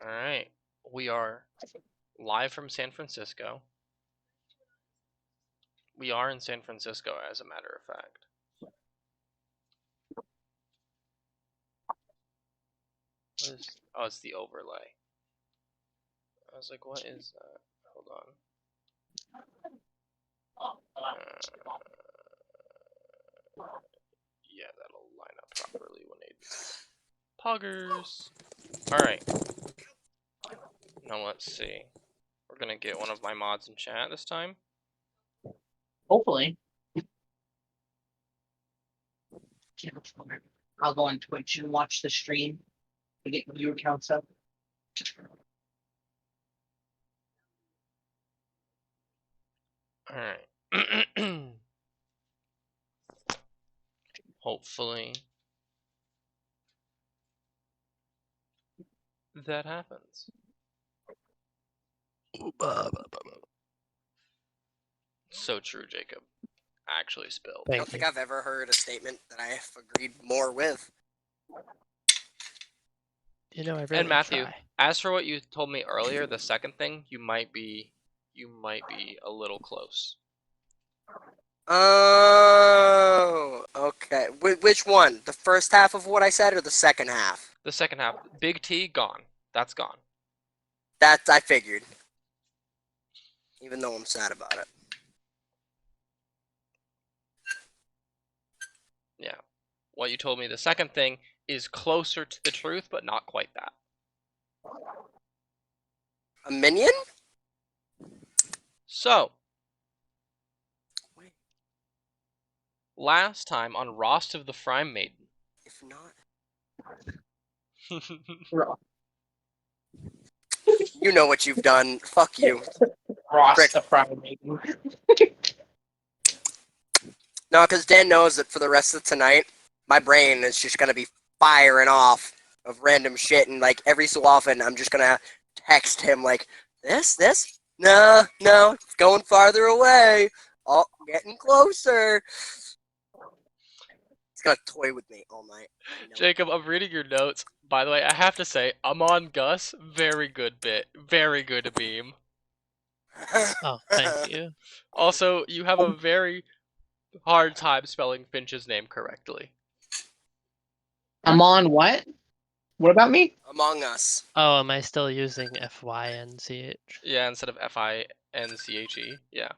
Alright. We are live from San Francisco. We are in San Francisco, as a matter of fact. What is... Oh, it's the overlay. I was like, what is that? Hold on. Yeah, that'll line up properly. 180. Poggers! Alright. Now let's see. We're gonna get one of my mods in chat this time. Hopefully. I'll go on Twitch and watch the stream to get viewer counts up. Alright. Hopefully that happens. So true, Jacob. Actually spilled. I don't think I've ever heard a statement that I have agreed more with. You know, I really And Matthew, try. as for what you told me earlier, the second thing, you might be a little close. Oh, okay. Which one? The first half of what I said or the second half? The second half, Big T gone. That's gone. That I figured. Even though I'm sad about it. Yeah. What you told me, the second thing, is closer to the truth, but not quite that. A minion? So, last time on Rost of the Frostmaiden. If not... You know what you've done. Fuck you. Ross the Frostmaiden. No, because Dan knows that for the rest of tonight, my brain is just going to be firing off of random shit, and like every so often I'm just going to text him like, this? No, it's going farther away. Oh, getting closer. He's going to toy with me all night. Jacob, I'm reading your notes. By the way, I have to say, Amon Gus, very good bit. Very good meme. Oh, thank you. Also, you have a very hard time spelling Finch's name correctly. I'm on what? What about me? Among Us. Oh, am I still using FYNCH? Yeah, instead of FINCHE. Yeah.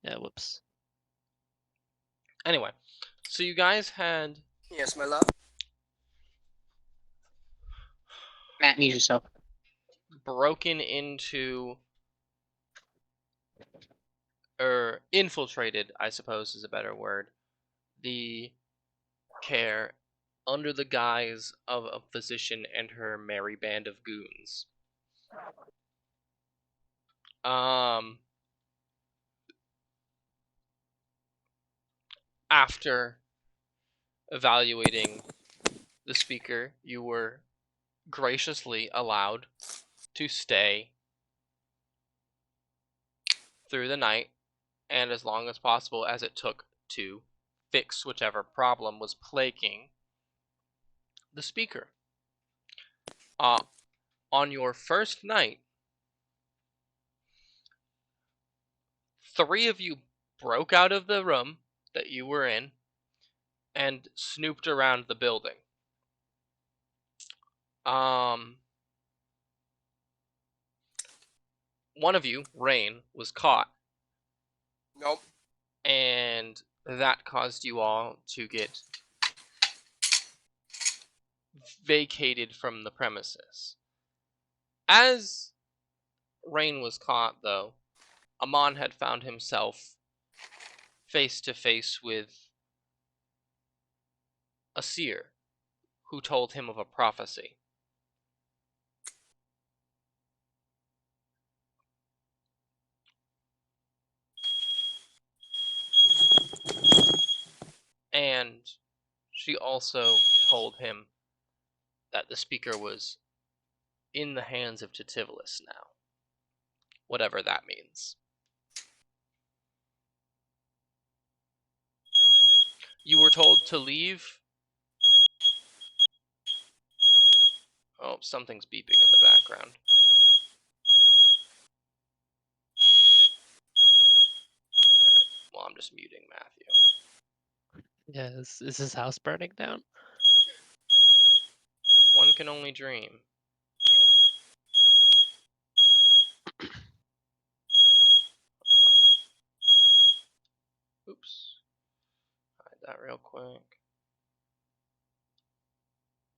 Yeah, whoops. Anyway, so you guys had... Yes, my love. Matt, mute yourself. Broken into... Or infiltrated, I suppose is a better word. The care under the guise of a physician and her merry band of goons. After evaluating the speaker, you were graciously allowed to stay through the night, and as long as possible as it took to fix whichever problem was plaguing the speaker. On your first night, 3 of you broke out of the room that you were in and snooped around the building. One of you, Rain, was caught. Nope. And that caused you all to get vacated from the premises. As Rain was caught, though, Amon had found himself face to face with a seer who told him of a prophecy. And she also told him that the speaker was in the hands of Titivolus now. Whatever that means. You were told to leave Oh, something's beeping in the background. Well, I'm just muting Matthew. Yeah, is his house burning down? One can only dream. Oops. Hide that real quick.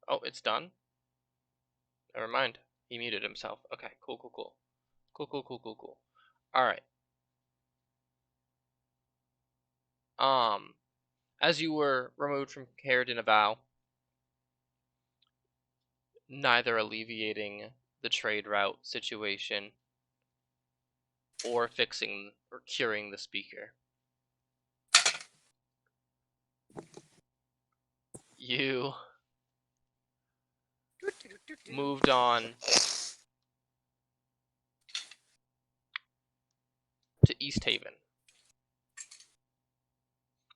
Oh, it's done? Never mind. He muted himself. Okay, cool. Cool. Alright. As you were removed from Caridin Avow, neither alleviating the trade route situation or fixing or curing the speaker, you moved on to East Haven,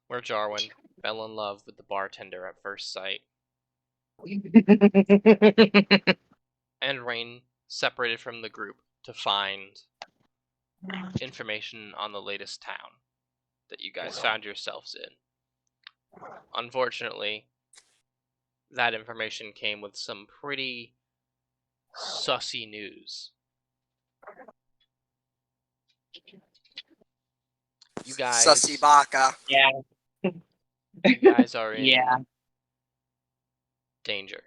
where Jarwin fell in love with the bartender at first sight, and Rain separated from the group to find information on the latest town that you guys found yourselves in. Unfortunately, that information came with some pretty sussy news. You guys, Sussy baka. Yeah. you guys are in Yeah. danger.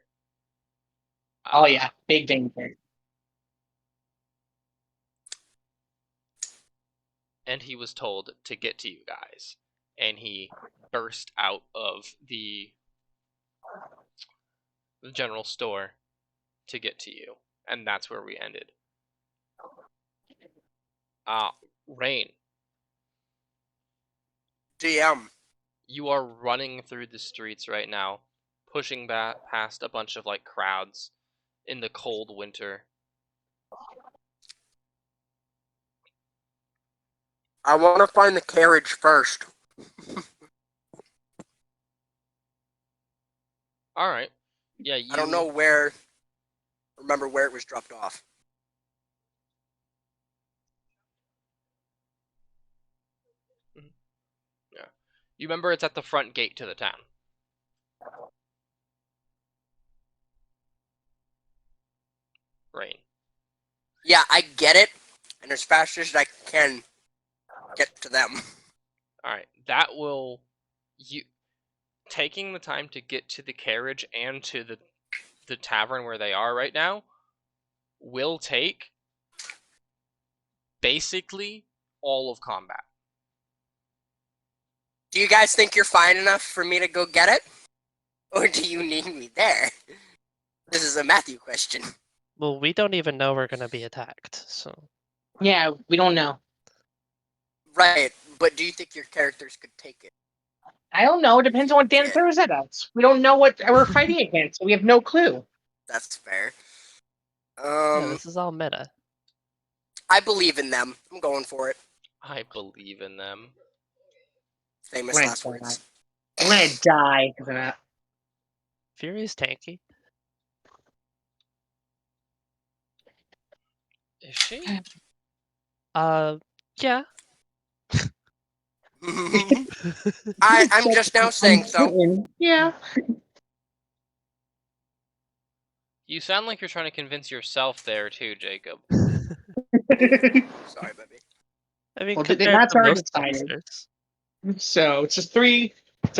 Oh yeah, big danger. And he was told to get to you guys, and he burst out of the general store to get to you, and that's where we ended. Rain, DM. you are running through the streets right now, pushing past a bunch of like crowds in the cold winter. I want to find the carriage first. All right, yeah, you. I don't know where. Remember where it was dropped off. Yeah, you remember it's at the front gate to the town. Rain. Yeah, I get it, and as fast as I can get to them. All right, that will you taking the time to get to the carriage and to the tavern where they are right now will take basically all of combat. Do you guys think you're fine enough for me to go get it? Or do you need me there? This is a Matthew question. Well, we don't even know we're gonna be attacked, so Yeah, we don't know. Right, but do you think your characters could take it? I don't know. It depends on what Dan Yeah. throws at us. We don't know what we're fighting against, so we have no clue. That's fair. yeah, this is all meta. I believe in them. I'm going for it. I believe in them. Famous Right, last right. words. I'm gonna die because of that. Fury's tanky. Is she? Yeah. I'm just now saying so. Yeah. You sound like you're trying to convince yourself there too, Jacob. Sorry, baby. I mean, Well, compared that's to already most decided. monsters. So it's a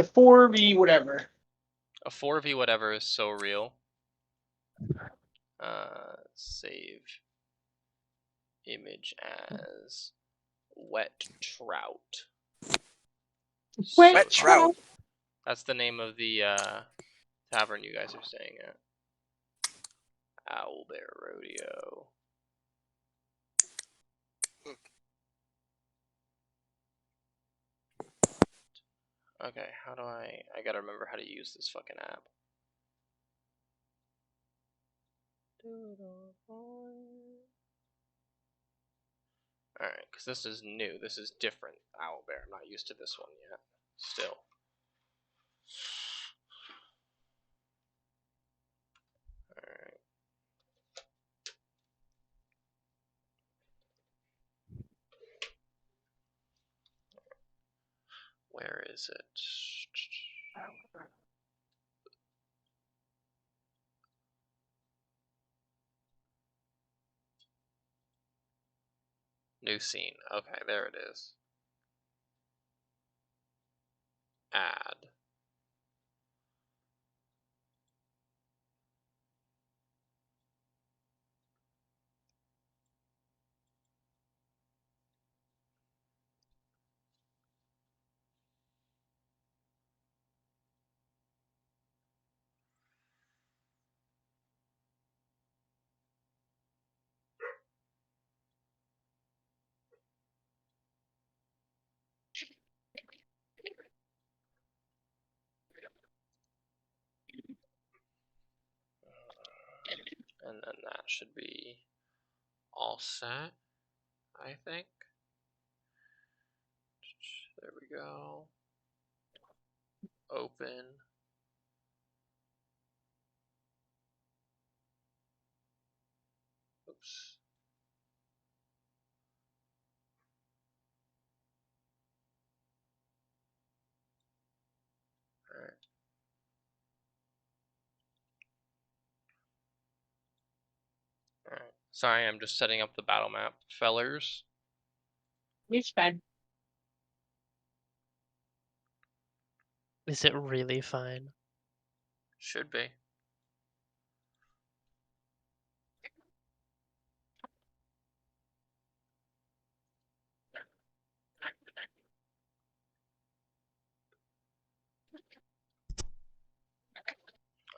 4v whatever. A 4v whatever is so real. Save image as wet trout. Wet trout. That's the name of the tavern you guys are staying at. Owlbear Rodeo. Okay, how do I gotta remember how to use this fucking app. Alright, because this is new. This is different Owlbear. I'm not used to this one yet. Still. Alright. is it? New scene. Okay, there it is. Add. And then that should be all set, I think. There we go. Open. Oops. Alright. Alright. Sorry, I'm just setting up the battle map, fellers. It's fine. Is it really fine? Should be.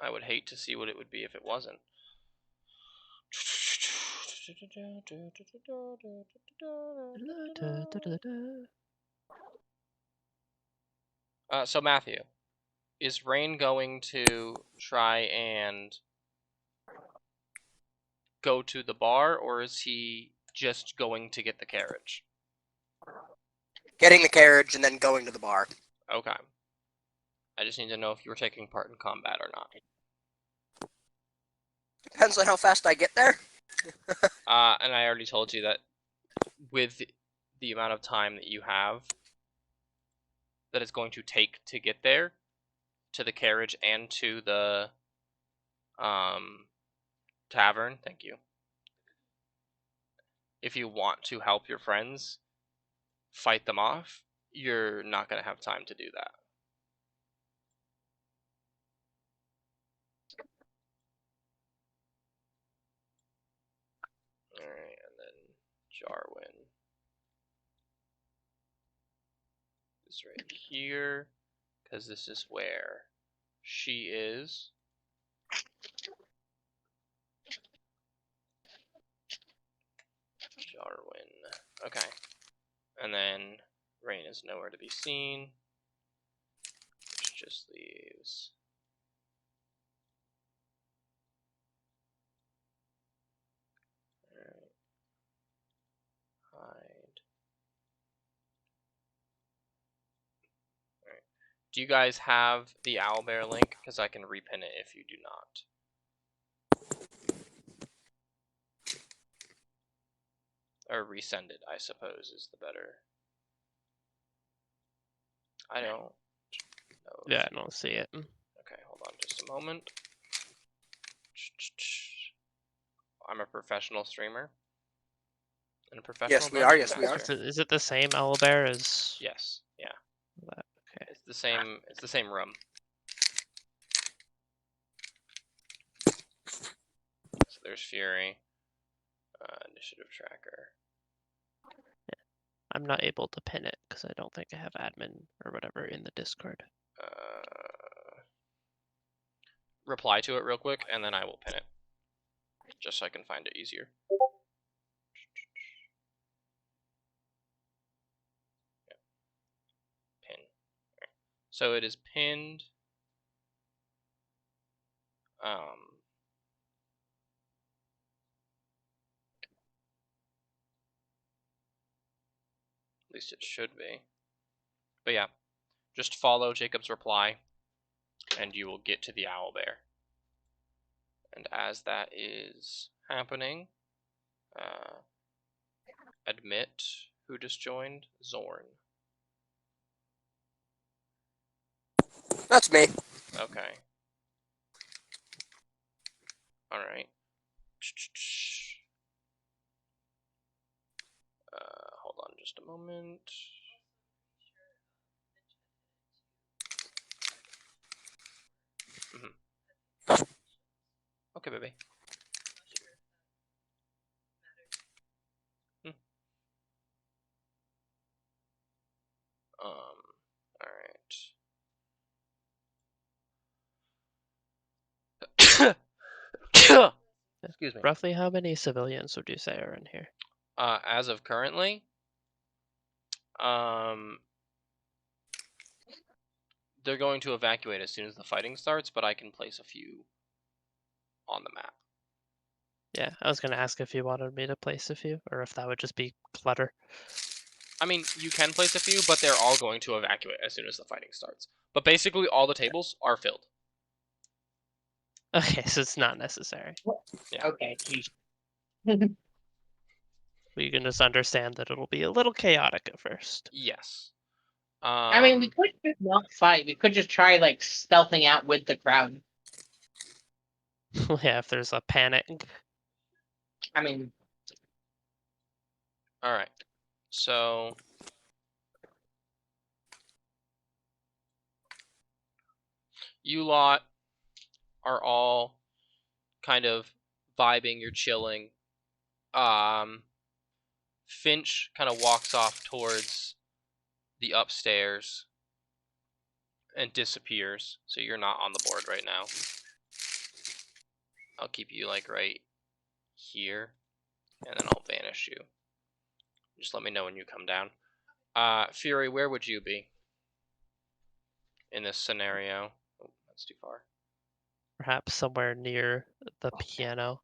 I would hate to see what it would be if it wasn't. So Matthew, is Rain going to try and go to the bar, or is he just going to get the carriage? Getting the carriage and then going to the bar. Okay. I just need to know if you were taking part in combat or not. Depends on how fast I get there. And I already told you that with the amount of time that you have, that it's going to take to get there, to the carriage and to the tavern. Thank you. If you want to help your friends fight them off, you're not going to have time to do that. Alright, and then Jarwin is right here, because this is where she is. Jarwin. Okay. And then Rain is nowhere to be seen. Which just leaves Alright. Hide. Alright. Do you guys have the owlbear link? Because I can repin it if you do not. Or resend it, I suppose, is the better. I don't know. Yeah, I don't see it. Okay, hold on just a moment. I'm a professional streamer. And a professional Yes, we are. dungeon Yes, we are. master. Is it the same owlbear as Yes, yeah. that? Okay. It's the same room. So there's Fury. Initiative tracker. I'm not able to pin it because I don't think I have admin or whatever in the Discord. Reply to it real quick, and then I will pin it. Just so I can find it easier. Yeah. Pin. Right. So it is pinned. At least it should be. But yeah, just follow Jacob's reply, and you will get to the owlbear. And as that is happening, admit who just joined, Zorn. That's me. Okay. Alright. Hold on just a moment. Okay, baby. Alright. Excuse me. Roughly how many civilians would you say are in here? As of currently, they're going to evacuate as soon as the fighting starts, but I can place a few on the map. Yeah, I was gonna ask if you wanted me to place a few, or if that would just be clutter. I mean, you can place a few, but they're all going to evacuate as soon as the fighting starts. But basically, all the tables are filled. Okay, so it's not necessary. Yeah. Okay, geez. We can just understand that it'll be a little chaotic at first. Yes. I mean, we could just not fight. We could just try like stealthing out with the crowd. Yeah, if there's a panic. I mean, All right. So you lot are all kind of vibing. You're chilling. Finch kind of walks off towards the upstairs and disappears. So you're not on the board right now. I'll keep you like right here, and then I'll vanish you. Just let me know when you come down. Fury, where would you be in this scenario? Oh, that's too far. Perhaps somewhere near the piano,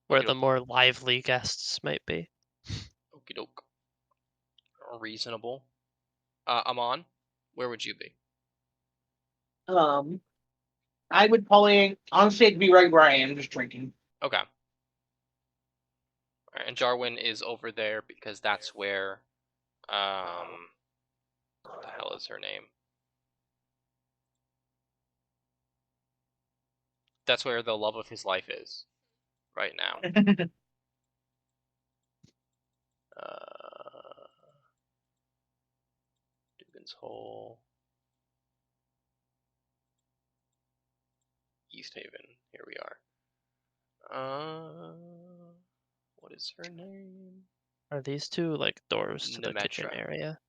where Okie the doke. more lively guests might be. Okie doke. Reasonable. Amon, where would you be? I would probably honestly it'd be right where I am, just drinking. Okay. Alright, and Jarwin is over there because that's where, what the hell is her name? That's where the love of his life is, right now. Dugan's Hole. East Haven, here we are. What is her name? Are these two like doors to the kitchen Nemetra. area?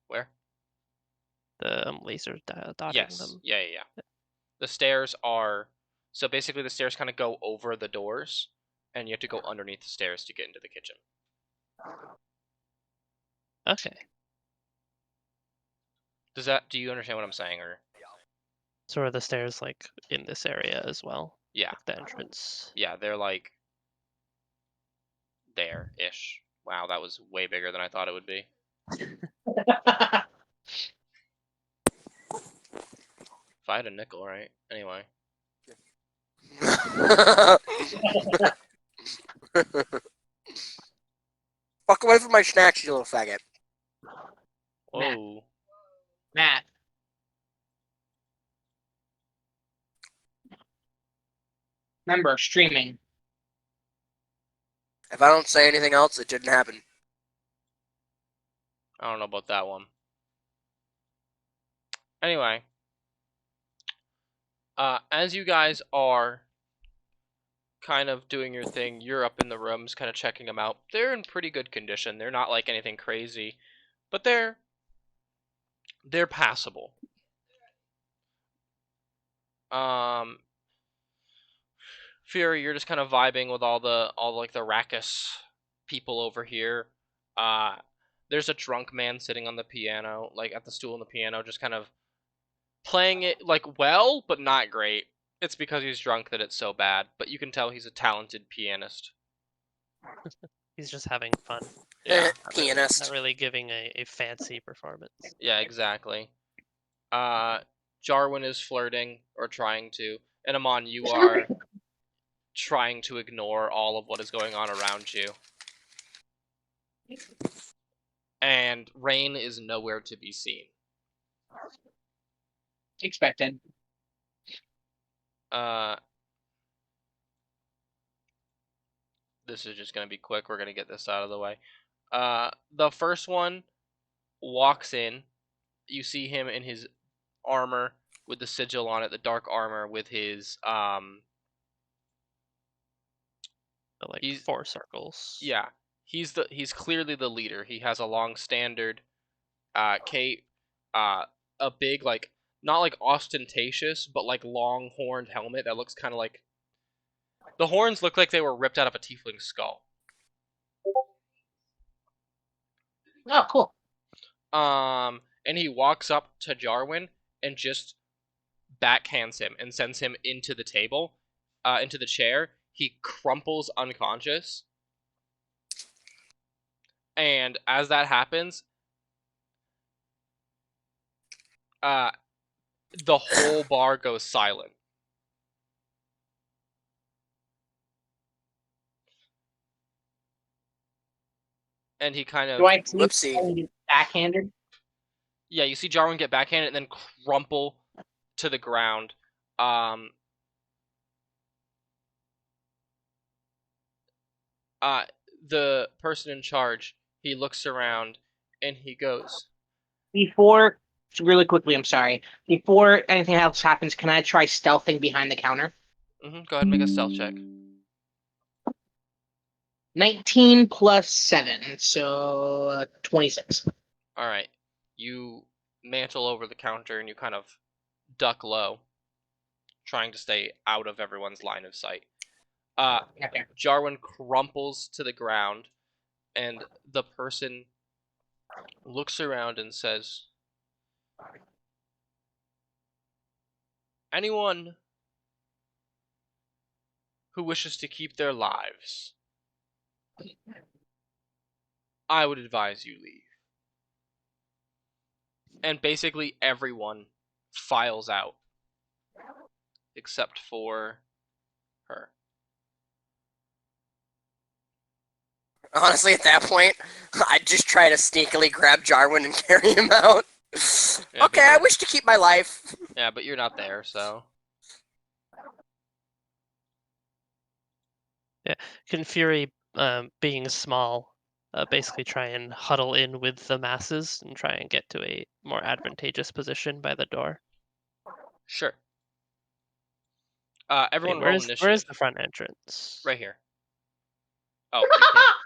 Where? The laser dotting Yes. them. Yeah. The stairs are... So basically the stairs kind of go over the doors, and you have to go underneath the stairs to get into the kitchen. Okay. Do you understand what I'm saying, or? So are the stairs like in this area as well? Yeah. Like the entrance. Yeah, they're like... there-ish. Wow, that was way bigger than I thought it would be. If I had a nickel, right? Anyway. Fuck away from my snacks, you little faggot. Whoa. Matt. Remember, streaming. If I don't say anything else, it didn't happen. I don't know about that one. Anyway. As you guys are kind of doing your thing, you're up in the rooms kind of checking them out. They're in pretty good condition. They're not like anything crazy, but they're passable. Fury, you're just kind of vibing with all like the raucous people over here. There's a drunk man sitting on the piano, like at the stool on the piano, just kind of playing it like well, but not great. It's because he's drunk that it's so bad, but you can tell he's a talented pianist. He's just having fun. Yeah. Pianist. Not really giving a fancy performance. Yeah, exactly. Jarwin is flirting, or trying to, and Amon, you are trying to ignore all of what is going on around you. and Rain is nowhere to be seen. Expected. This is just gonna be quick. We're gonna get this out of the way. The first one walks in. You see him in his armor with the sigil on it, the dark armor with his Like he's 4 circles. yeah. He's clearly the leader. He has a long standard cape, a big, like, not like ostentatious, but like long horned helmet that looks kind of like, the horns look like they were ripped out of a tiefling skull. Oh, cool. And he walks up to Jarwin and just backhands him and sends him into the table, into the chair. He crumples unconscious. And as that happens, the whole bar goes silent. And he kind of... Do I see Whoopsie. someone backhanded? Yeah, you see Jarwin get backhanded and then crumple to the ground. The person in charge, he looks around and he goes, Before, really quickly, I'm sorry. Before anything else happens, can I try stealthing behind the counter? go ahead and make a stealth check. 19 plus 7, so 26. Alright. You mantle over the counter and you kind of duck low, trying to stay out of everyone's line of sight. Okay. Jarwin crumples to the ground, and the person looks around and says, anyone who wishes to keep their lives, I would advise you leave. And basically everyone files out, except for her. Honestly, at that point, I'd just try to sneakily grab Jarwin and carry him out. Yeah, Okay, I wish to keep my life. Yeah, but you're not there, so... Can Fury, being small, basically try and huddle in with the masses and try and get to a more advantageous position by the door? Sure. Wait, Everyone roll where's initiative. the front entrance? Right here. Oh, you can't.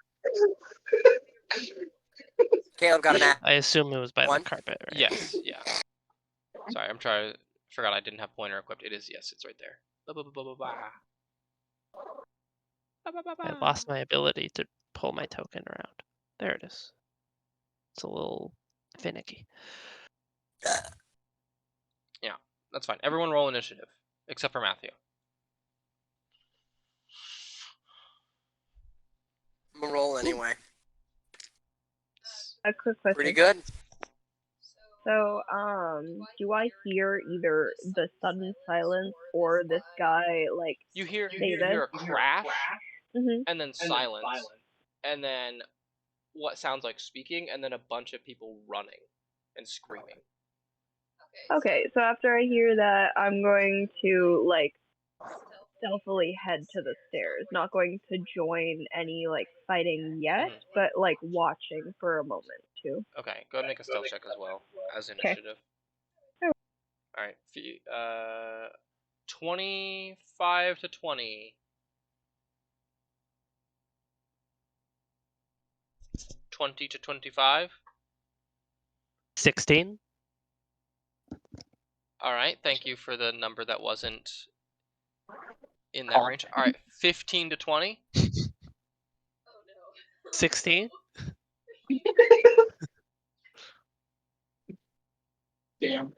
Caleb got an app. I assume it was by One? the carpet, right? Yes, yeah. Sorry, I'm trying. Forgot I didn't have pointer equipped. It is, yes, it's right there. Ba, ba, ba, ba, ba, ba. Ba, ba, ba, ba. I lost my ability to pull my token around. There it is. It's a little finicky. Yeah, that's fine. Everyone roll initiative, except for Matthew. I'm gonna roll anyway. A quick question. Pretty good. So, do I hear either the sudden silence or this guy, like, You hear David? a crash, Mhm. and then silence, and then what sounds like speaking, and then a bunch of people running and screaming. Okay, so after I hear that, I'm going to, like, stealthily head to the stairs. Not going to join any, like, fighting yet, but, like, watching for a moment, too. Okay, go ahead and make a stealth check as well, as Okay. initiative. Alright, 25 to 20. 20 to 25. 16? Alright, thank you for the number that wasn't in that range. Alright, 15 to 20. 16? Damn.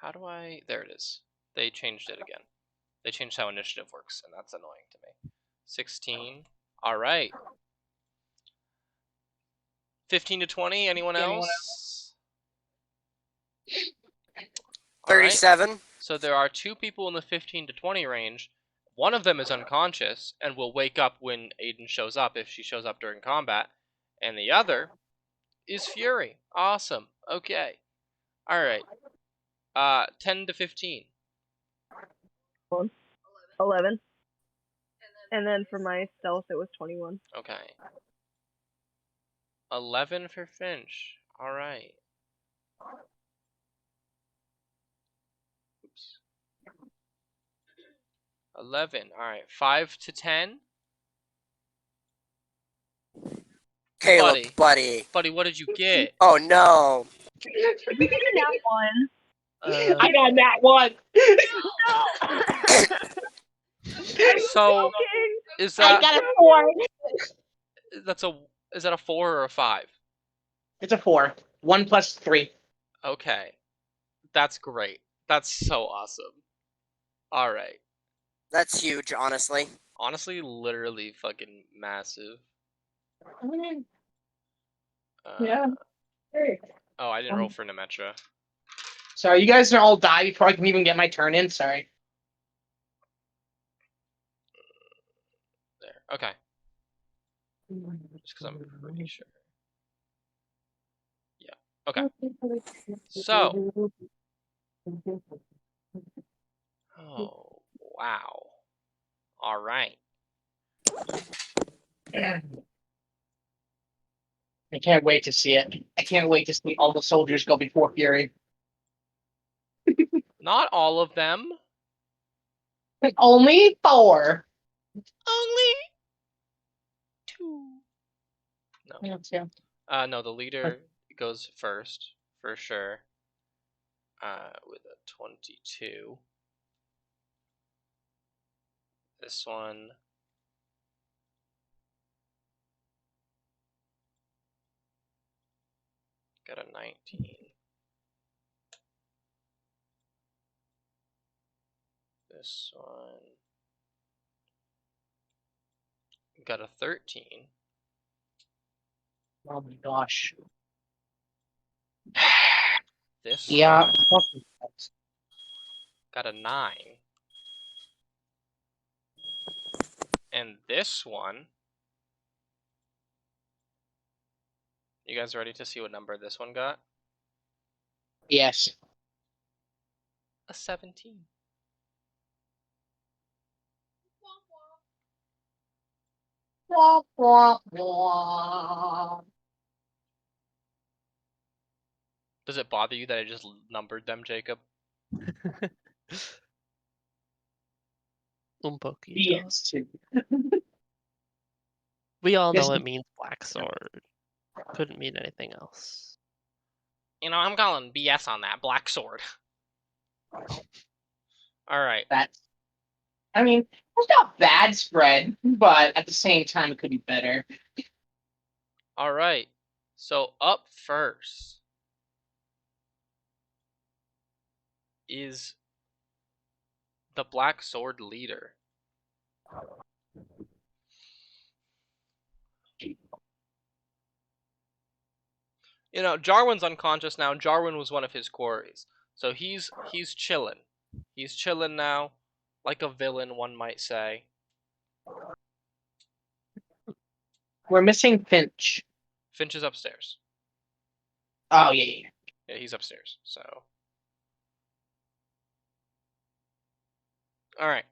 How do I... There it is. They changed it again. They changed how initiative works, and that's annoying to me. 16. Alright. 15 to 20, anyone else? 37. So there are 2 people in the 15 to 20 range. One of them is unconscious and will wake up when Aiden shows up, if she shows up during combat. And the other is Fury. Awesome. Okay. All right. 10 to 15. 11. And then for my stealth, it was 21. Okay. 11 for Finch. All right. Oops. 11. All right. 5 to 10. Caleb, buddy. Buddy, what did you get? Oh no. That one. I got that one. So Joking. is I that got a 4. is that a 4 or a 5? It's a 4. 1 plus 3. Okay. That's great. That's so awesome. All right. That's huge, honestly. Honestly, literally fucking massive. Yeah. Hey. Oh, I didn't roll for Nemetra. Sorry, you guys all die before I can even get my turn in. Sorry. There. Okay. Just because I'm pretty sure. Yeah. Okay. So. Oh, wow. All right. I can't wait to see it. I can't wait to see all the soldiers go before Fury. Not all of them. Only 4. Only 2. No. Yeah. No, the leader goes first, for sure. With a 22. This one. Got a 19. This one. Got a 13. Oh my gosh. This Yeah. one got a 9. And this one. You guys ready to see what number this one got? Yes. A 17. Wah, wah, wah. Does it bother you that I just numbered them, Jacob? Un poquito. Yes. We all Yes. know it means black sword. Couldn't mean anything else. You know, I'm calling BS on that. Black sword. Alright. That's. I mean, it's not bad spread, but at the same time, it could be better. Alright. So up first is the Black Sword leader. You know, Jarwin's unconscious now. Jarwin was one of his quarries. So he's chilling. He's chilling now. Like a villain, one might say. We're missing Finch. Finch is upstairs. Oh, yeah. Yeah, he's upstairs. So. Alright.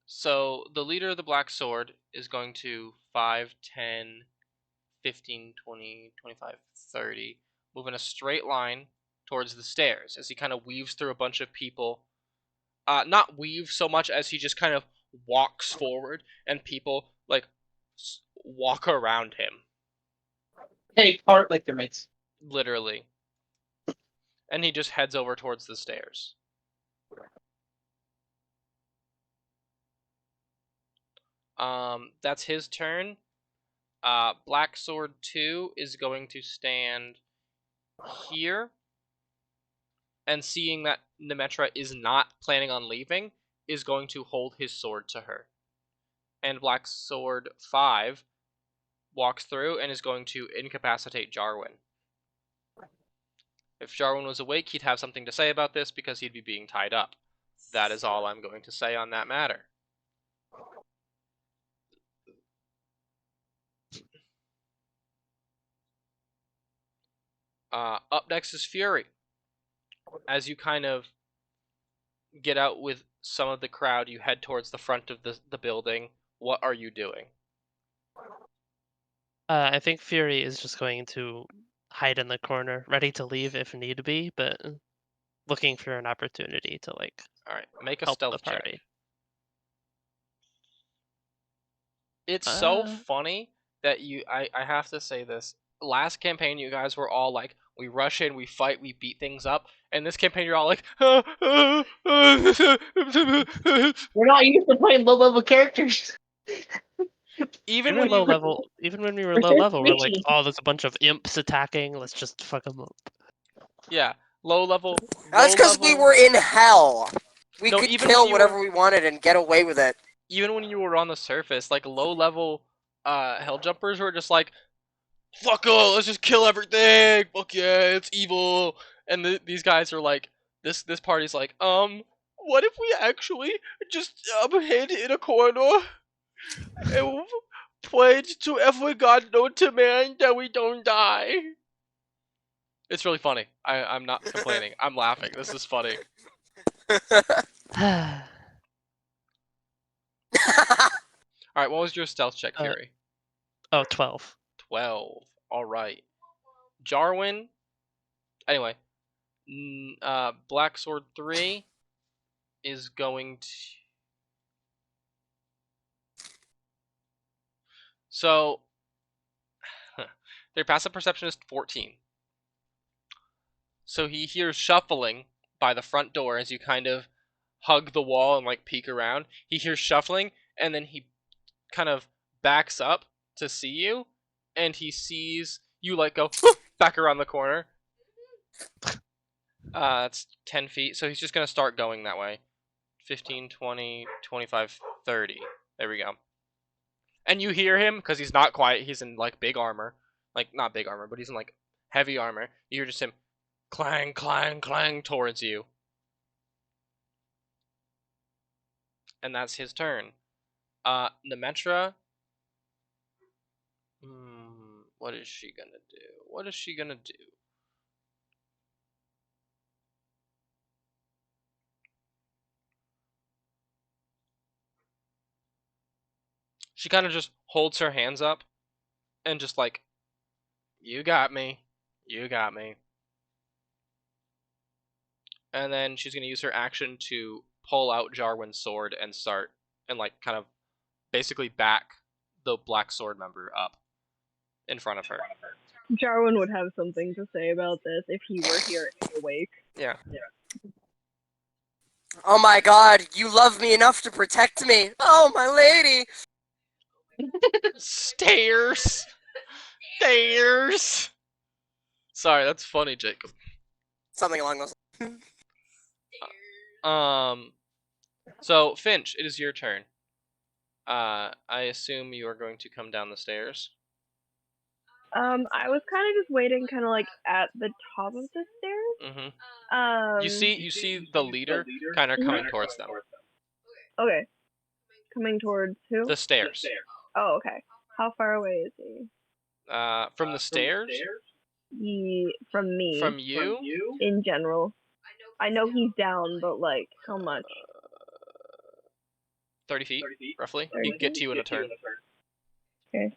So the leader of the Black Sword is going to 5, 10, 15, 20, 25, 30. Move in a straight line towards the stairs as he kind of weaves through a bunch of people. Not weave so much as he just kind of walks forward and people, like, walk around him. Hey, part like the mates. Literally. And he just heads over towards the stairs. That's his turn. Black Sword 2 is going to stand here. And seeing that Nemetra is not planning on leaving, is going to hold his sword to her. And Black Sword 5 walks through and is going to incapacitate Jarwin. If Jarwin was awake, he'd have something to say about this because he'd be being tied up. That is all I'm going to say on that matter. Up next is Fury. As you kind of get out with some of the crowd, you head towards the front of the building. What are you doing? I think Fury is just going to hide in the corner, ready to leave if need be, but looking for an opportunity to like All right, make a help the stealth check. party. It's so Uh, funny that I have to say this. Last campaign, you guys were all like, we rush in, we fight, we beat things up. And this campaign, you're all like, We're not used to playing low-level characters. even when you even when we were We're low so level, we're like, squishy. oh, there's a bunch of imps attacking. Let's just fuck them up. yeah, low level. That's because we were in hell. We No, could even kill when you whatever were- we wanted and get away with it. Even when you were on the surface, like low level hell jumpers were just like, fuck oh, let's just kill everything. Fuck yeah, it's evil. And these guys are like, this party's like, what if we actually just hid in a corner and prayed to every god known to man that we don't die? It's really funny. I'm not complaining. I'm laughing. This is funny. All right, what was your stealth check, Fury? Oh, 12. 12. All right. Jarwin. Anyway, Black Sword 3 is going to. So, their passive perception is 14. So he hears shuffling by the front door as you kind of hug the wall and like peek around. He hears shuffling, and then he kind of backs up to see you, and he sees you like go back around the corner. It's 10 feet, so he's just gonna start going that way. 15, 20, 25, 30. There we go. And you hear him, because he's not quiet, he's in like big armor. Like, not big armor, but he's in like heavy armor. You hear just him clang, clang, clang towards you. And that's his turn. Nemetra. What is she gonna do? What is she gonna do? She kind of just holds her hands up and just like, you got me. You got me. And then she's going to use her action to pull out Jarwin's sword and start and like kind of basically back the black sword member up in front of her. Jarwin would have something to say about this if he were here awake. Yeah. Oh my god, you love me enough to protect me. Oh, my lady. Stairs. Stairs. Sorry, that's funny, Jacob. Something along those So Finch, it is your turn. I assume you are going to come down the stairs. I was kind of just waiting, kind of like at the top of the stairs. Mm-hmm. You see the leader kind of coming towards them. Okay. Coming towards who? The stairs. Oh, okay. How far away is he? From the stairs? From me. From you? In general. I know he's down, but like, how much? 30 feet, roughly. 30 He can get to you in a turn. Okay.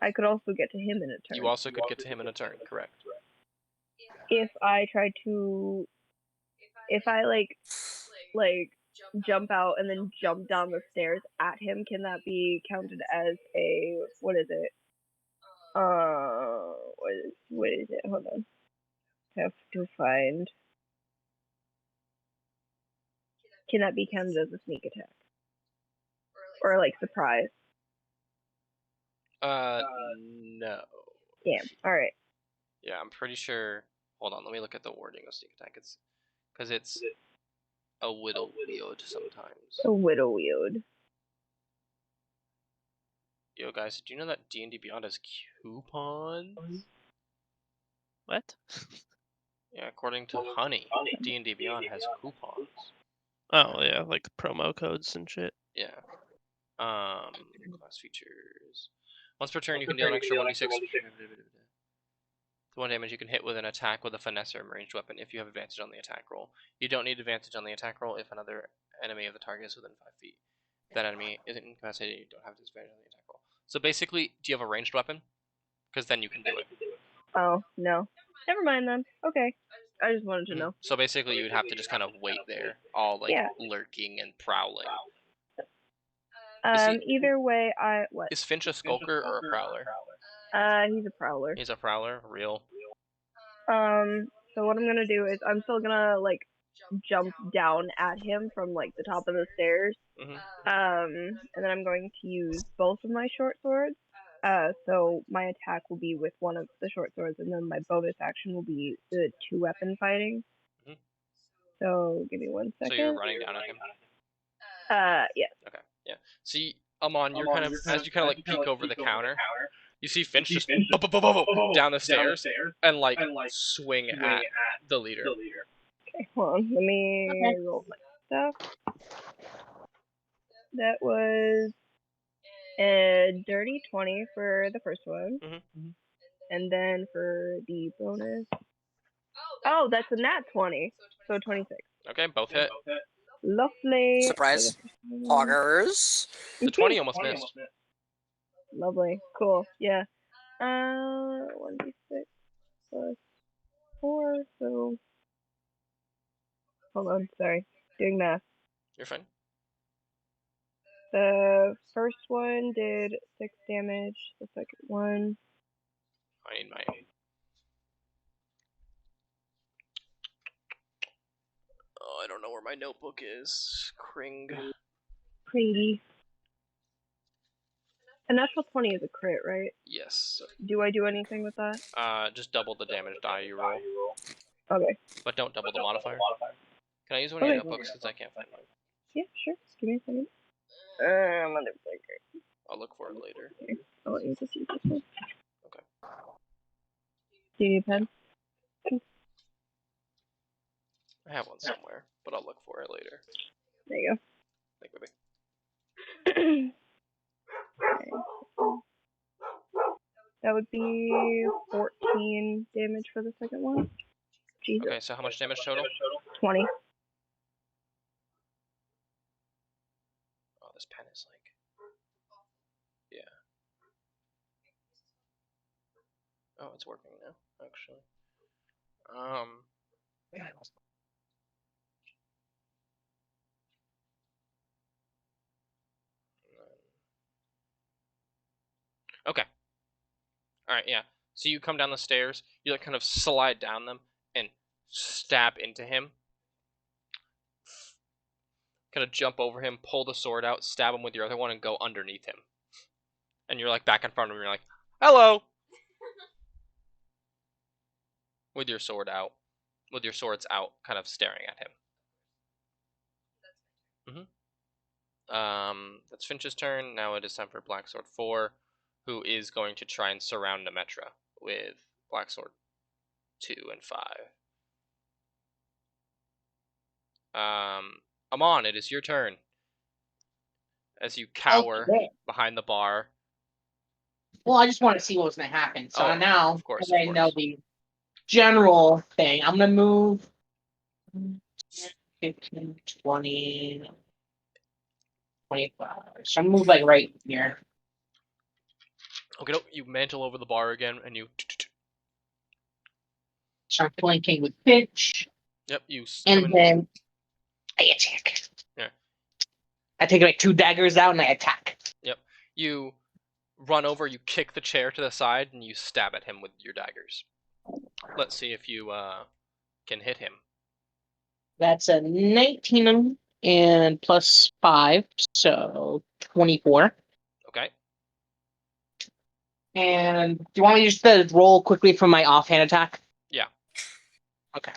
I could also get to him in a turn. You also could get to him in a turn, correct. If I try to... If I, like, jump out and then jump down the stairs at him, can that be counted as a... What is it? What is it? Hold on. I have to find... Can that be counted as a sneak attack? Or, like, surprise? No. Damn. Alright. Yeah, I'm pretty sure. Hold on, let me look at the wording of sneak attack. It's because it's a whittle wield sometimes. A widow wield. Yo, guys, do you know that D&D Beyond has coupons? What? Yeah, according to Honey, D&D Beyond has coupons. Oh yeah, like promo codes and shit. Yeah. Class features. Once per turn, you can deal an extra 1d6. The 1 damage you can hit with an attack with a finesse or ranged weapon if you have advantage on the attack roll. You don't need advantage on the attack roll if another enemy of the target is within 5 feet. If that enemy isn't incapacitated, you don't have disadvantage on the attack roll. So basically, do you have a ranged weapon? Because then you can do it. Oh, no. Never mind then. Okay. I just wanted to know. So basically, you would have to just kind of wait there, all like Yeah. lurking and prowling. Either way, what? Is Finch a skulker or a prowler? He's a prowler. He's a prowler, real. So what I'm gonna do is I'm still gonna like jump down at him from like the top of the stairs. And then I'm going to use both of my short swords. So my attack will be with one of the short swords, and then my bonus action will be the 2-weapon fighting. So give me 1 second. So you're running down at him? Yeah. Okay, yeah. See, Amon, you're kind of, as you kind of like peek over the counter, you see Finch just down the stairs and like swing at the leader. Okay, hold on. Let me roll my stuff. That was a dirty 20 for the first one. And then for the bonus. Oh, that's a nat 20. So 26. Okay, both hit. Lovely. Surprise. Poggers. The 20 almost missed. Lovely. Cool. Yeah. 1d6 plus 4, so... Hold on, sorry. Doing math. You're fine. The first one did 6 damage. The second one... I need my... Oh, I don't know where my notebook is. Kring. Cringy. A natural 20 is a crit, right? Yes. Do I do anything with that? Just double the damage die you roll. Okay. But don't double the modifier. Can I use one of your notebooks since I can't find mine? Yeah, sure. Give me a second. Motherfucker. I'll look for it later. I'll use this one. Okay. Do you need a pen? I have one somewhere, but I'll look for it later. There you Thank you, go. That would be 14 damage for the second one. Jesus. Okay, so how much damage total? 20. Oh, this pen is like... Yeah. Oh, it's working now, actually. Okay. Alright, yeah. So you come down the stairs, you like kind of slide down them and stab into him. Kind of jump over him, pull the sword out, stab him with your other one, and go underneath him. And you're like back in front of him, you're like, hello! With your sword out. With your swords out, kind of staring at him. That's Finch's turn. Now it is time for Black Sword 4, who is going to try and surround Nemetra with Black Sword 2 and 5. Amon, it is your turn. As you cower behind the bar. Well, I just want to see what was going to happen. So now, of course, I know the general thing. I'm going to move 15, 20, 25. So I'm going to move like right here. Okay, you mantle over the bar again, and you... So I'm flanking with Finch. Yep, you... And then I attack. Yeah. I take like 2 daggers out and I attack. Yep. You run over, you kick the chair to the side, and you stab at him with your daggers. Let's see if you can hit him. That's a 19 and plus 5, so 24. Okay. And do you want me just to roll quickly for my offhand attack? Yeah. Okay.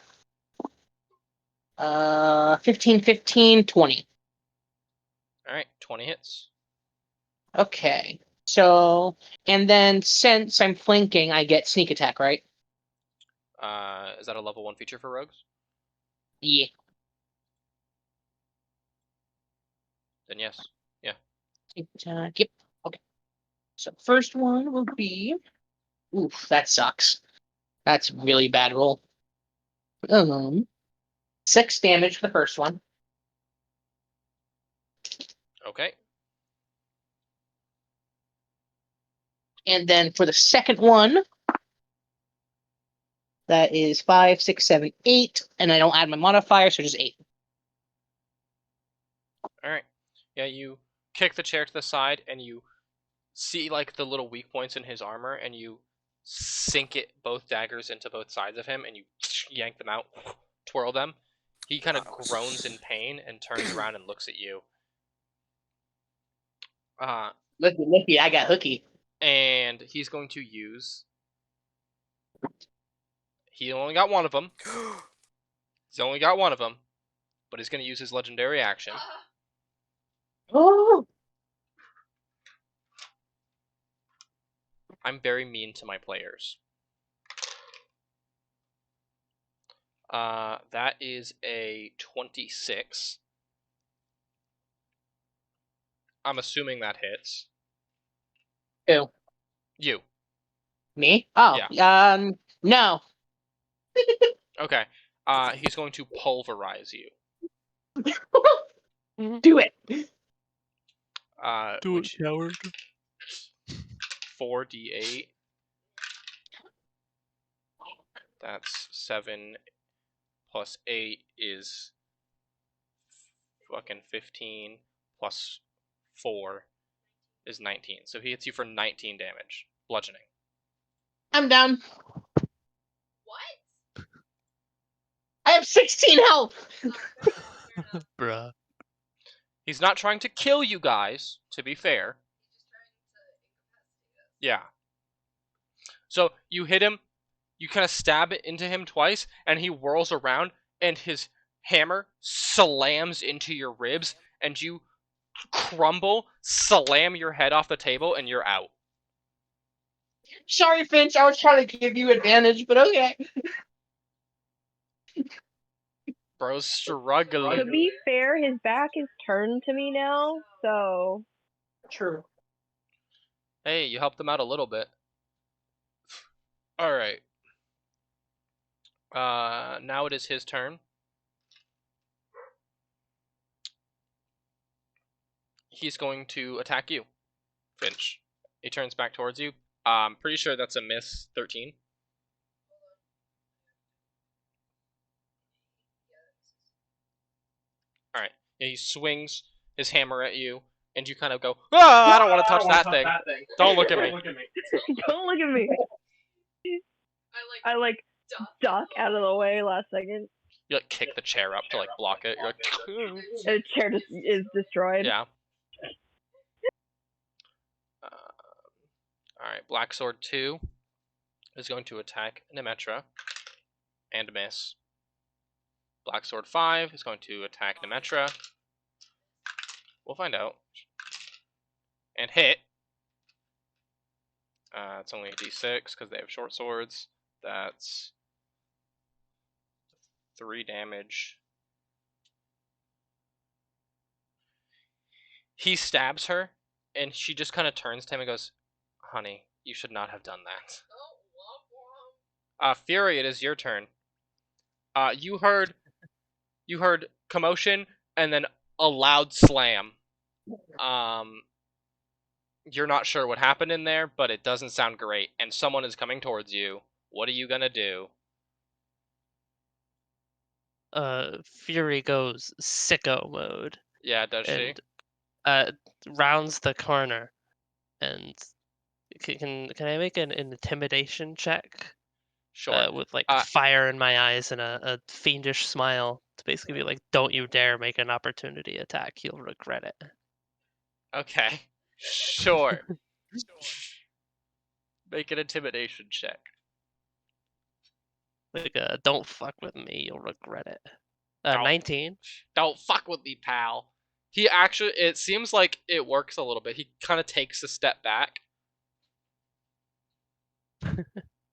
15, 15, 20. Alright, 20 hits. Okay. So, and then since I'm flanking, I get sneak attack, right? Is that a level 1 feature for rogues? Yeah. Then yes. Yeah. Sneak attack, yep. Okay. So first one will be... Oof, that sucks. That's a really bad roll. 6 damage for the first one. Okay. And then for the second one, that is 5, 6, 7, 8. And I don't add my modifier, so just 8. All right. Yeah, you kick the chair to the side, and you see like the little weak points in his armor, and you sink both daggers into both sides of him, and you yank them out, twirl them. He kind of groans in pain and turns around and looks at you. Looky, I got hooky. And he's going to use. He only got one of them. He's only got one of them, but he's going to use his legendary action. Oh! I'm very mean to my players. That is a 26. I'm assuming that hits. Who? You. Me? Oh, no. Okay. He's going to pulverize you. Do it. Do it, coward. 4d8. That's 7 plus 8 is fucking 15 plus 4 is 19. So he hits you for 19 damage. Bludgeoning. I'm down. What? I have 16 health. Bruh. He's not trying to kill you guys, to be fair. Yeah. So you hit him, you kind of stab it into him twice, and he whirls around, and his hammer slams into your ribs, and you crumble, slam your head off the table, and you're out. Sorry, Finch. I was trying to give you advantage, but okay. Bro's struggling. To be fair, his back is turned to me now, so. True. Hey, you helped him out a little bit. Alright. Now it is his turn. He's going to attack you, Finch. He turns back towards you. I'm pretty sure that's a miss. 13. Alright. Yeah, he swings his hammer at you, and you kind of go, ah, I don't want to touch that thing. Don't look at me. Don't look at me. I like duck out of the way last second. You like kick the chair up to like block it. You're like, The chair just is destroyed. yeah. Alright, Black Sword 2 is going to attack Nemetra and miss. Black Sword 5 is going to attack Nemetra. We'll find out. And hit. It's only a d6 because they have short swords. That's 3 damage. He stabs her, and she just kind of turns to him and goes, honey, you should not have done that. Fury, it is your turn. You heard commotion and then a loud slam. You're not sure what happened in there, but it doesn't sound great, and someone is coming towards you. What are you gonna do? Fury goes sicko mode. Yeah, does she? And rounds the corner, and can I make an intimidation check? Sure. With like fire in my eyes and a fiendish smile to basically be like, "Don't you dare make an opportunity attack! You'll regret it." Okay. Sure. Make an intimidation check. Like, don't fuck with me, you'll regret it. Don't. 19. Don't fuck with me, pal. He actually, it seems like it works a little bit. He kind of takes a step back.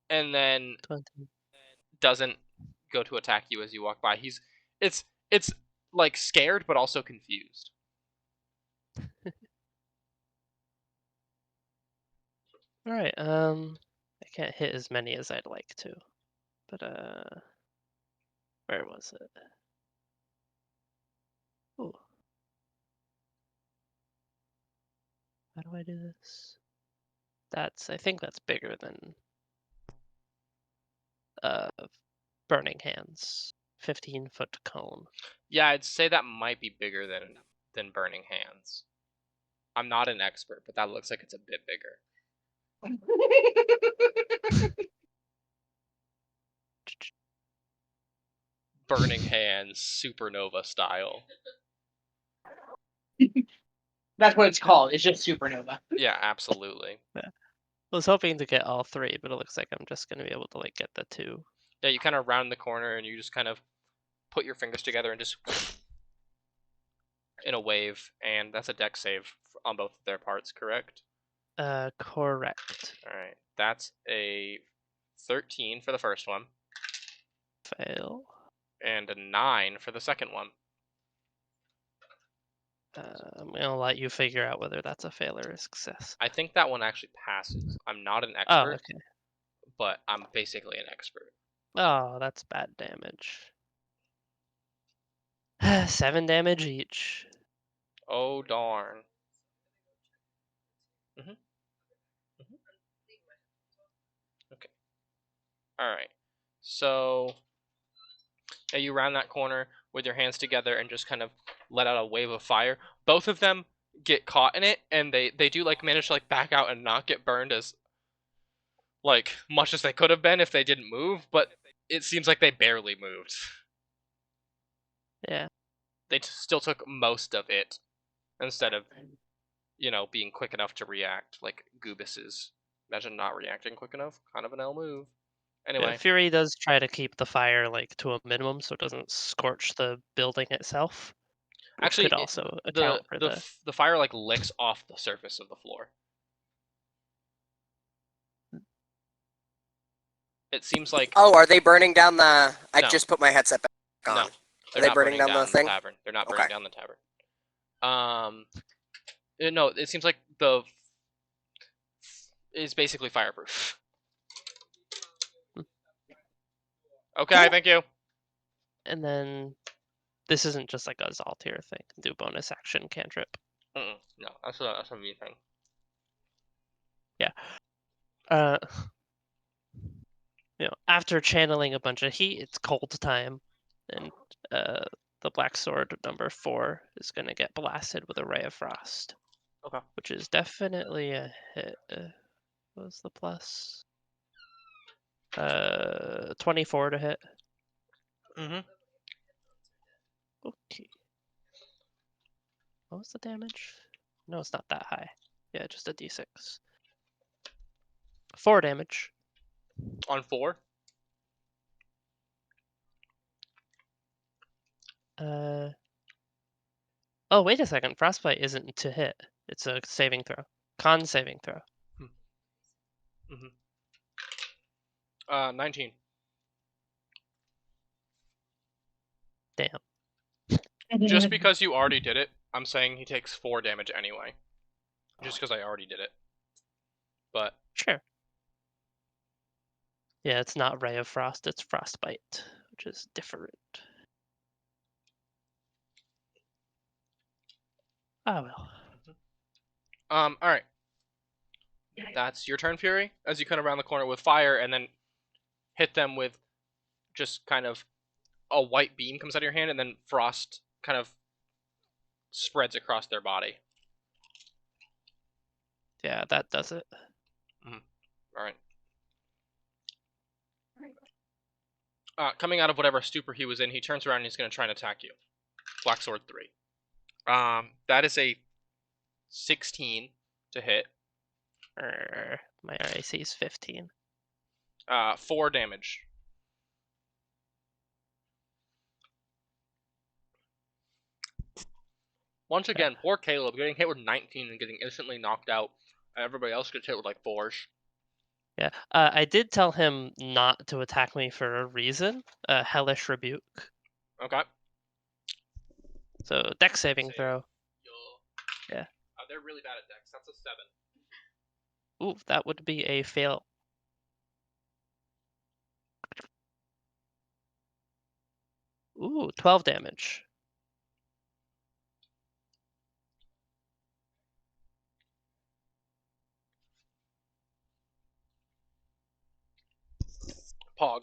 And then 20. doesn't go to attack you as you walk by. It's like scared but also confused. All right. I can't hit as many as I'd like to. But where was it? Ooh. How do I do this? I think that's bigger than Burning Hands. 15-foot cone. Yeah, I'd say that might be bigger than Burning Hands. I'm not an expert, but that looks like it's a bit bigger. Burning Hands, supernova style. That's what it's called. It's just supernova. Yeah, absolutely. I was hoping to get all three, but it looks like I'm just gonna be able to like get the two. Yeah, you kind of round the corner and you just kind of put your fingers together and just in a wave, and that's a deck save on both of their parts, correct? Correct. All right, that's a 13 for the first one, Fail. and a 9 for the second one. I'm gonna let you figure out whether that's a fail or a success. I think that one actually passes. I'm not an Oh, expert, okay. but I'm basically an expert. Oh, that's bad damage. 7 damage each. Oh darn. Okay. All right. So yeah, you round that corner with your hands together and just kind of let out a wave of fire. Both of them get caught in it, and they do like manage to like back out and not get burned as like much as they could have been if they didn't move, but it seems like they barely moved. Yeah. They still took most of it instead of, being quick enough to react like Goobus. Imagine not reacting quick enough. Kind of an L move. Anyway, Fury does try to keep the fire like to a minimum so it doesn't scorch the building itself, which actually, could also the account for the the fire like licks off the surface of the floor. It seems like Oh, are they burning down the? I No. just put my headset back on. no, Are they're they not burning down the thing? tavern. They're not burning Okay. down the tavern. No, it seems like the is basically fireproof. Okay, thank you. And then this isn't just like a Zaltir thing. Do bonus action cantrip. No, that's a mean thing. Uh, after channeling a bunch of heat, it's cold time, and the black sword number 4 is gonna get blasted with a ray of frost. Okay. Which is definitely a hit. What was the plus? 24 to hit. Mm-hmm. Okay. What was the damage? No, it's not that high. Yeah, just a d6. 4 damage. On 4. Oh, wait a second. Frostbite isn't to hit. It's a saving throw. Con saving throw. 19. Damn. Just because you already did it, I'm saying he takes 4 damage anyway. Just because I already did it. But Sure. Yeah, it's not Ray of Frost, it's Frostbite, which is different. Ah, well. alright. That's your turn, Fury, as you come around the corner with fire and then hit them with just kind of a white beam comes out of your hand and then frost kind of spreads across their body. Yeah, that does it. Alright. Coming out of whatever stupor he was in, he turns around and he's going to try and attack you. Black Sword 3. That is a 16 to hit. My RAC is 15. 4 damage. Once again, poor Caleb getting hit with 19 and getting instantly knocked out. Everybody else gets hit with like 4s. Yeah, I did tell him not to attack me for a reason. Hellish Rebuke. Okay. So, dex saving throw. Yeah. They're really bad at dex. That's a 7. Ooh, that would be a fail. Ooh, 12 damage. Pog.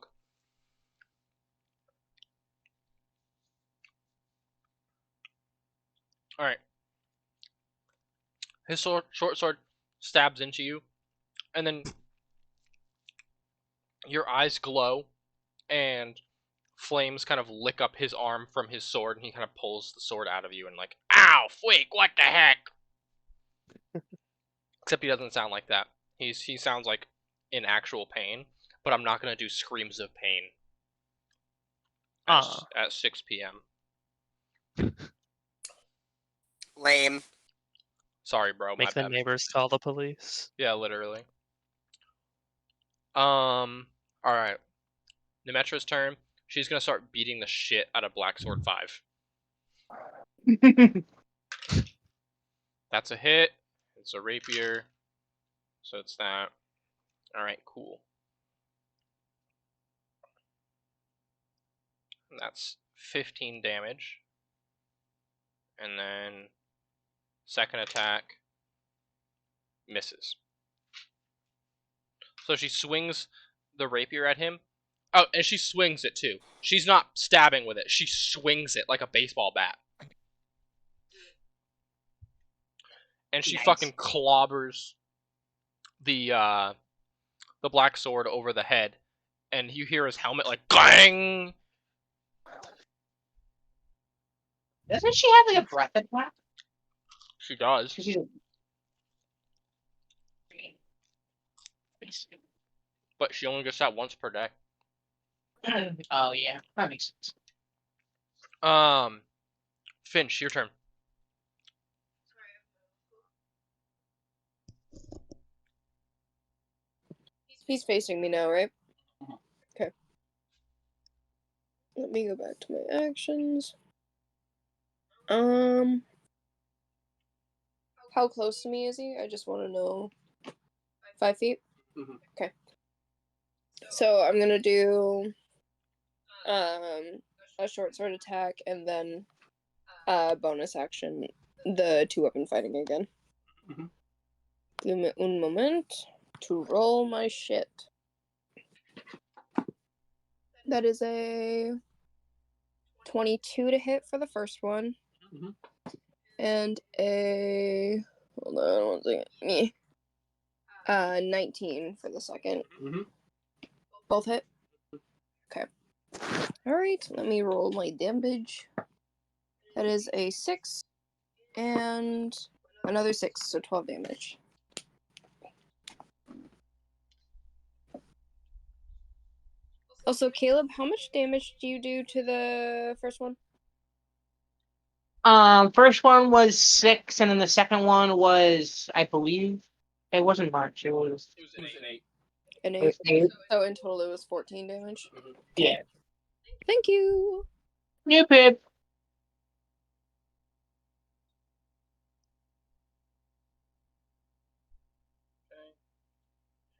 Alright. His short sword stabs into you, and then your eyes glow, and flames kind of lick up his arm from his sword, and he kind of pulls the sword out of you and like, ow, freak, what the heck? Except he doesn't sound like that. He sounds like in actual pain, but I'm not gonna do screams of pain at 6 p.m. Lame. Sorry, bro. Make the neighbors call the police. Yeah, literally. Alright. Nemetra's turn. She's gonna start beating the shit out of Black Sword 5. That's a hit. It's a rapier. So it's that. Alright, cool. And that's 15 damage. And then second attack misses. So she swings the rapier at him. Oh, and she swings it too. She's not stabbing with it. She swings it like a baseball bat. And she fucking clobbers the black sword over the head. And you hear his helmet like clang. Doesn't she have like a breath attack? She does. But she only gets that once per day. Oh yeah, that makes sense. Finch, your turn. He's facing me now, right? Mhm. Okay. Let me go back to my actions. How close to me is he? I just want to know. 5 feet? Mhm. Okay. So I'm gonna do a short sword attack and then bonus action, the 2-weapon fighting again. Mhm. Give me un moment to roll my shit. That is a 22 to hit for the first one. Mhm. And a hold on one second. Me. 19 for the second. Mhm. Both hit? Okay. Alright, let me roll my damage. That is a 6 and another 6, so 12 damage. Also, Caleb, how much damage do you do to the first one? First one was 6, and then the second one was, I believe, it wasn't much. It was An it was 8. 8. So in total it was 14 damage. Yeah. Thank you. New pip.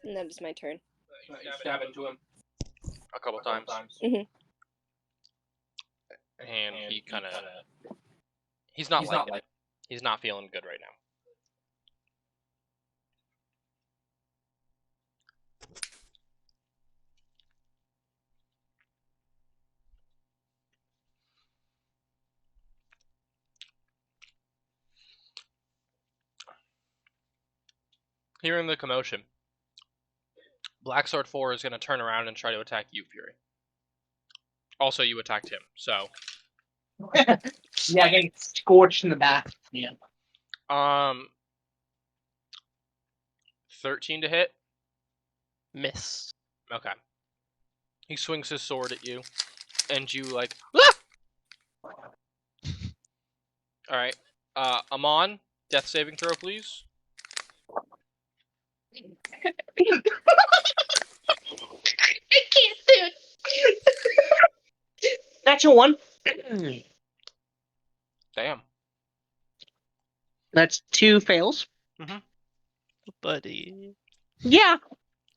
And that is my turn. Stab into him A couple times. Mhm. And he kind of... He's not liking it. He's not feeling good right now. Hearing the commotion, Black Sword 4 is going to turn around and try to attack you, Fury. Also, you attacked him, so... Yeah, getting scorched in the back. Yeah. 13 to hit? Miss. Okay. He swings his sword at you, and you like... Ah! Alright. Amon, death saving throw, please. I can't do it. Natural 1. Damn. That's 2 fails. Buddy. Yeah,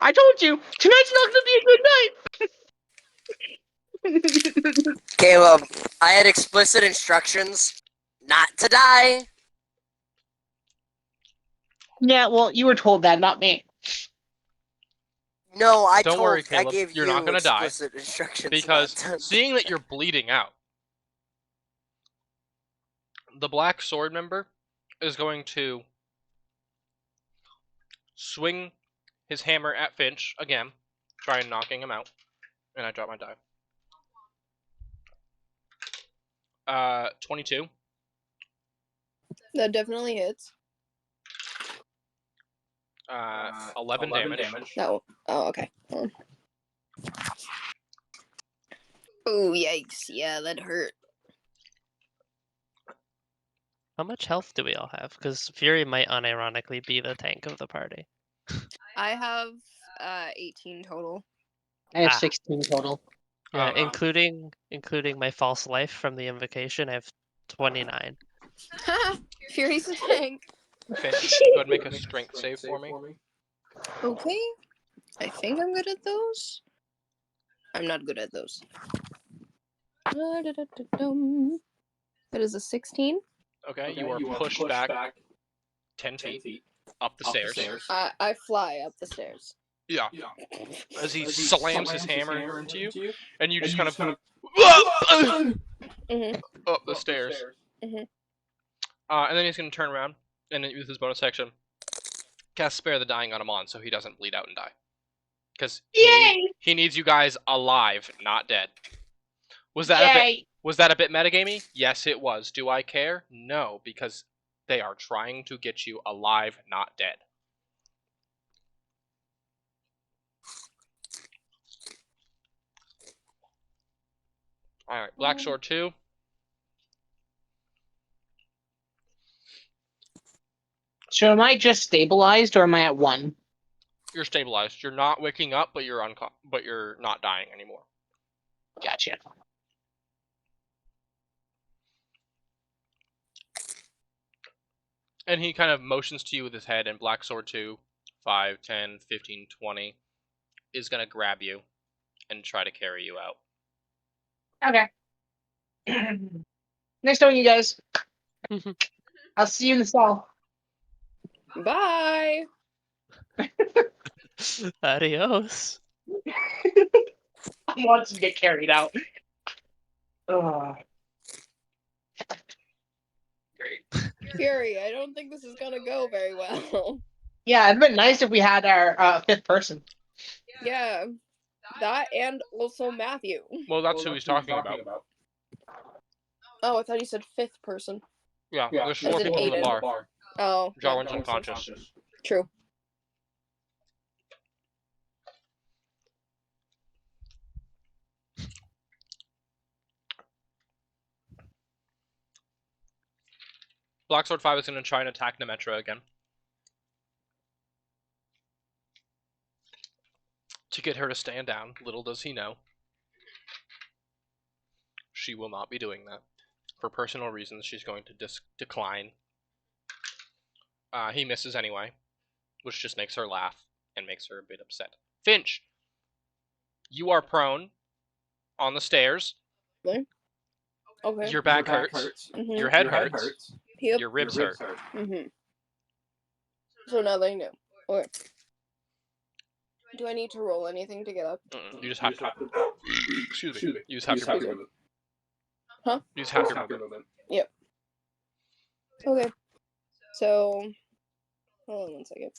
I told you. Tonight's not going to be a good night. Caleb, I had explicit instructions not to die. Yeah, well, you were told that, not me. No, Don't worry, Caleb. I gave You're you not gonna die, explicit instructions because not to. seeing that you're bleeding out, the black sword member is going to swing his hammer at Finch again, try and knocking him out. And I drop my die. 22. That definitely hits. 11 damage. No. Oh, okay. Oh, yikes. Yeah, that hurt. How much health do we all have? Because Fury might unironically be the tank of the party. I have 18 total. I have Ah. 16 total. Yeah, Um, including my false life from the invocation, I have 29. Fury's a tank. Finch, go ahead and make a strength save for me. Okay. I think I'm good at those. I'm not good at those. That is a 16. Okay, you are pushed back 10 feet up the stairs. I fly up the stairs. Yeah. As he slams his hammer into you, and you just kind of Mhm. up the stairs. Mhm. And then he's going to turn around and use his bonus action, cast Spare the Dying on him on so he doesn't bleed out and die. Because he needs you guys alive, not dead. Was that a bit metagamey? Yes, it was. Do I care? No, because they are trying to get you alive, not dead. Alright, Black Sword 2. So am I just stabilized, or am I at 1? You're stabilized. You're not waking up, but you're not dying anymore. Gotcha. And he kind of motions to you with his head, and Black Sword 2, 5, 10, 15, 20, is going to grab you and try to carry you out. Okay. Nice knowing you guys. I'll see you in the stall. Bye. Adios. I want to get carried out. Ugh. Great. Fury, I don't think this is gonna go very well. Yeah, it'd been nice if we had our 5th person. Yeah. That and also Matthew. Well, that's who he's talking about. Oh, I thought you said 5th person. Yeah, there's 4 As in people in the Aiden. bar. Oh. Jarwin's unconscious. True. Black Sword 5 is going to try and attack Nemetra again. To get her to stand down, little does he know. She will not be doing that. For personal reasons, she's going to decline. He misses anyway, which just makes her laugh and makes her a bit upset. Finch, you are prone on the stairs. Okay. Your back hurts. Mhm. Your head hurts. Yep. Your ribs hurt. Mhm. So now they know. Okay. Do I need to roll anything to get up? You just have to. Excuse me. You just have your movement. Huh? You just have your movement. Yep. Okay. So, hold on one second.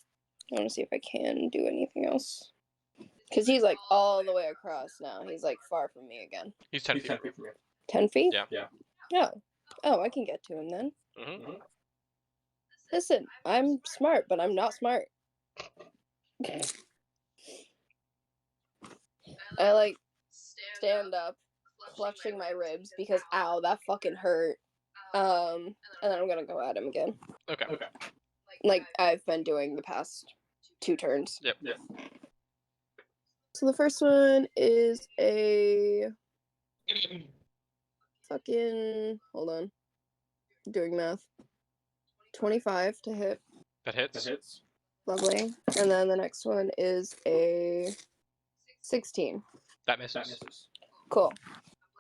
I want to see if I can do anything else. Because he's like all the way across now. He's like far from me again. He's 10 feet. 10 feet? Yeah. Oh, I can get to him then. Mm-hmm. Listen, I'm smart, but I'm not smart. I like stand up, clutching my ribs because ow, that fucking hurt. And then I'm gonna go at him again. Okay. Like I've been doing the past 2 turns. Yep. So the first one is a fucking hold on. I'm doing math. 25 to hit. That hits. Lovely. And then the next one is a 16. That misses. Cool.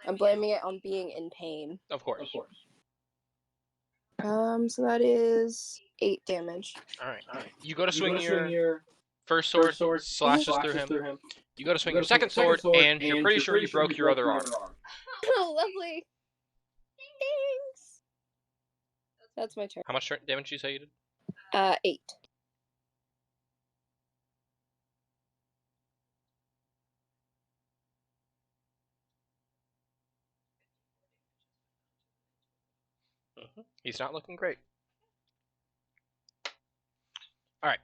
I'm blaming it on being in pain. Of course. So that is 8 damage. All right. You go to swing your first sword, slashes through him. You go to swing your second sword, and you're pretty sure you broke your other arm. Oh, lovely. Thanks. That's my turn. How much damage did you say you did? 8. He's not looking great. All right.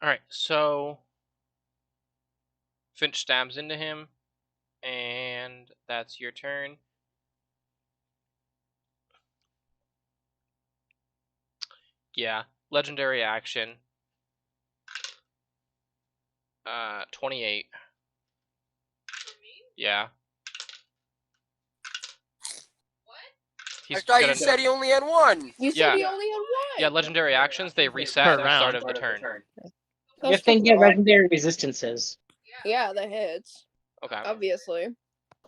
All right. So Finch stabs into him, and that's your turn. Yeah. Legendary action. 28. Yeah. I thought you said he only had one. You said Yeah. he only had 1. Yeah, legendary actions, they reset Per at the start round. of the turn. Good thing you have legendary resistances. Yeah, that hits. Okay. Obviously.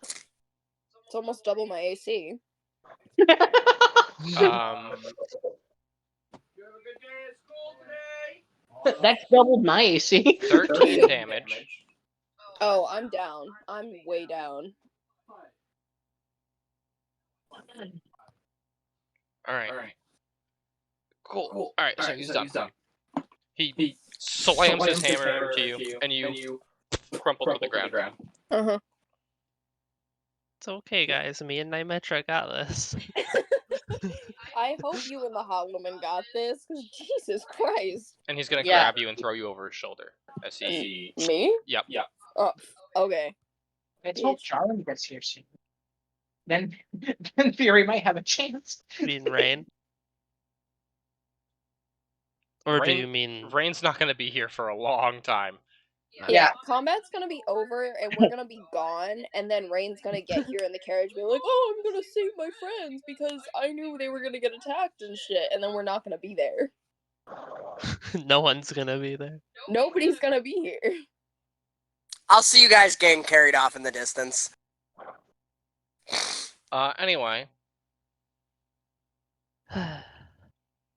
It's almost double my AC. That's doubled my AC. 13 damage. Oh, I'm down. I'm way down. Alright. Cool. Alright, so he's done. He slams his hammer into you, and you crumple to the ground. Uh-huh. It's okay, guys. Me and Nymetra got this. I hope you and the hot woman got this, because Jesus Christ. And he's gonna Yeah. grab you and throw you over his shoulder. As he... Me? Yep. Oh, okay. Let's hope Jarwin gets here soon. Then Fury might have a chance. You mean Rain? Or do Rain- you mean... Rain's not gonna be here for a long time. Yeah, combat's gonna be over, and we're gonna be gone, and then Rain's gonna get here in the carriage and be like, oh, I'm gonna save my friends, because I knew they were gonna get attacked and shit, and then we're not gonna be there. No one's gonna be there. Nobody's gonna be here. I'll see you guys getting carried off in the distance. Anyway.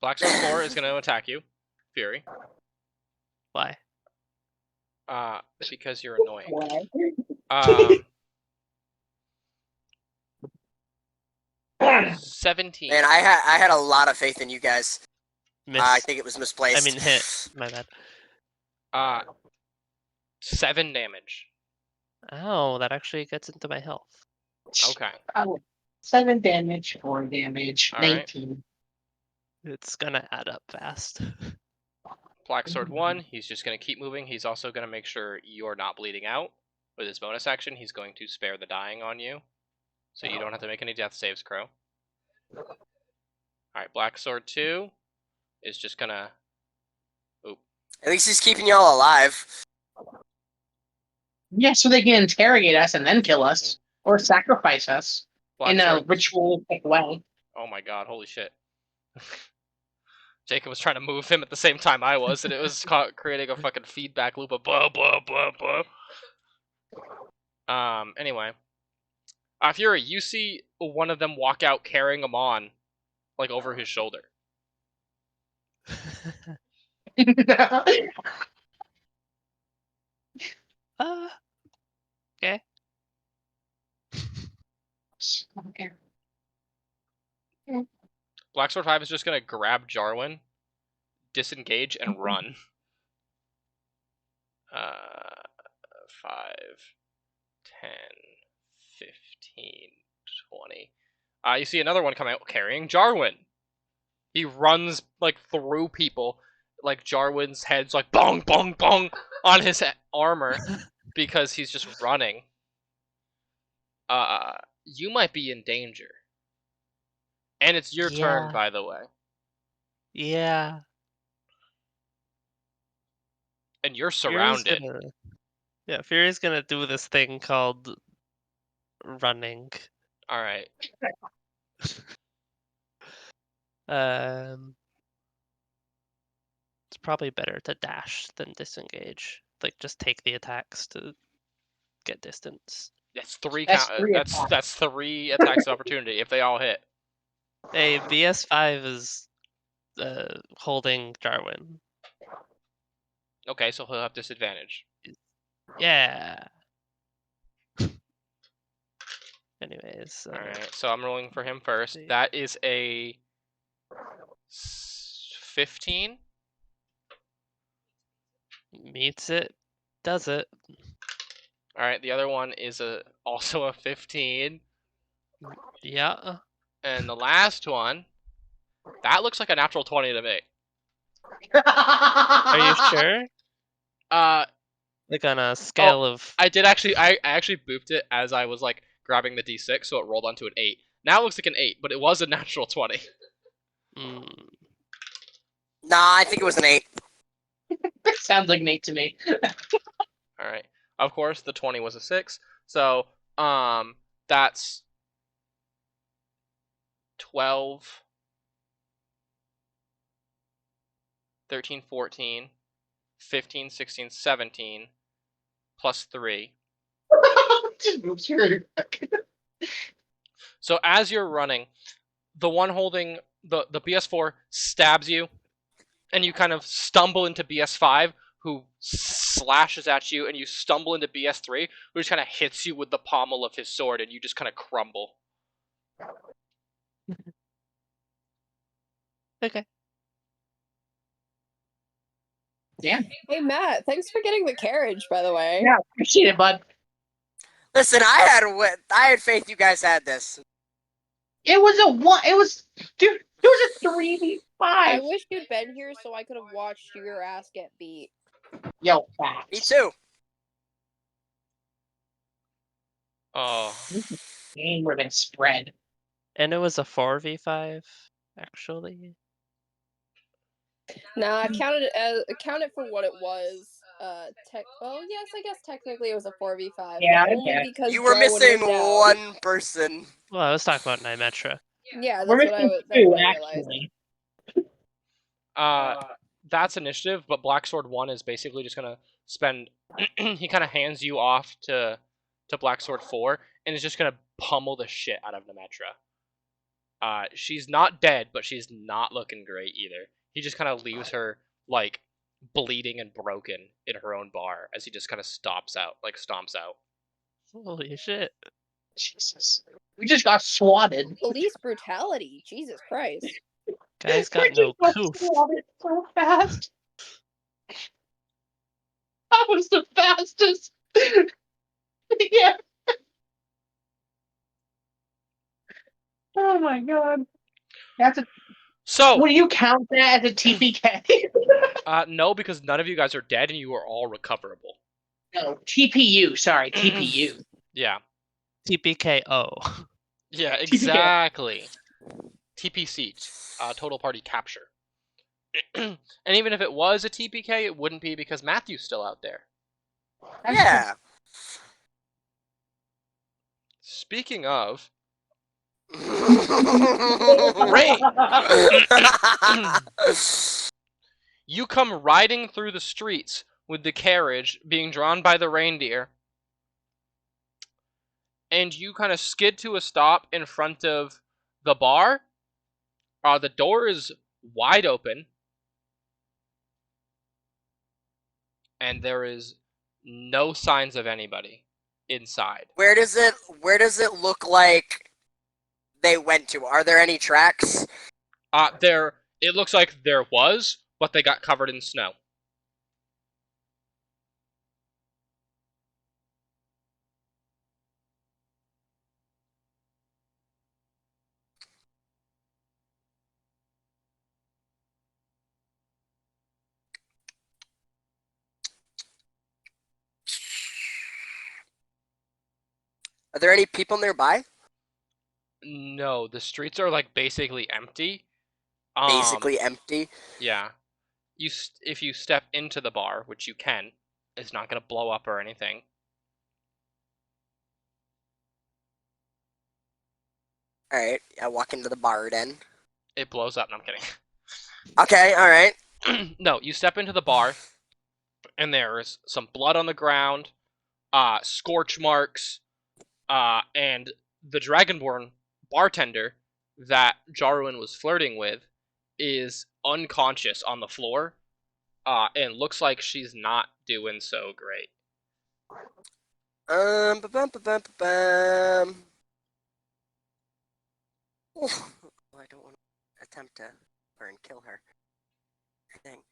Black Sword 4 is gonna attack you. Fury. Why? Because you're annoying. Why? 17. Man, I had a lot of faith in you guys. Miss. I think it was misplaced. I mean hit. My bad. 7 damage. Oh, that actually gets into my health. Okay. 7 damage, 4 damage, All right. 19. It's gonna add up fast. Black Sword 1, he's just going to keep moving. He's also going to make sure you're not bleeding out. With his bonus action, he's going to spare the dying on you. So you don't have to make any death saves, Crow. Alright, Black Sword 2 is just going to... At least he's keeping y'all alive. Yeah, so they can interrogate us and then kill us. Or sacrifice us Black in a Sword... ritualistic way. Oh my god, holy shit. Jacob was trying to move him at the same time I was, and it was creating a fucking feedback loop of blah, blah, blah, blah. Anyway. Fury, you see one of them walk out carrying him on, like, over his shoulder. Okay. Okay. Black Sword 5 is just gonna grab Jarwin, disengage, and run. 5, 10, 15, 20. You see another one come out carrying Jarwin. He runs, like, through people, like Jarwin's head's like bong, bong, bong on his armor because he's just running. You might be in danger. And it's your turn, by the way. Yeah. And you're surrounded. Fury's gonna do this thing called running. Alright. probably better to dash than disengage. Like, just take the attacks to get distance. That's three That's count. three That's attacks. that's 3 attacks of opportunity if they all hit. Hey, BS5 is holding Jarwin. Okay, so he'll have disadvantage. Yeah. Anyways, All right, so I'm rolling for him first. see. That is a 15. Meets it, does it. All right, the other one is also a 15, Yeah. and the last one, that looks like a natural 20 to me. Are you sure? Uh, Like on a scale of I did actually. I actually booped it as I was like grabbing the d6, so it rolled onto an 8. Now it looks like an 8, but it was a natural 20. mm, Nah, I think it was an 8. Sounds like Nate to me. All right. Of course, the 20 was a 6, so that's 12, 13, 14, 15, 16, 17, plus 3. Just moves here. So as you're running, the one holding the BS4 stabs you, and you kind of stumble into BS5, who slashes at you, and you stumble into BS3, who just kind of hits you with the pommel of his sword, and you just kind of crumble. okay. Damn. Hey Matt, thanks for getting the carriage, by the way. Yeah, appreciate it, bud. Listen, I had faith you guys had this. It was a one. It was, dude. It was a 3v5. I wish you'd been here so I could have watched your ass get beat. Yo, facts. Me too. Oh, Game would have been spread. And it was a 4v5, actually. Nah, count it for what it was. Well, yes, I guess technically it was a 4v5. Yeah, but I only guess. because You were Jarwin missing was down. one person. Well, I was talking about Nymetra. Yeah, We're that's what missing that's two, what I realized. actually. that's initiative, but Black Sword 1 is basically just gonna spend. He kind of hands you off to Black Sword 4, and is just gonna pummel the shit out of Nemetra. She's not dead, but she's not looking great either. He just kind of leaves her like bleeding and broken in her own bar as he just kind of stomps out. Holy shit. Jesus. We just got swatted. Police brutality, Jesus Christ. Guy's got We no just got coof. swatted so fast. That was the fastest. Yeah. Oh my god. That's a. So, Would you count that as a TPK? no, because none of you guys are dead and you are all recoverable. No, TPU. Sorry, TPU. Yeah. TPKO. Yeah, exactly. TPC, total party capture. And even if it was a TPK, it wouldn't be because Matthew's still out there. Yeah. Speaking of, Rain. you come riding through the streets with the carriage being drawn by the reindeer, and you kind of skid to a stop in front of the bar. The door is wide open, and there is no signs of anybody inside. Where does it look like they went to? Are there any tracks? It looks like there was, but they got covered in snow. Are there any people nearby? No, the streets are like basically empty. Basically empty. Yeah. If you step into the bar, which you can, it's not gonna blow up or anything. Alright, I walk into the bar then. It blows up. No, I'm kidding. Okay, alright. No, you step into the bar, and there's some blood on the ground, scorch marks, and the Dragonborn bartender that Jarwin was flirting with is unconscious on the floor, and looks like she's not doing so great. Ba-bum. Oh, I don't want to attempt to her and kill her. Dang.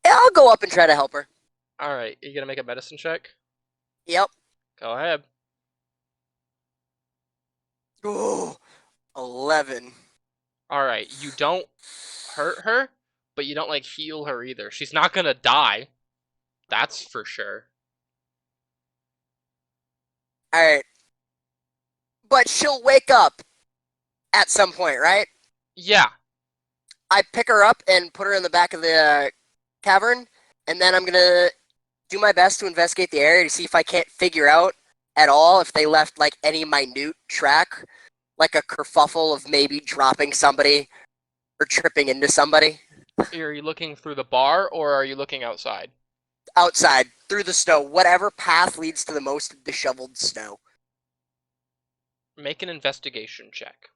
Yeah, I'll go up and try to help her. Alright, you gonna make a medicine check? Yep. Go ahead. Ooh, 11. Alright, you don't hurt her, but you don't, like, heal her either. She's not gonna die. That's for sure. Alright. But she'll wake up at some point, right? Yeah. I pick her up and put her in the back of the cavern, and then I'm gonna do my best to investigate the area to see if I can't figure out at all if they left like any minute track, like a kerfuffle of maybe dropping somebody or tripping into somebody. Are you looking through the bar, or are you looking outside? Outside, through the snow, whatever path leads to the most disheveled snow. Make an investigation check.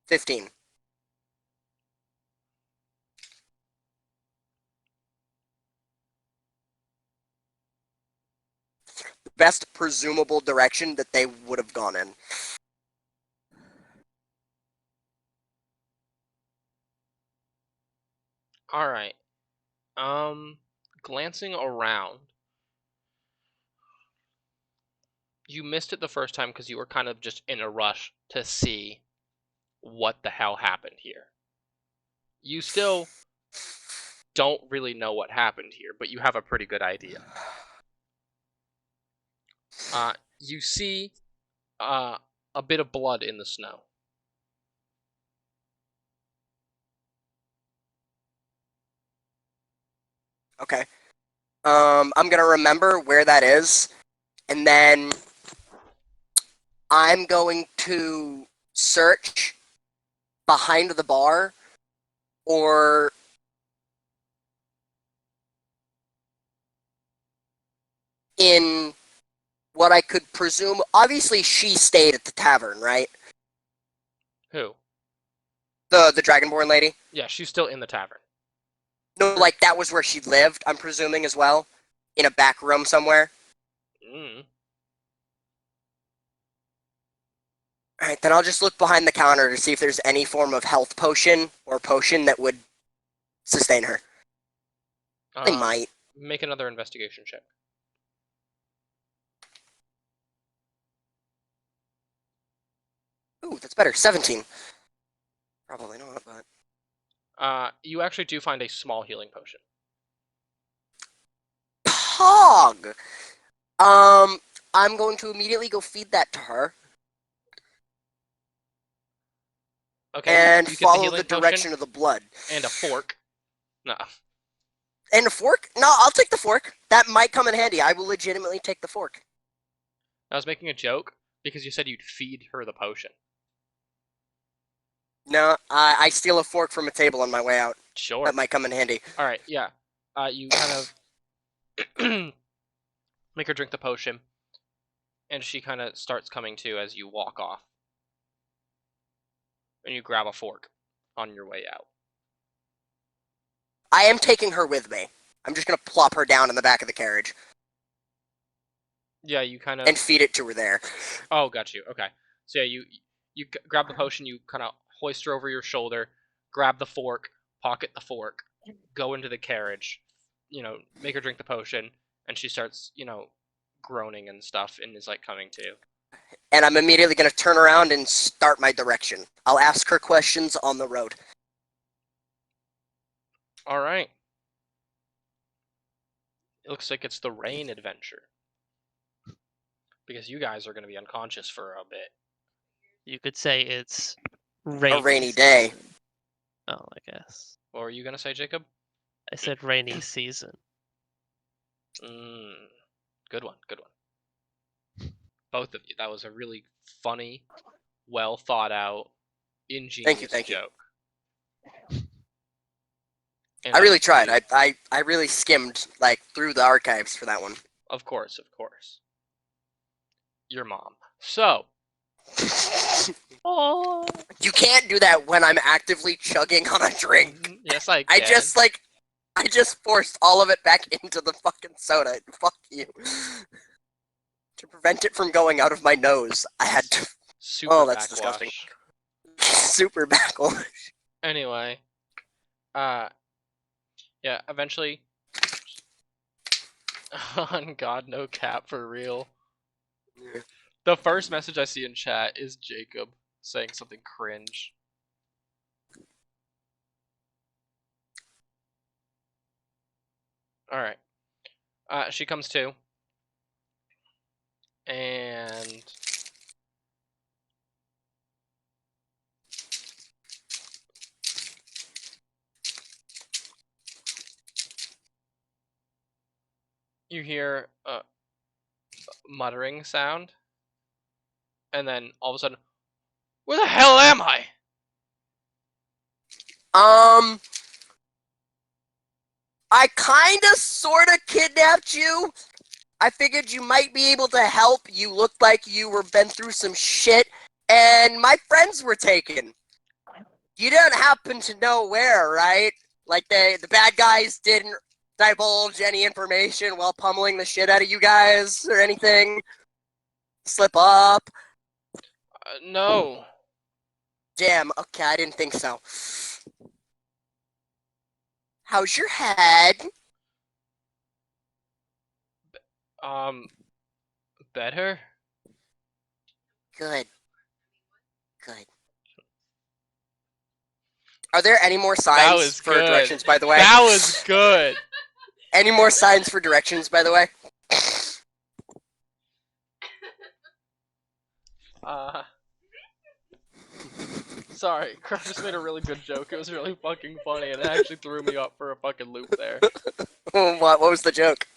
15. Best presumable direction that they would have gone in. Alright. Glancing around. You missed it the first time because you were kind of just in a rush to see what the hell happened here. You still don't really know what happened here, but you have a pretty good idea. You see a bit of blood in the snow. Okay. I'm gonna remember where that is, and then I'm going to search behind the bar or in what I could presume. Obviously, she stayed at the tavern, right? Who? The Dragonborn lady. Yeah, she's still in the tavern. No, like that was where she lived. I'm presuming as well, in a back room somewhere. Mm. All right, then I'll just look behind the counter to see if there's any form of health potion or potion that would sustain her. They might. Make another investigation check. Ooh, that's better. 17. Probably not, but... You actually do find a small healing potion. Pog! I'm going to immediately go feed that to her. Okay, And you get follow healing the potion direction of the blood. and a fork. No. And a fork? No, I'll take the fork. That might come in handy. I will legitimately take the fork. I was making a joke because you said you'd feed her the potion. No, I steal a fork from a table on my way out. Sure. That might come in handy. Alright, yeah. You kind of make her drink the potion, and she kind of starts coming to as you walk off. And you grab a fork on your way out. I am taking her with me. I'm just going to plop her down in the back of the carriage. Yeah, you kind of... And feed it to her there. Oh, got you. Okay. So yeah, you grab the potion, you kind of hoist her over your shoulder, grab the fork, pocket the fork, go into the carriage, make her drink the potion, and she starts, groaning and stuff and is like coming to. And I'm immediately going to turn around and start my direction. I'll ask her questions on the road. All right. It looks like it's the rain adventure. Because you guys are going to be unconscious for a bit. You could say it's rainy. A rainy day. Oh, I guess. What were you going to say, Jacob? I said rainy season. Good one. Good one. Both of you. That was a really funny, well thought out, ingenious Thank you. joke. And I really tried. I really skimmed like through the archives for that one. Of course. Your mom. So. Oh. You can't do that when I'm actively chugging on a drink. Yes, I can. I just forced all of it back into the fucking soda. Fuck you. To prevent it from going out of my nose, I had to. Super Oh, that's backwash. disgusting. Super backwash. Anyway, yeah, eventually, on God, no cap, for real. Yeah. The first message I see in chat is Jacob saying something cringe. Alright. She comes to. And you hear a muttering sound. And then all of a sudden, where the hell am I? I kinda sorta kidnapped you. I figured you might be able to help. You looked like you were been through some shit, and my friends were taken. You don't happen to know where, right? Like the bad guys didn't divulge any information while pummeling the shit out of you guys or anything. Slip up. No. Damn. Okay, I didn't think so. How's your head? Better? Good. Are there any more signs for good. directions, by the way? That was good. Any more signs for directions, by the way? Sorry, Crow just made a really good joke. It was really fucking funny, and it actually threw me up for a fucking loop there. What was the joke?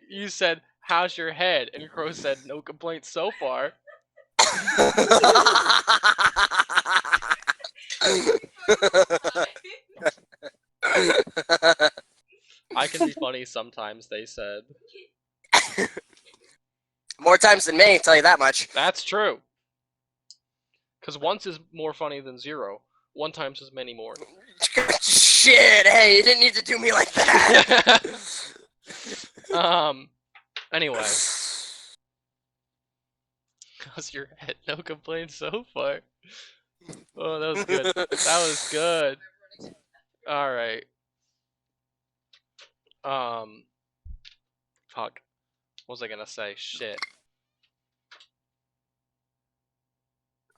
You said, "How's your head?" and Crow said, "No complaints so far." I can be funny sometimes, they said. More times than me, tell you that much. That's true. Because once is more funny than 0. 1 times as many more. Shit, hey, you didn't need to do me like that. Anyway. How's your head? No complaints so far. Oh, that was good. That was good. Alright. Fuck. What was I gonna say? Shit.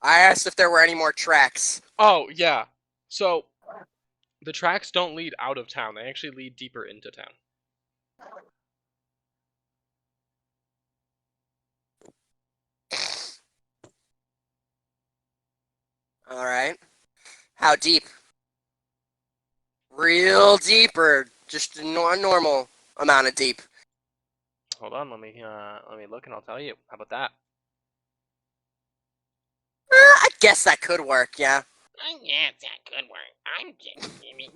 I asked if there were any more tracks. Oh, yeah. So, the tracks don't lead out of town. They actually lead deeper into town. Alright. How deep? Real deep, or just a normal amount of deep? Hold on, let me look and I'll tell you. How about that? I guess that could work, yeah. Yes, that could work. I'm just giving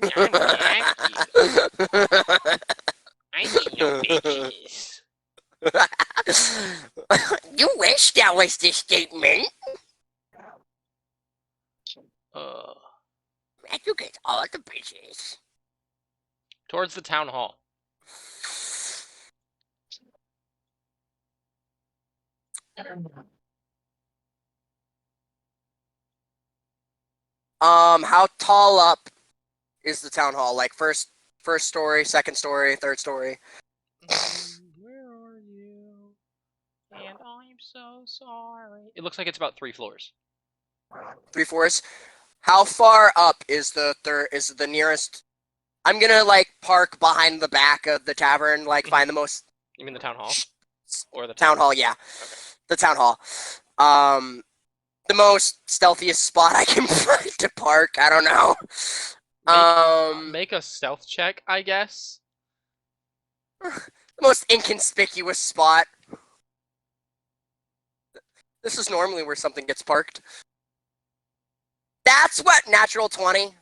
I need no bitches. You wish that was the statement. And you get all the bitches. Towards the town hall. How tall up is the town hall? Like first story, second story, third story? Where are you? And I'm so sorry. It looks like it's about 3 floors. 3 floors. How far up is the nearest? I'm gonna like park behind the back of the tavern, like find the most. You mean the town hall? Or the town hall? Yeah, okay. The town hall. The most stealthiest spot I can find to park. I don't know. Make a stealth check, I guess. The most inconspicuous spot. This is normally where something gets parked. That's what, natural 20.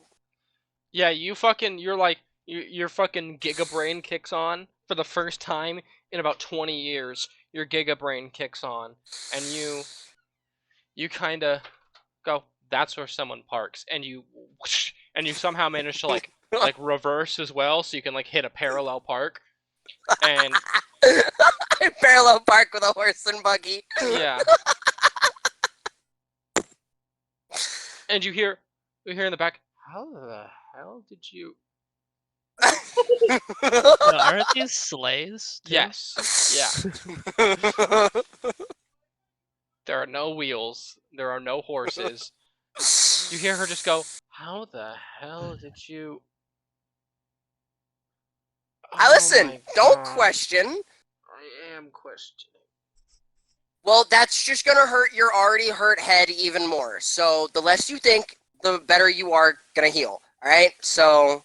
Yeah, you're like, your fucking Giga Brain kicks on for the first time in about 20 years. Your Giga Brain kicks on, and you kind of go, that's where someone parks, and you somehow manage to like reverse as well, so you can like hit a parallel park, and Parallel park with a horse and buggy. yeah, and you hear in the back, how the hell did you? No, aren't these sleighs? Too? Yes, yeah. There are no wheels. There are no horses. You hear her just go, how the hell did you... I listen, my don't God. question. I am questioning. Well, that's just gonna hurt your already hurt head even more. So the less you think, the better you are gonna heal. Alright? So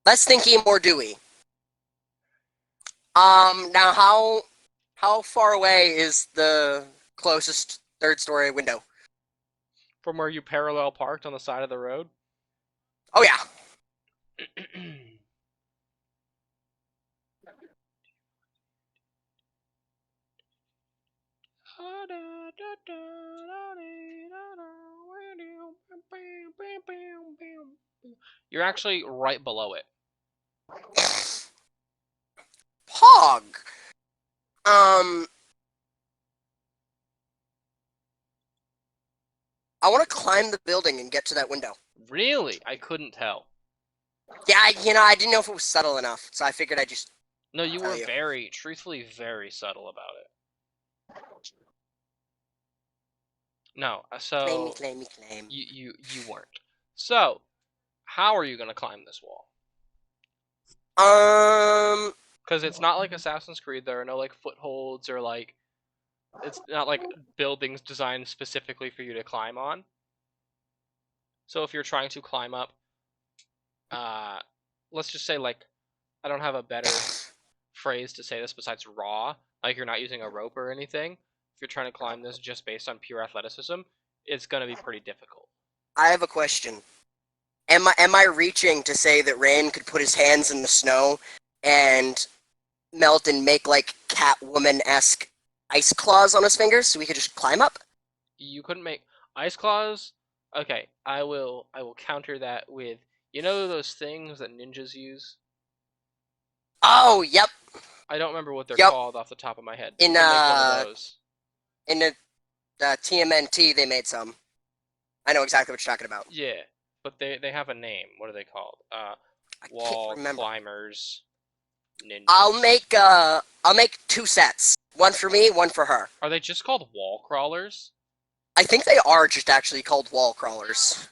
less thinky, more doey. Now how far away is the closest third story window? From where you parallel parked on the side of the road? Oh yeah. You're actually right below it. Pog. I want to climb the building and get to that window. Really? I couldn't tell. Yeah, I didn't know if it was subtle enough, so I figured I'd just... No, you Tell were you. truthfully very subtle about it. No, so Claim. you weren't. So, how are you gonna climb this wall? Because it's not like Assassin's Creed. There are no like footholds or like, it's not like buildings designed specifically for you to climb on. So if you're trying to climb up, let's just say like, I don't have a better phrase to say this besides raw. Like you're not using a rope or anything. If you're trying to climb this just based on pure athleticism, it's gonna be pretty difficult. I have a question. Am I reaching to say that Rain could put his hands in the snow and melt and make like Catwoman-esque ice claws on his fingers so we could just climb up? You couldn't make ice claws. Okay, I will counter that with, you know those things that ninjas use? Oh, yep. I don't remember what they're Yep. called off the top of my head. In, You can make one of those. In the TMNT, they made some. I know exactly what you're talking about. Yeah, but they have a name. What are they called? I Wall can't remember. climbers. Ninjas. I'll make 2 sets. One for me, one for her. Are they just called wall crawlers? I think they are just actually called wall crawlers.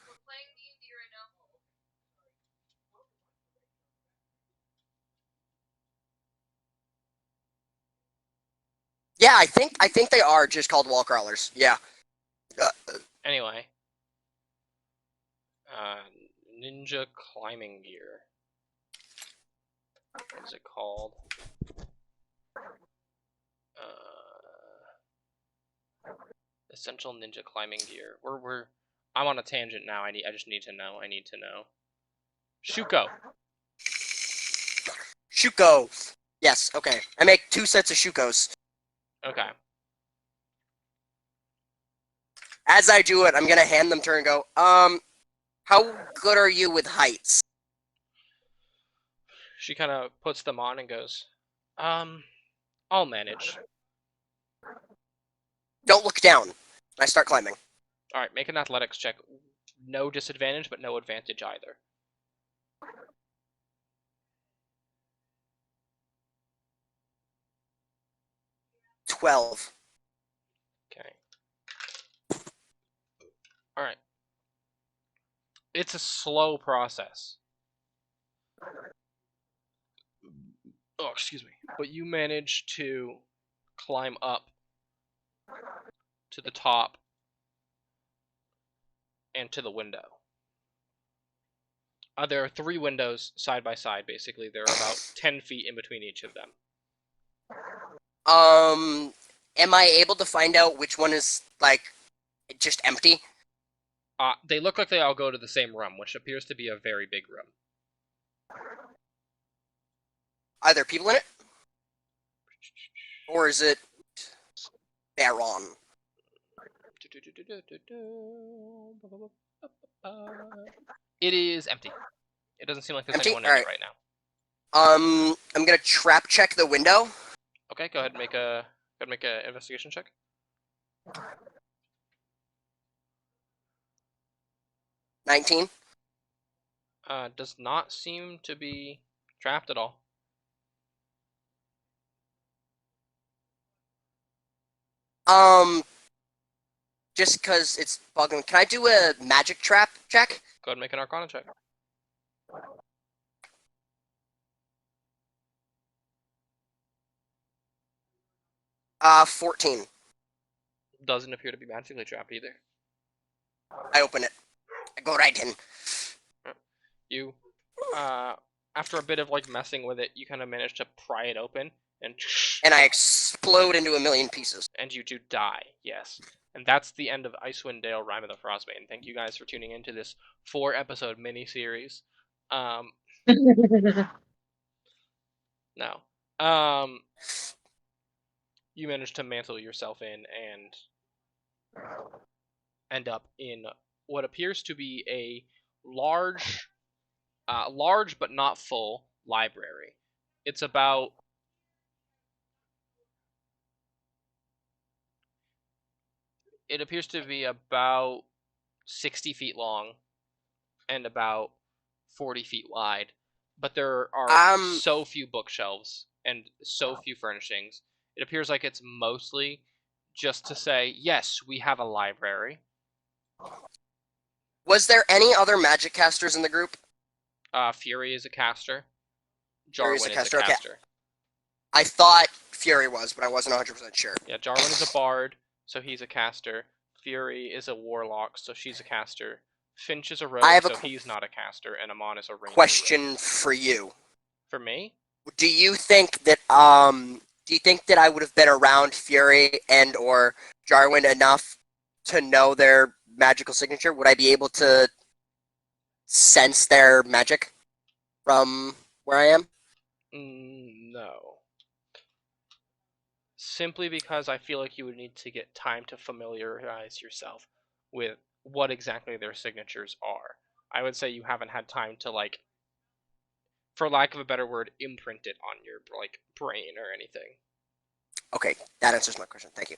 Yeah, I think they are just called wall crawlers. Yeah. Anyway. Ninja climbing gear. What is it called? Essential ninja climbing gear. I'm on a tangent now. I just need to know. I need to know. Shuko. Shuko. Yes, okay. I make 2 sets of Shukos. Okay. As I do it, I'm gonna hand them to her and go, how good are you with heights? She kind of puts them on and goes, I'll manage. Don't look down. I start climbing. Alright, make an athletics check. No disadvantage, but no advantage either. $12. Okay. Alright. It's a slow process. Oh, excuse me. But you manage to climb up to the top and to the window. There are 3 windows side by side, basically. There are about 10 feet in between each of them. Am I able to find out which one is, like, just empty? They look like they all go to the same room, which appears to be a very big room. Are there people in it? Or is it Baron? It is empty. It doesn't seem like there's Empty? anyone in Alright. it right now. I'm gonna trap check the window. Okay, go ahead and make a investigation check. $19. Does not seem to be trapped at all. Just because it's bugging. Can I do a magic trap check? Go ahead and make an Arcana check. 14. Doesn't appear to be magically trapped either. I open it. I go right in. You, after a bit of like messing with it, you kind of manage to pry it open, and I explode into a million pieces. And you do die, yes. And that's the end of Icewind Dale, Rime of the Frostmaiden. Thank you guys for tuning into this 4-episode mini-series. No. You managed to mantle yourself in and end up in what appears to be a large but not full library. It appears to be about 60 feet long and about 40 feet wide, but there are so few bookshelves and so few furnishings. It appears like it's mostly just to say, yes, we have a library. Was there any other magic casters in the group? Fury is a caster. Fury Jarwin is a is a caster, okay. caster. I thought Fury was, but I wasn't 100% sure. Yeah, Jarwin is a bard, so he's a caster. Fury is a warlock, so she's a caster. Finch is a rogue, so he's not a caster, and Amon is a ranger. Question for you. For me? Do you think that I would have been around Fury and or Jarwin enough to know their magical signature? Would I be able to sense their magic from where I am? No. Simply because I feel like you would need to get time to familiarize yourself with what exactly their signatures are. I would say you haven't had time to, like, for lack of a better word, imprint it on your, like, brain or anything. Okay, that answers my question. Thank you.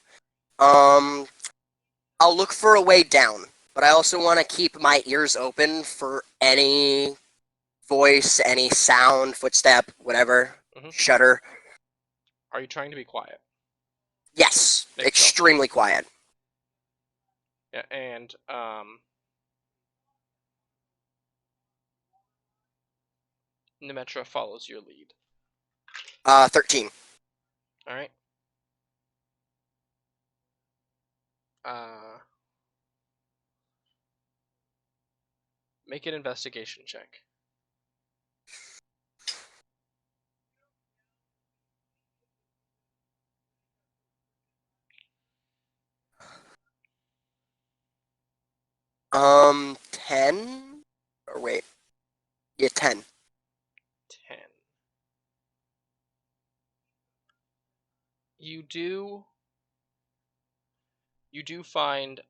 I'll look for a way down, but I also want to keep my ears open for any voice, any sound, footstep, whatever, shudder. Are you trying to be quiet? Yes, extremely quiet. Yeah, and Nemetra follows your lead. 13. All right. Make an investigation check. Um, 10? Or wait. Yeah, 10. 10. You do find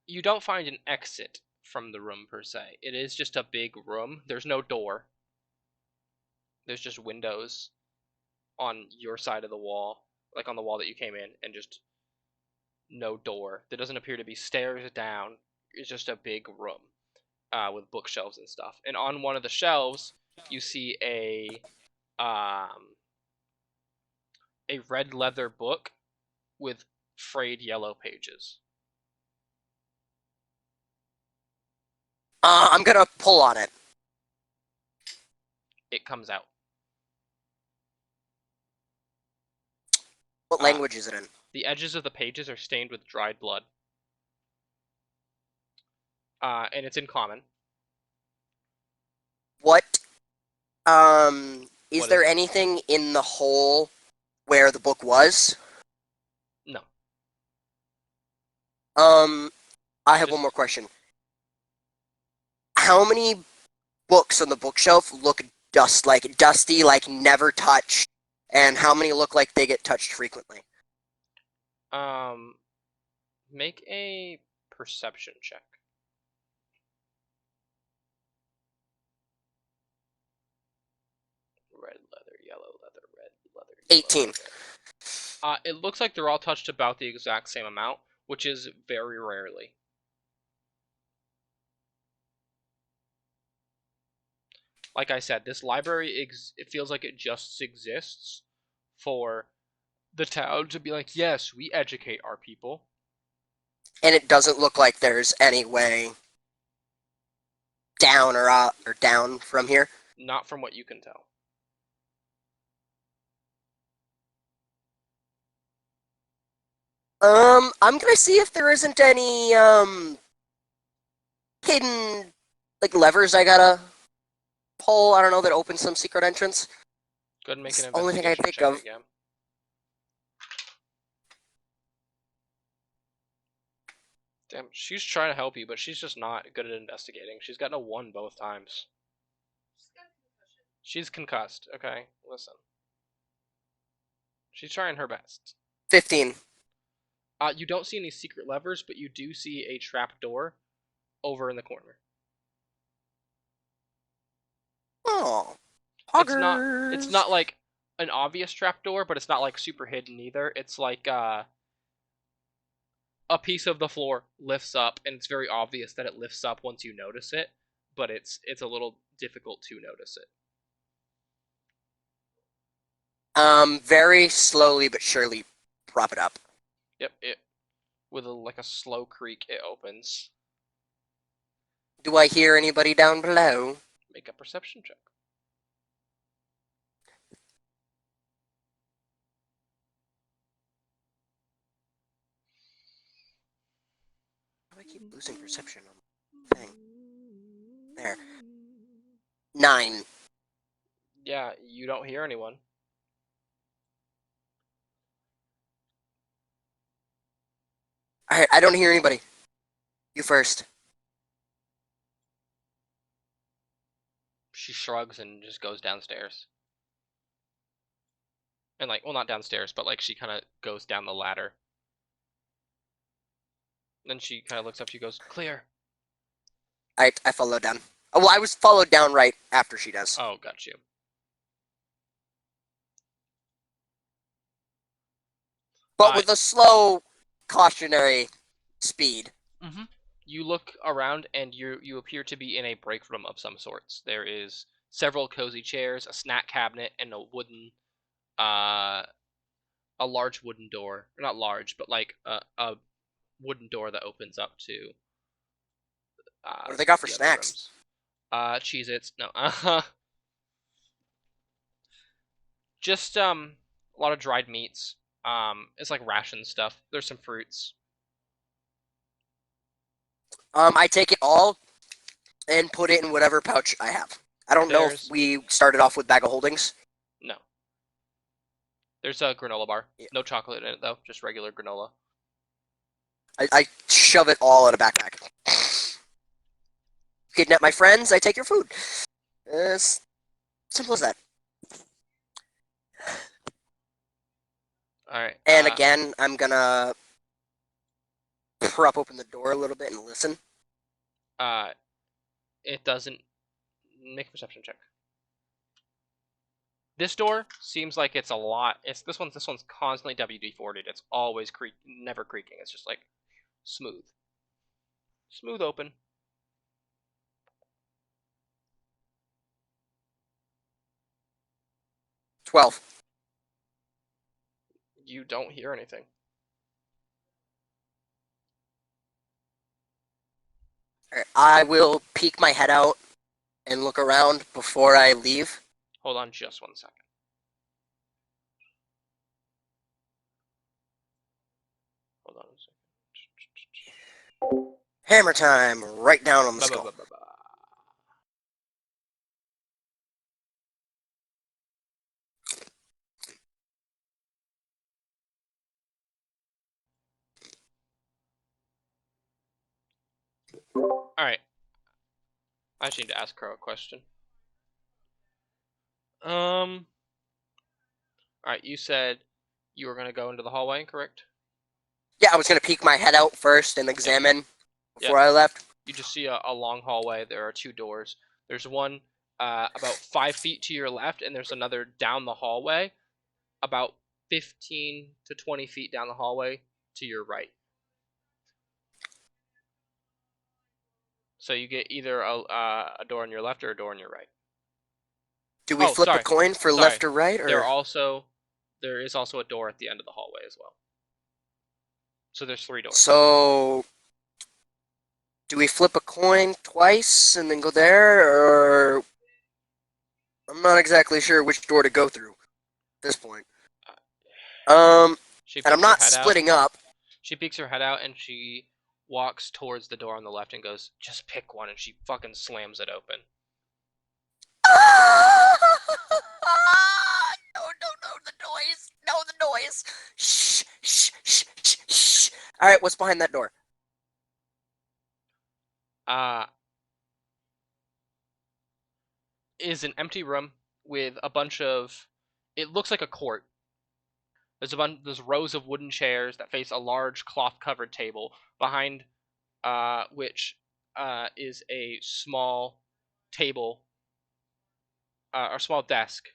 you don't find an exit from the room per se. It is just a big room. There's no door. There's just windows on your side of the wall, like on the wall that you came in, and just no door. There doesn't appear to be stairs down. It's just a big room with bookshelves and stuff. And on one of the shelves, you see a red leather book with frayed yellow pages. I'm gonna pull on it. It comes out. What language is it in? The edges of the pages are stained with dried blood. And it's in common. What? Is What there is it? anything in the hole where the book was? No. I have one more question. How many books on the bookshelf look dusty, like never touched, and how many look like they get touched frequently? Make a perception check. Red leather, yellow leather, red leather. Yellow 18. leather. It looks like they're all touched about the exact same amount, which is very rarely. Like I said, this library it feels like it just exists for the town to be like, yes, we educate our people. And it doesn't look like there's any way down or up or down from here. Not from what you can tell. I'm gonna see if there isn't any hidden like levers I gotta pull. I don't know, that open some secret entrance. Go ahead and make an It's the only thing I investigation think check of. again. Damn, she's trying to help you, but she's just not good at investigating. She's gotten a 1 both times. She's concussed. Okay, listen. She's trying her best. 15. You don't see any secret levers, but you do see a trap door over in the corner. Oh, It's not like an obvious trap door, but it's not like super hidden either. It's like a piece of the floor lifts up, and it's very obvious that it lifts up once you notice it, but it's a little difficult to notice it. Very slowly but surely prop it up. Yep, with like a slow creak, it opens. Do I hear anybody down below? Make a perception check. How do I keep losing perception on the thing? There. 9. Yeah, you don't hear anyone. Alright, I don't hear anybody. You first. She shrugs and just goes downstairs. And like, well, not downstairs, but like she kind of goes down the ladder. Then she kind of looks up to you, goes, clear. I follow down. Oh, well, I was followed down right after she does. Oh, got you. But with a slow, cautionary speed. Mm-hmm. You look around and you appear to be in a break room of some sorts. There is several cozy chairs, a snack cabinet, and a large wooden door. Not large, but like a wooden door that opens up to. What do they got for the other snacks? rooms. Cheez-Its. No. Just a lot of dried meats. It's like ration stuff. There's some fruits. I take it all and put it in whatever pouch I have. I don't know if we started off with bag of holdings. No. There's a granola bar. Yeah. No chocolate in it though, just regular granola. I shove it all in a backpack. Kidnap my friends, I take your food. It's simple as that. All right. And again, I'm gonna prop open the door a little bit and listen. It doesn't make a perception check. This door seems like it's a lot. This one's constantly WD-40'd. It's always never creaking. It's just like smooth open. $12. You don't hear anything. Alright, I will peek my head out and look around before I leave. Hold on just 1 second. Hammer time, right down on the Ba, ba, skull. ba, ba, ba. Alright. I just need to ask Crow a question. Alright, you said you were gonna go into the hallway, correct? Yeah, I was gonna peek my head out first and examine before I left. You just see a long hallway. There are two doors. There's one about 5 feet to your left, and there's another down the hallway, about 15 to 20 feet down the hallway to your right. So you get either a door on your left or a door on your right. Do we Oh, flip sorry. a coin for Sorry. left or right? Or There is also a door at the end of the hallway as well. So there's 3 doors. so, do we flip a coin twice and then go there, or I'm not exactly sure which door to go through at this point. She And I'm peeks her not head out. splitting up. She peeks her head out and she walks towards the door on the left and goes, "Just pick one," and she fucking slams it open. No, the noise. No, the noise. Shh, shh, shh, shh, shh. All right, what's behind that door? Is an empty room with a bunch of. It looks like a court. There's rows of wooden chairs that face a large cloth-covered table, behind which is a small table, or small desk,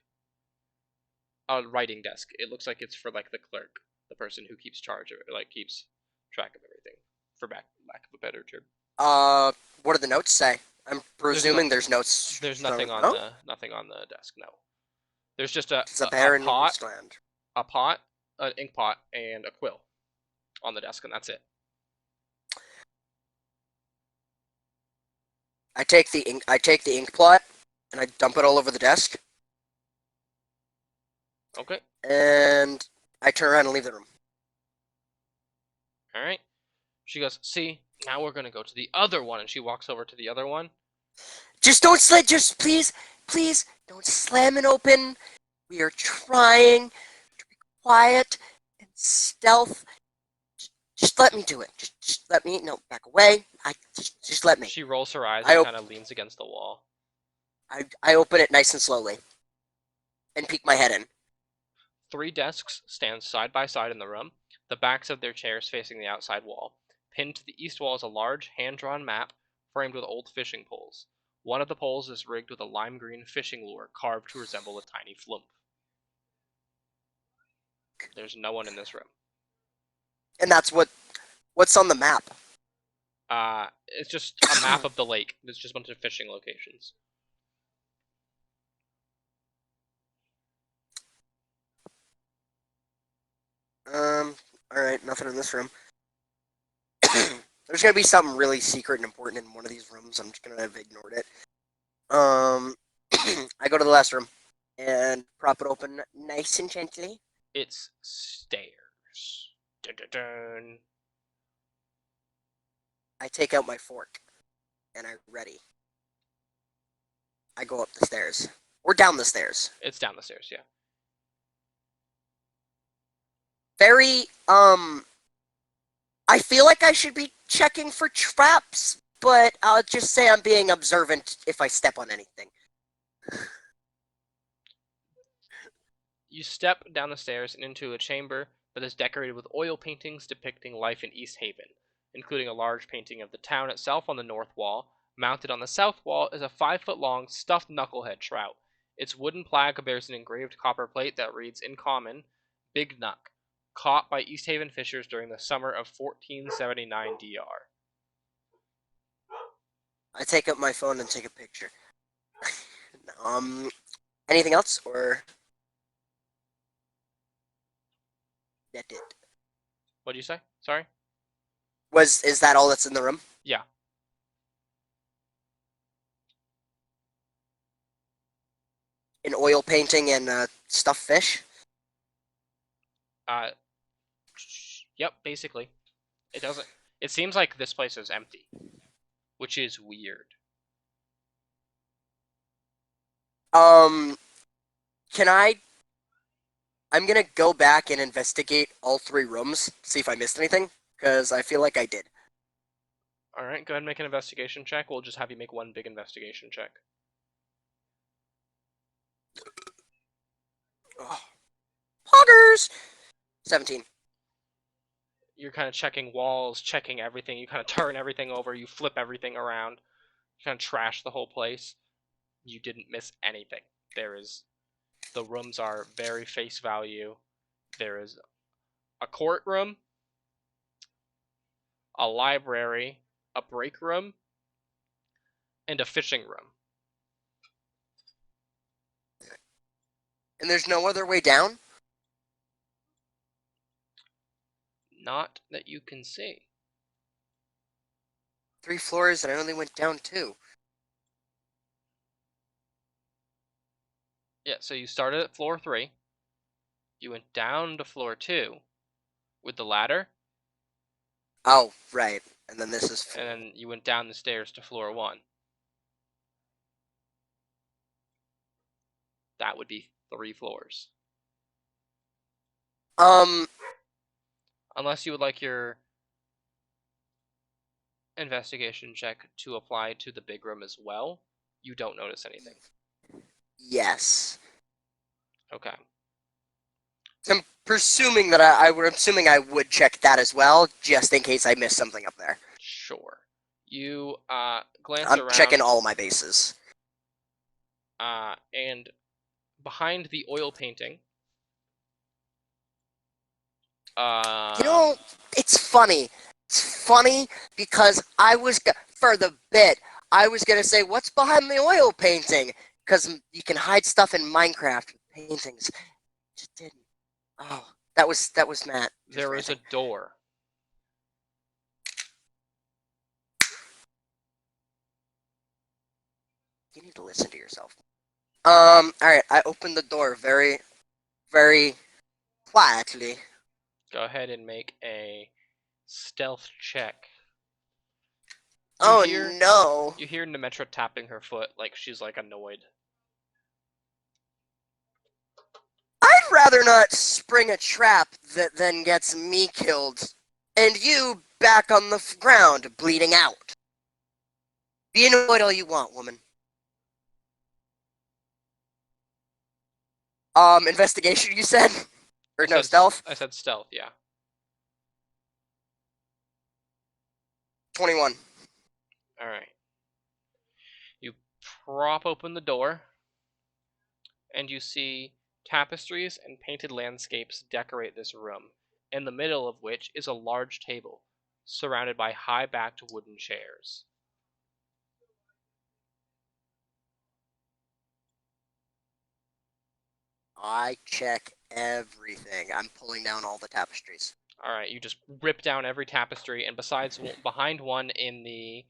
a writing desk. It looks like it's for like the clerk, the person who keeps charge of it, like keeps track of everything, for lack of a better term. What do the notes say? I'm presuming there's notes. There's nothing on no? nothing on the desk. No, there's just a It's a barren pot, wasteland. an ink pot, and a quill on the desk, and that's it. I take the ink plot and I dump it all over the desk, Okay. and I turn around and leave the room. All right. She goes, "See, now we're gonna go to the other one," and she walks over to the other one. Just don't slam. Just please, please don't slam it open. We are trying to be quiet and stealth. Just let me do it. Just let me. No, back away. Just let me. She rolls her eyes I and op- kind of leans against the wall. I open it nice and slowly, and peek my head in. 3 desks stand side by side in the room, the backs of their chairs facing the outside wall. Pinned to the east wall is a large hand-drawn map framed with old fishing poles. One of the poles is rigged with a lime green fishing lure carved to resemble a tiny flump. There's no one in this room. And that's what's on the map. It's just a map of the lake. There's just a bunch of fishing locations. Alright, nothing in this room. There's gonna be something really secret and important in one of these rooms. I'm just gonna have ignored it. I go to the last room and prop it open nice and gently. It's stairs. Dun, dun, dun. I take out my fork and I ready. I go up the stairs. Or down the stairs. It's down the stairs, yeah. Very, I feel like I should be checking for traps, but I'll just say I'm being observant if I step on anything. You step down the stairs and into a chamber that is decorated with oil paintings depicting life in East Haven, including a large painting of the town itself on the north wall. Mounted on the south wall is a 5-foot-long stuffed knucklehead trout. Its wooden plaque bears an engraved copper plate that reads in common, "Big Knuck, caught by East Haven fishers during the summer of 1479 DR." I take up my phone and take a picture. Anything else, or that it? What do you say? Sorry? Is that all that's in the room? Yeah. An oil painting and stuffed fish? Yep, basically. It It seems like this place is empty, which is weird. Can I? I'm gonna go back and investigate all 3 rooms, see if I missed anything, because I feel like I did. All right, go ahead and make an investigation check. We'll just have you make one big investigation check. Oh. Poggers! 17. You're kind of checking walls, checking everything. You kind of turn everything over. You flip everything around. You kind of trash the whole place. You didn't miss anything. The rooms are very face value. There is a courtroom, a library, a break room, and a fishing room. And there's no other way down? Not that you can see. 3 floors and I only went down 2. Yeah, so you started at floor 3. You went down to floor 2 with the ladder, Oh, right. And then this is... and then you went down the stairs to floor 1. That would be 3 floors. Unless you would like your investigation check to apply to the big room as well, you don't notice anything. Yes. Okay. So I'm presuming that I'm assuming I would check that as well, just in case I missed something up there. Sure. You glance I'm around. checking all my bases. And behind the oil painting. You know, it's funny. It's funny because for the bit, I was gonna say, what's behind the oil painting? Because you can hide stuff in Minecraft with paintings. Just didn't. Oh, that was Matt. There is a door. You need to listen to yourself. Alright, I opened the door very, very quietly. Go ahead and make a stealth check. Oh hear, no! You hear Nemetra tapping her foot like she's like annoyed. I'd rather not spring a trap that then gets me killed, and you back on the ground, bleeding out. Be annoyed all you want, woman. Investigation, you said? Or no, stealth? I said stealth, yeah. 21. Alright. You prop open the door, and you see tapestries and painted landscapes decorate this room, in the middle of which is a large table, surrounded by high-backed wooden chairs. I check everything. I'm pulling down all the tapestries. Alright, you just rip down every tapestry, and behind one in the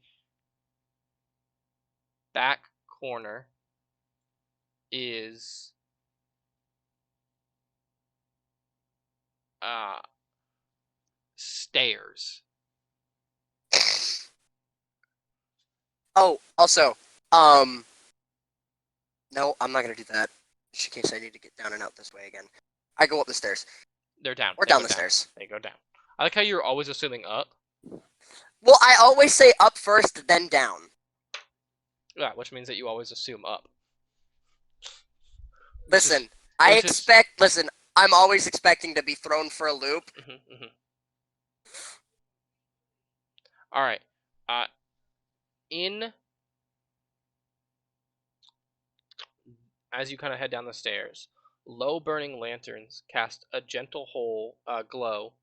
back corner is stairs. Oh, also, no, I'm not gonna do that. Just in case I need to get down and out this way again. I go up the stairs. They're down. Or They down go the stairs. They go down. I like how you're always assuming up. Well, I always say up first, then down. Yeah, which means that you always assume up. Listen, listen, I'm always expecting to be thrown for a loop. Alright. As you kind of head down the stairs, low burning lanterns cast a gentle glow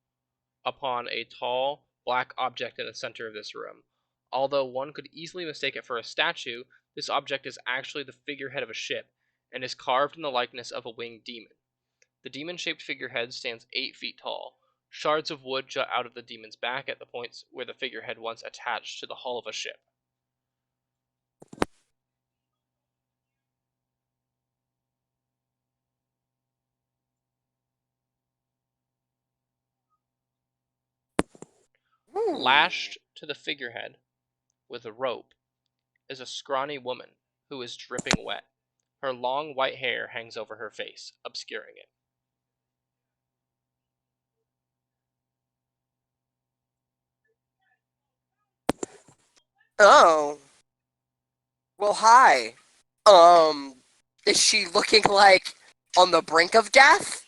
upon a tall, black object in the center of this room. Although one could easily mistake it for a statue, this object is actually the figurehead of a ship, and is carved in the likeness of a winged demon. The demon-shaped figurehead stands 8 feet tall. Shards of wood jut out of the demon's back at the points where the figurehead once attached to the hull of a ship. Ooh. Lashed to the figurehead with a rope is a scrawny woman who is dripping wet. Her long white hair hangs over her face, obscuring it. Oh. Well, hi. Is she looking like on the brink of death?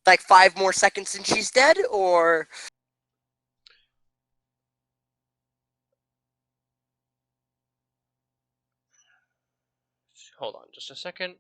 Like 5 more seconds and she's dead, or? Hold on just a second.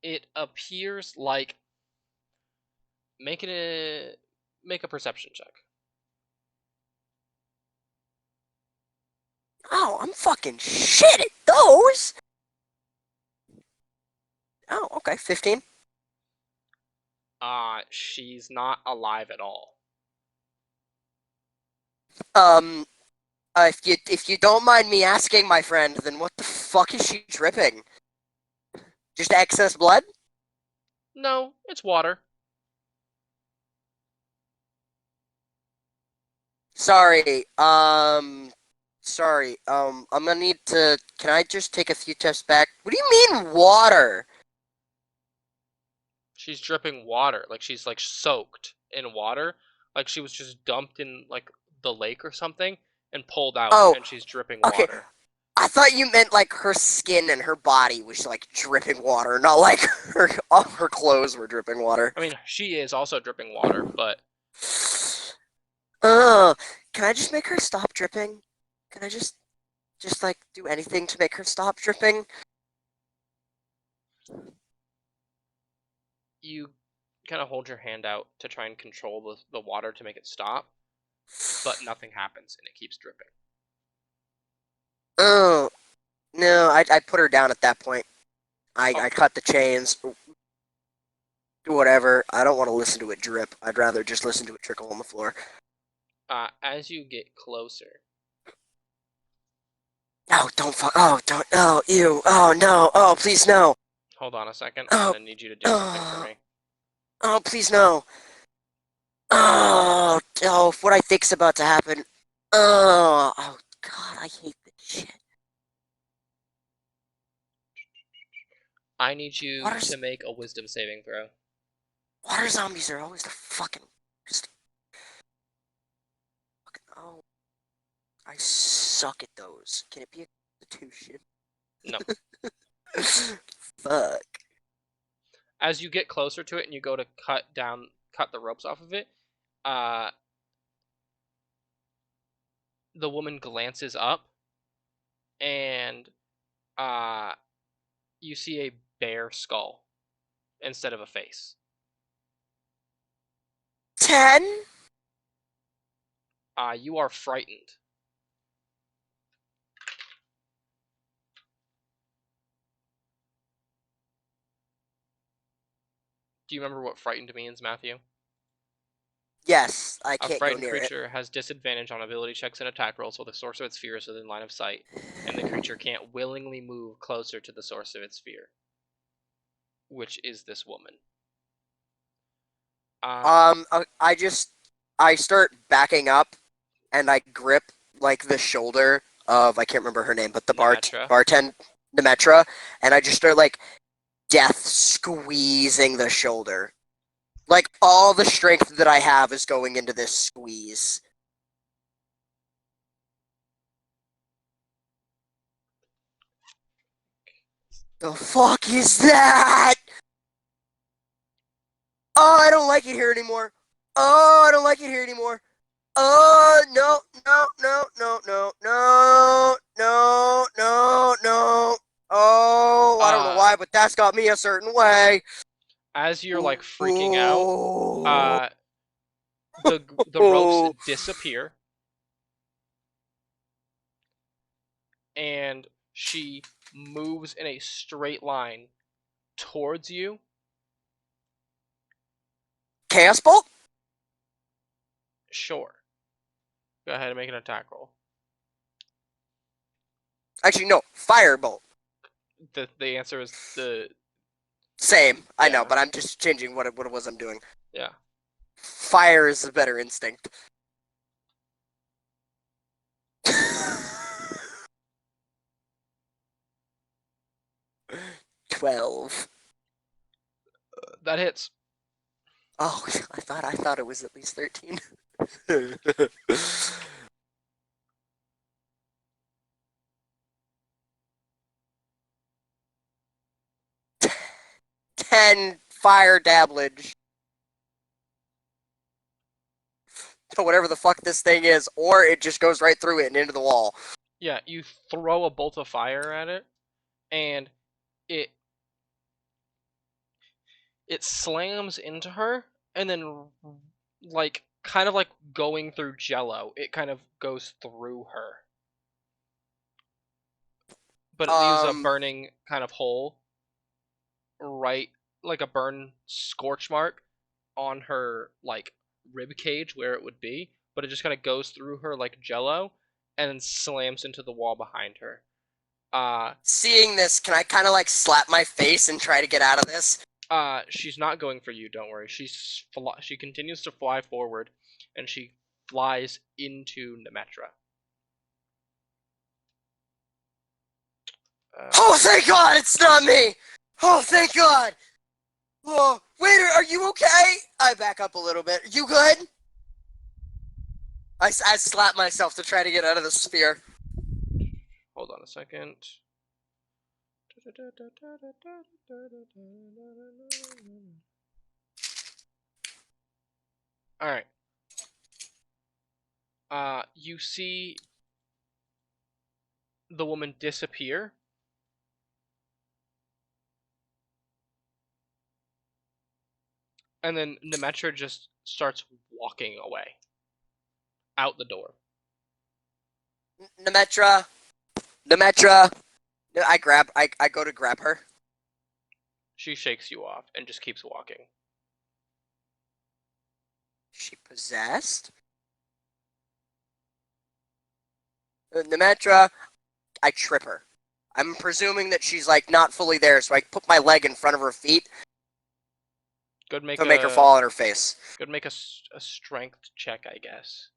It appears like make a perception check. Oh, I'm fucking shit at those. Oh, okay, 15. She's not alive at all. If you don't mind me asking, my friend, then what the fuck is she dripping? Just excess blood? No, it's water. Sorry, I'm gonna need to. Can I just take a few steps back? What do you mean water? She's dripping water, like she's like soaked in water, like she was just dumped in like the lake or something and pulled out, Oh, and she's dripping okay. water. I thought you meant like her skin and her body was like dripping water, not like all her clothes were dripping water. I mean, she is also dripping water, but Can I just make her stop dripping? Can I just like do anything to make her stop dripping? you kind of hold your hand out to try and control the water to make it stop, but nothing happens and it keeps dripping. Oh, no, I put her down at that point. I cut the chains. Whatever. I don't want to listen to it drip. I'd rather just listen to it trickle on the floor. As you get closer, Oh, don't fuck. Oh, don't. Oh, ew. Oh, no. Oh, please, no. hold on a second. I'm gonna need you to do something for me. Oh, please, no. Oh, what I think's about to happen. Oh, God, I hate this shit. I need you Water- to make a wisdom saving throw. Water zombies are always the fucking worst. Oh, I suck at those. Can it be a constitution? No. Fuck. As you get closer to it and you go to cut the ropes off of it, the woman glances up and you see a bare skull instead of a face. 10? You are frightened. Do you remember what frightened means, Matthew? Yes, I A can't go frightened near it. creature has disadvantage on ability checks and attack rolls while the source of its fear is within line of sight, and the creature can't willingly move closer to the source of its fear, which is this woman. I start backing up, and I grip like the shoulder of I can't remember her name, but the Nemetra. Nemetra, and I just start like death squeezing the shoulder. Like all the strength that I have is going into this squeeze. The fuck is that? Oh, I don't like it here anymore. Oh, I don't like it here anymore. Oh, no, no, no, no, no, no, no, no, no. Oh, I don't know why, but that's got me a certain way. As you're like freaking out, the ropes disappear, and she moves in a straight line towards you. Chaos Bolt? Sure. Go ahead and make an attack roll. Actually, no. Firebolt. The answer is the Same. I know, Yeah. but I'm just changing what it was I'm doing. yeah. Fire is a better instinct. 12. That hits. Oh, I thought it was at least 13. 10 fire dabblage. To whatever the fuck this thing is, or it just goes right through it and into the wall. Yeah, you throw a bolt of fire at it, and it slams into her, and then like kind of like going through jello, it kind of goes through her. But it leaves a burning kind of hole, right, like a burn scorch mark on her like rib cage where it would be, but it just kind of goes through her like jello and then slams into the wall behind her. Seeing this, can I kind of like slap my face and try to get out of this? She's not going for you, don't worry. She continues to fly forward, and she flies into Nemetra. Oh, thank God, it's not me! Oh, thank God! Oh, waiter, are you okay? I back up a little bit. You good? I slap myself to try to get out of the sphere. Hold on a second. Alright. You see the woman disappear. And then Nemetra just starts walking away. Out the door. Nemetra. I go to grab her. She shakes you off and just keeps walking. Is she possessed? Nemetra, I trip her. I'm presuming that she's like not fully there, so I put my leg in front of her feet Go make to make her fall on her face. Go make a strength check, I guess.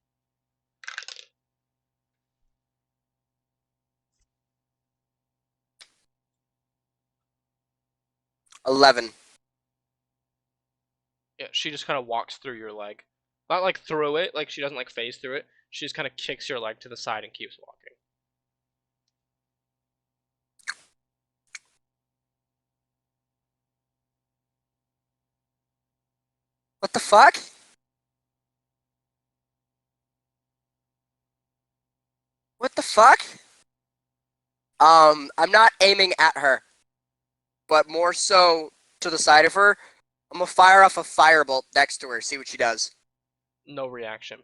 $11. Yeah, she just kind of walks through your leg. Not like through it, like she doesn't like phase through it. She just kind of kicks your leg to the side and keeps walking. What the fuck? What the fuck? I'm not aiming at her, but more so to the side of her. I'm gonna fire off a firebolt next to her, see what she does. No reaction.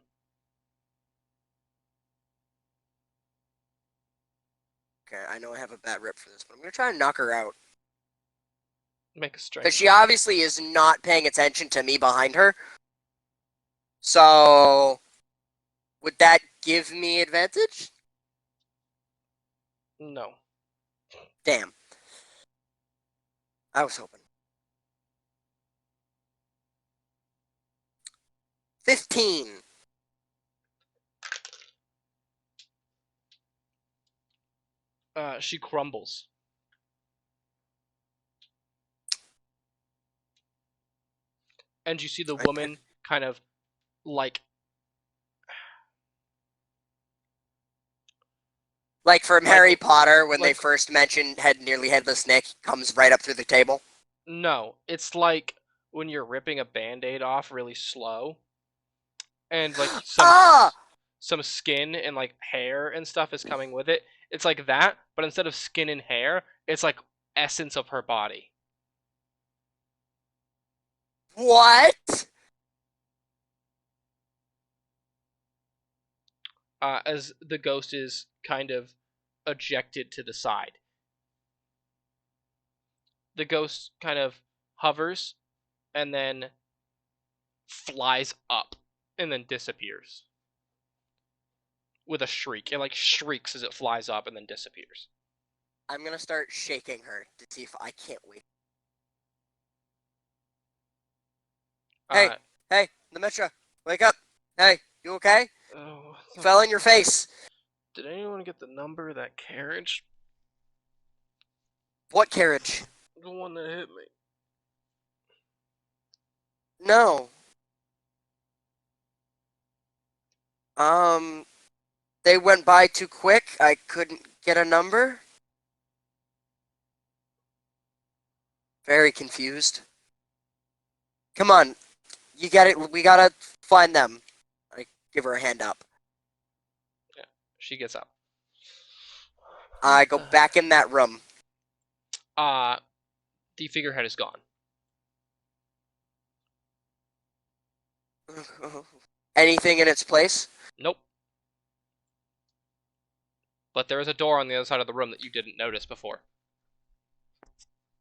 Okay, I know I have a bad rip for this, but I'm gonna try and knock her out. Make a strength. Because she obviously is not paying attention to me behind her. So, would that give me advantage? No. Damn. I was hoping. 15. She crumbles. And you see the woman kind of like Like Harry Potter when they like- first mentioned nearly headless Nick comes right up through the table. No, it's like when you're ripping a band-aid off really slow. And like some skin and like hair and stuff is coming with it. It's like that, but instead of skin and hair, it's like essence of her body. What? As the ghost is kind of ejected to the side. the ghost kind of hovers and then flies up and then disappears with a shriek. It like shrieks as it flies up and then disappears. I'm gonna start shaking her to see if I can't wake. Hey, Uh, hey, Demetra, wake up. Hey, you okay? oh, Fell on your face. did anyone get the number of that carriage? What carriage? The one that hit me. No. They went by too quick. I couldn't get a number. Very confused. Come on, you got it. We gotta find them. I give her a hand up. She gets up. I go back in that room. The figurehead is gone. Anything in its place? Nope. But there is a door on the other side of the room that you didn't notice before.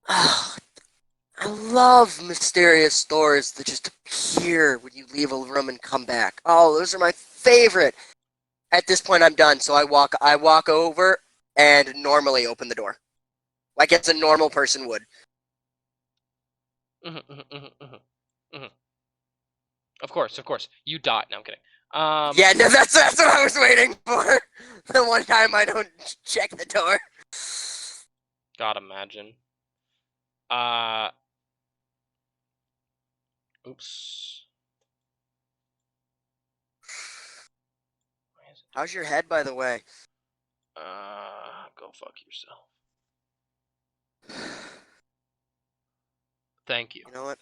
I love mysterious doors that just appear when you leave a room and come back. Oh, those are my favorite. At this point, I'm done, so I walk over and normally open the door, like it's a normal person would. Of course. You died. No, I'm kidding. Yeah, no, that's what I was waiting for. The one time I don't check the door. God, imagine. Oops. Why is it? How's your head, by the way? Go fuck yourself. Thank you. You know what?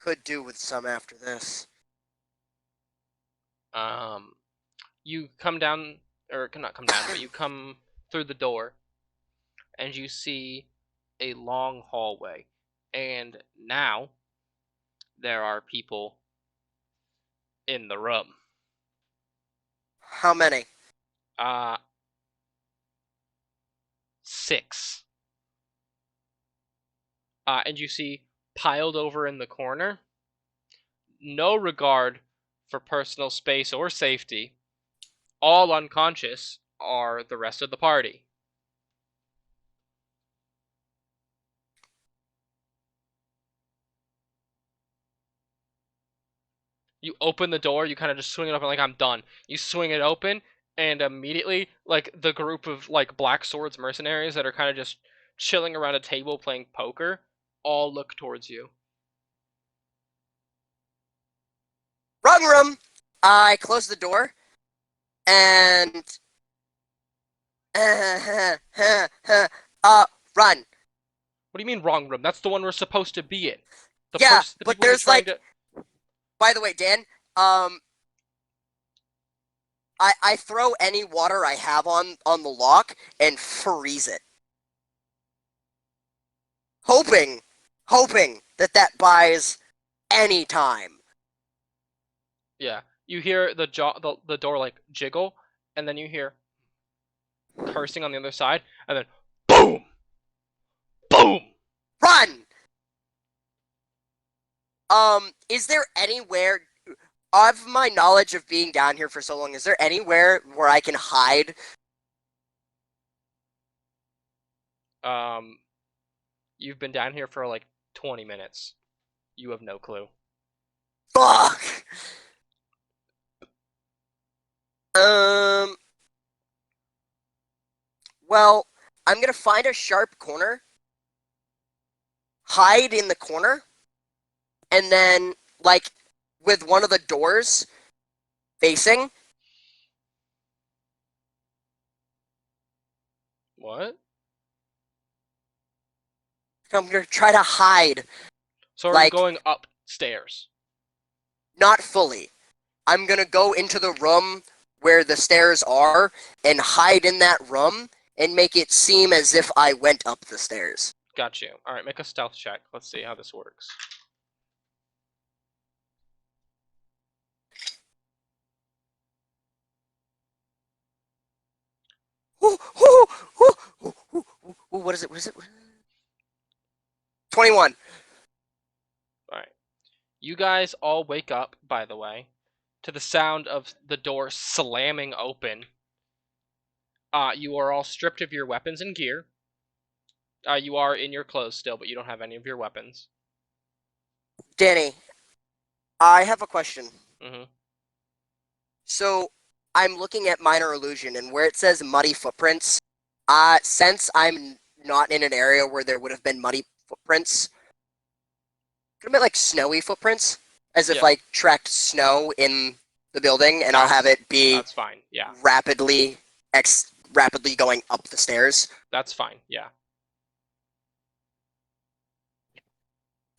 Could do with some after this. You come down, or not come down, but you come through the door, and you see a long hallway. And now, there are people in the room. How many? 6. And you see, piled over in the corner, no regard for personal space or safety, all unconscious, are the rest of the party. You open the door, you kind of just swing it open like, I'm done. You swing it open, and immediately, like, the group of, like, Black Swords mercenaries that are kind of just chilling around a table playing poker all look towards you. Wrong room! I close the door, and... run. What do you mean wrong room? That's the one we're supposed to be in. The Yeah, the but people you're there's, trying like... to... By the way, Dan, I throw any water I have on the lock and freeze it. Hoping that buys any time. Yeah, you hear the door like jiggle, and then you hear cursing on the other side, and then boom, boom. Run! Is there anywhere, of my knowledge of being down here for so long, is there anywhere where I can hide? You've been down here for like 20 minutes. You have no clue. Fuck! Well, I'm gonna find a sharp corner, hide in the corner, and then, like, with one of the doors facing, What? I'm gonna try to hide, So are you like, going upstairs? not fully. I'm gonna go into the room where the stairs are and hide in that room and make it seem as if I went up the stairs. Got you. All right, make a stealth check. Let's see how this works. Ooh, ooh, ooh, ooh, ooh, ooh, ooh, what is it? What is it? 21. Alright. You guys all wake up, by the way, to the sound of the door slamming open. You are all stripped of your weapons and gear. You are in your clothes still, but you don't have any of your weapons. Danny, I have a question. Mm-hmm. So, I'm looking at Minor Illusion, and where it says muddy footprints, since I'm not in an area where there would have been muddy footprints, could have been like snowy footprints, as if Yeah. like tracked snow in the building, and I'll have it be That's fine, yeah. rapidly going up the stairs. That's fine, yeah.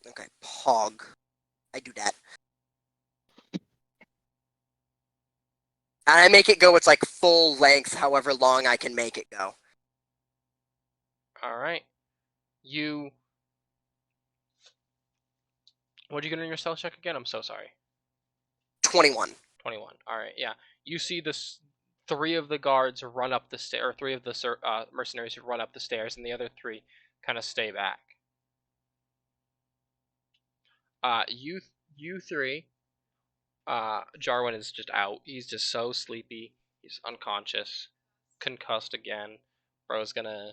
Okay, Pog. I do that. And I make it go its like full length, however long I can make it go. Alright. What'd you get on your stealth check again? I'm so sorry. 21. 21. Alright, yeah. You see this 3 of the guards run up the stairs, or 3 of the mercenaries who run up the stairs, and the other 3 kind of stay back. You 3, Jarwin is just out. He's just so sleepy. He's unconscious. Concussed again. Bro's gonna...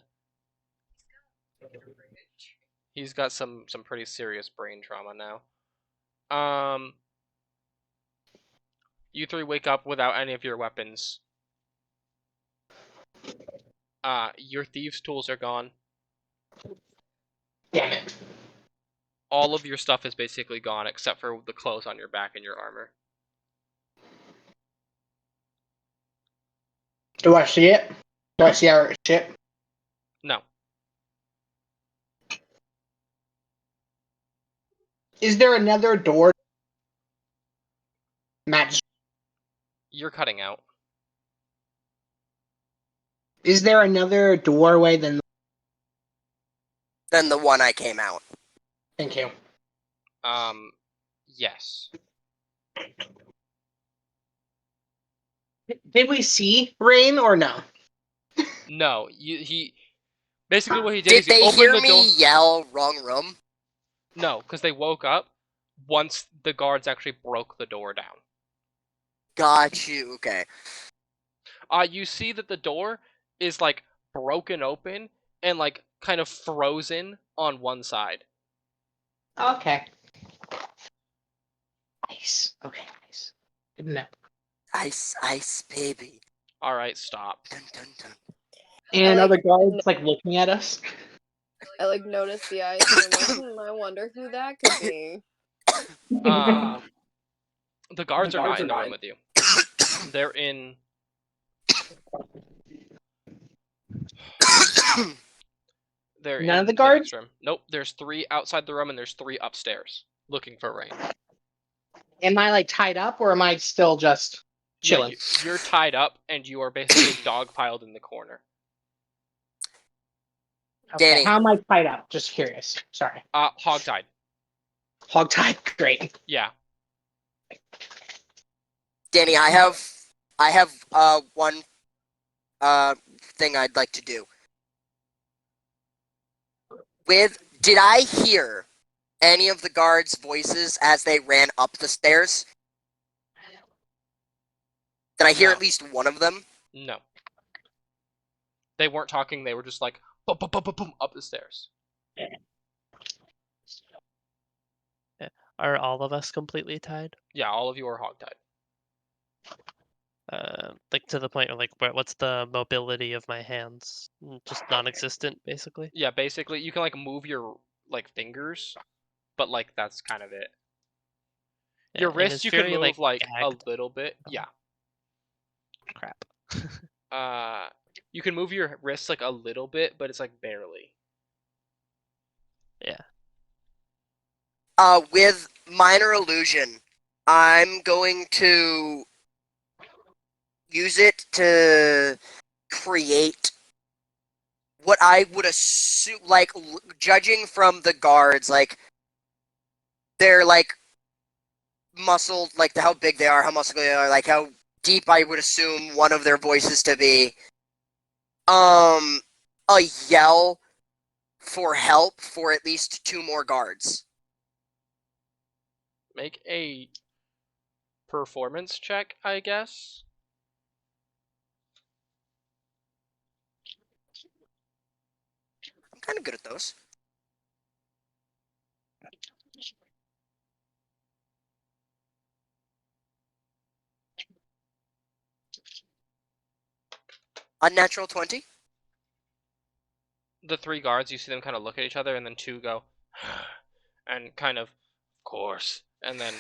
He's got some pretty serious brain trauma now. You 3 wake up without any of your weapons. Your thieves' tools are gone. Damn it. All of your stuff is basically gone except for the clothes on your back and your armor. Do I see it? Do I see our ship? No. Is there another door? Matt, You're cutting out. is there another doorway than? Then the one I came out. Thank you. Yes. Did we see rain or no? No, he... Basically what he did Did is he they opened hear the door... me yell wrong room? No, because they woke up once the guards actually broke the door down. Got you, okay. You see that the door is, like, broken open and, like, kind of frozen on one side. Okay. Nice. Okay, nice. Good enough. Ice, ice, baby. Alright, stop. Dun, dun, dun. And I other like- guards like looking at us. I like notice the eyes and I'm like, I wonder who that could be. The guards are not in the room with you. They're in... They're None in of the next guards? room. Nope, there's 3 outside the room and there's 3 upstairs looking for rain. Am I like tied up or am I still just chilling? Yeah, you're tied up and you are basically dogpiled in the corner. Okay, Danny. how am I tied up? Just curious. Sorry. Hogtied. Hogtied. Great. Yeah. Danny, I have one thing I'd like to do. Did I hear any of the guards' voices as they ran up the stairs? Did I hear No. at least one of them? No. They weren't talking, they were just like, boom, boom, boom, boom, boom, up the stairs. Are all of us completely tied? Yeah, all of you are hogtied. Like to the point of like, what's the mobility of my hands? Just non-existent, basically. Yeah, basically, you can, like, move your, like, fingers, but, like, that's kind of it. Yeah, Your and wrists it's you can very, move, like, a gagged. little bit. Yeah. Crap. You can move your wrists, like, a little bit, but it's, like, barely. Yeah. With Minor Illusion, I'm going to use it to create what I would assume, like, judging from the guards, like, they're, like, muscled, like, how big they are, how muscly they are, like, how deep I would assume one of their voices to be. A yell for help for at least 2 more guards. Make a performance check, I guess. I'm kind of good at those. Unnatural 20. The 3 guards, you see them kind of look at each other, and then 2 go, and kind of course, and then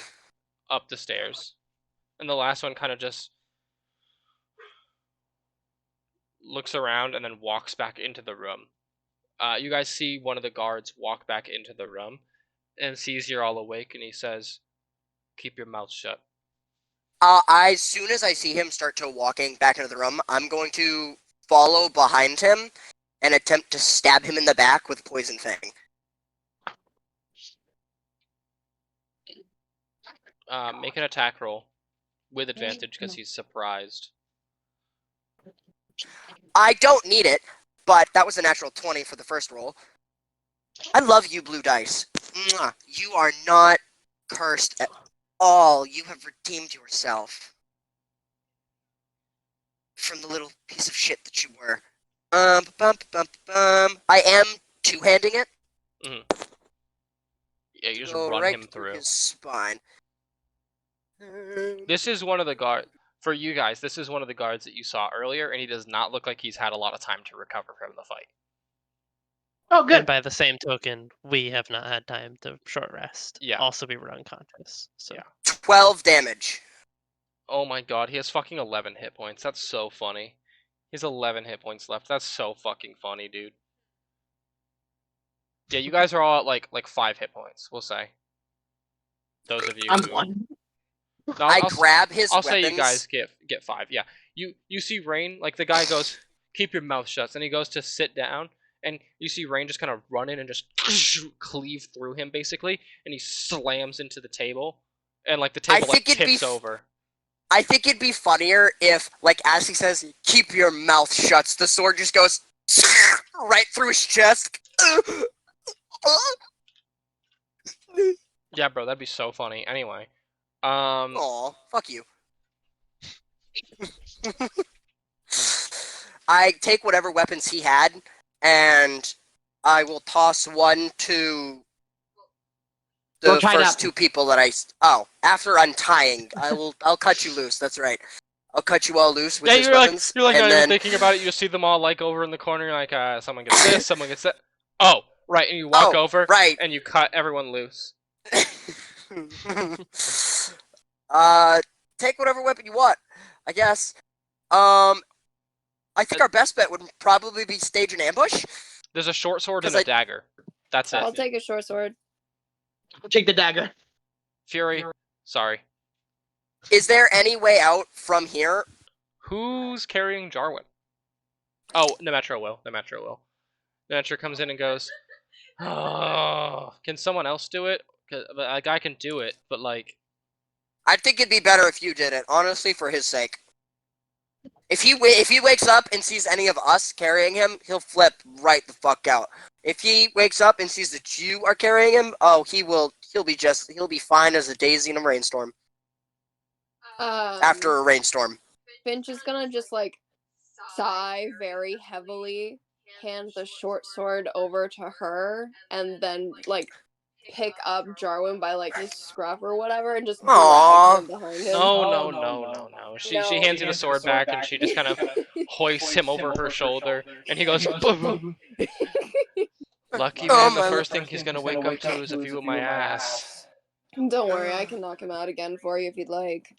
up the stairs. And the last one kind of just looks around and then walks back into the room. You guys see one of the guards walk back into the room and sees you're all awake, and he says, "Keep your mouth shut." As soon as I see him start to walking back into the room, I'm going to follow behind him and attempt to stab him in the back with Poison Fang. Make an attack roll with advantage because he's surprised. I don't need it, but that was a natural 20 for the first roll. I love you, blue dice. Mwah. You are not cursed at all. You have redeemed yourself from the little piece of shit that you were. I am two-handing it. Yeah, you just Go run right him through. his spine. This is one of the guards. For you guys, this is one of the guards that you saw earlier, and he does not look like he's had a lot of time to recover from the fight. Oh, And good. by the same token, we have not had time to short rest. Yeah. Also, we were unconscious. So Yeah. 12 damage. Oh my god, he has fucking 11 hit points. That's so funny. He has 11 hit points left. That's so fucking funny, dude. Yeah, you guys are all at like 5 hit points, we'll say. Those of you I'm who... one. No, I grab his I'll weapons. say you guys get 5. Yeah. You see Rain, like the guy goes, "Keep your mouth shut," and he goes to sit down, and you see Rain just kind of run in and just cleave through him basically, and he slams into the table, and like the table like tips over. I think it'd be funnier if, like, as he says, "Keep your mouth shut," the sword just goes right through his chest. Yeah, bro, that'd be so funny. Anyway, Aw, fuck you. I take whatever weapons he had, and I will toss one to Go the tie it first up. 2 people that after untying, I'll cut you loose. That's right. I'll cut you all loose with yeah, his you're weapons. like and not then even thinking about it. You just see them all like over in the corner. You're like, someone gets this, someone gets that. Oh, right, and you walk over, right. and you cut everyone loose. Take whatever weapon you want, I guess. I think our best bet would probably be stage an ambush. There's a short sword and a dagger. That's it. I'll take a short sword. Take the dagger. Fury, sorry. Is there any way out from here? Who's carrying Jarwin? Oh, Nemetro will. Nemetro comes in and goes, "Oh, can someone else do it? 'Cause, like, I can do it, but like..." I think it'd be better if you did it, honestly, for his sake. If he wakes up and sees any of us carrying him, he'll flip right the fuck out. If he wakes up and sees that you are carrying him, oh, he'll be fine as a daisy in a rainstorm. After a rainstorm. Finch is gonna just like sigh very heavily, hand the short sword over to her, and then like pick up Jarwin by like his scruff or whatever, and just drag him behind him. No. She hands you the sword back, and she just kind of hoists him over her shoulder, and he goes, "Boom." Lucky man, the first thing he's gonna wake up to is a view of my ass. Don't worry, I can knock him out again for you if you'd like.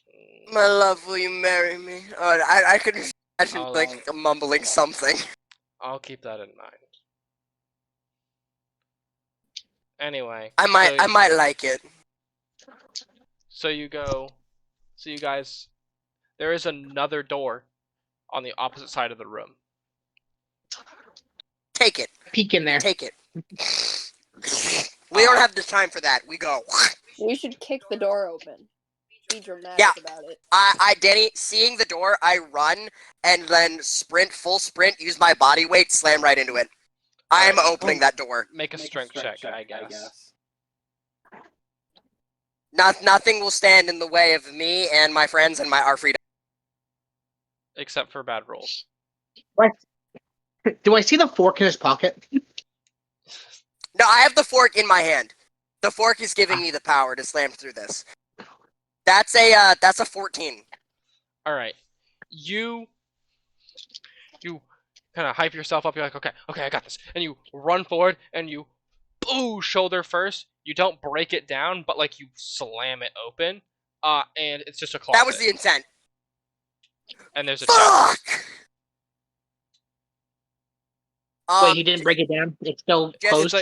My love, will you marry me? Oh, I could imagine I'll- like mumbling something. I'll keep that in mind. Anyway, I might like it. So you guys, there is another door on the opposite side of the room. Take it. Peek in there. Take it. We don't have the time for that. We go. We should kick the door open. Be dramatic about it. Danny, seeing the door, I run and then full sprint, use my body weight, slam right into it. I'm Alright. opening that door. Make a strength check, I guess. Nothing will stand in the way of me and my friends and our freedom. Except for bad rolls. Do I see the fork in his pocket? No, I have the fork in my hand. The fork is giving me the power to slam through this. That's a 14. Alright. You kind of hype yourself up. You're like, okay, I got this. And you run forward and you, shoulder first. You don't break it down, but like you slam it open. And it's just a closet. That was the intent. And there's a Fuck! chest. Wait, you didn't break it down? It's still Just- closed?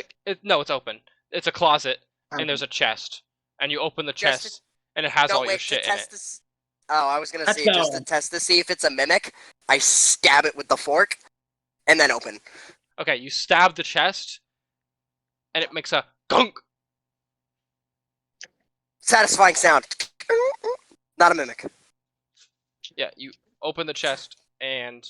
No, it's open. It's a closet, Okay. and there's a chest. And you open the Just chest, and it has No, all your wait, shit to in test it. this. Oh, I was gonna Let's say just go. to test to see if it's a mimic. I stab it with the fork, and then open. Okay, you stab the chest, and it makes a gunk. Satisfying sound. Not a mimic. Yeah, you open the chest, and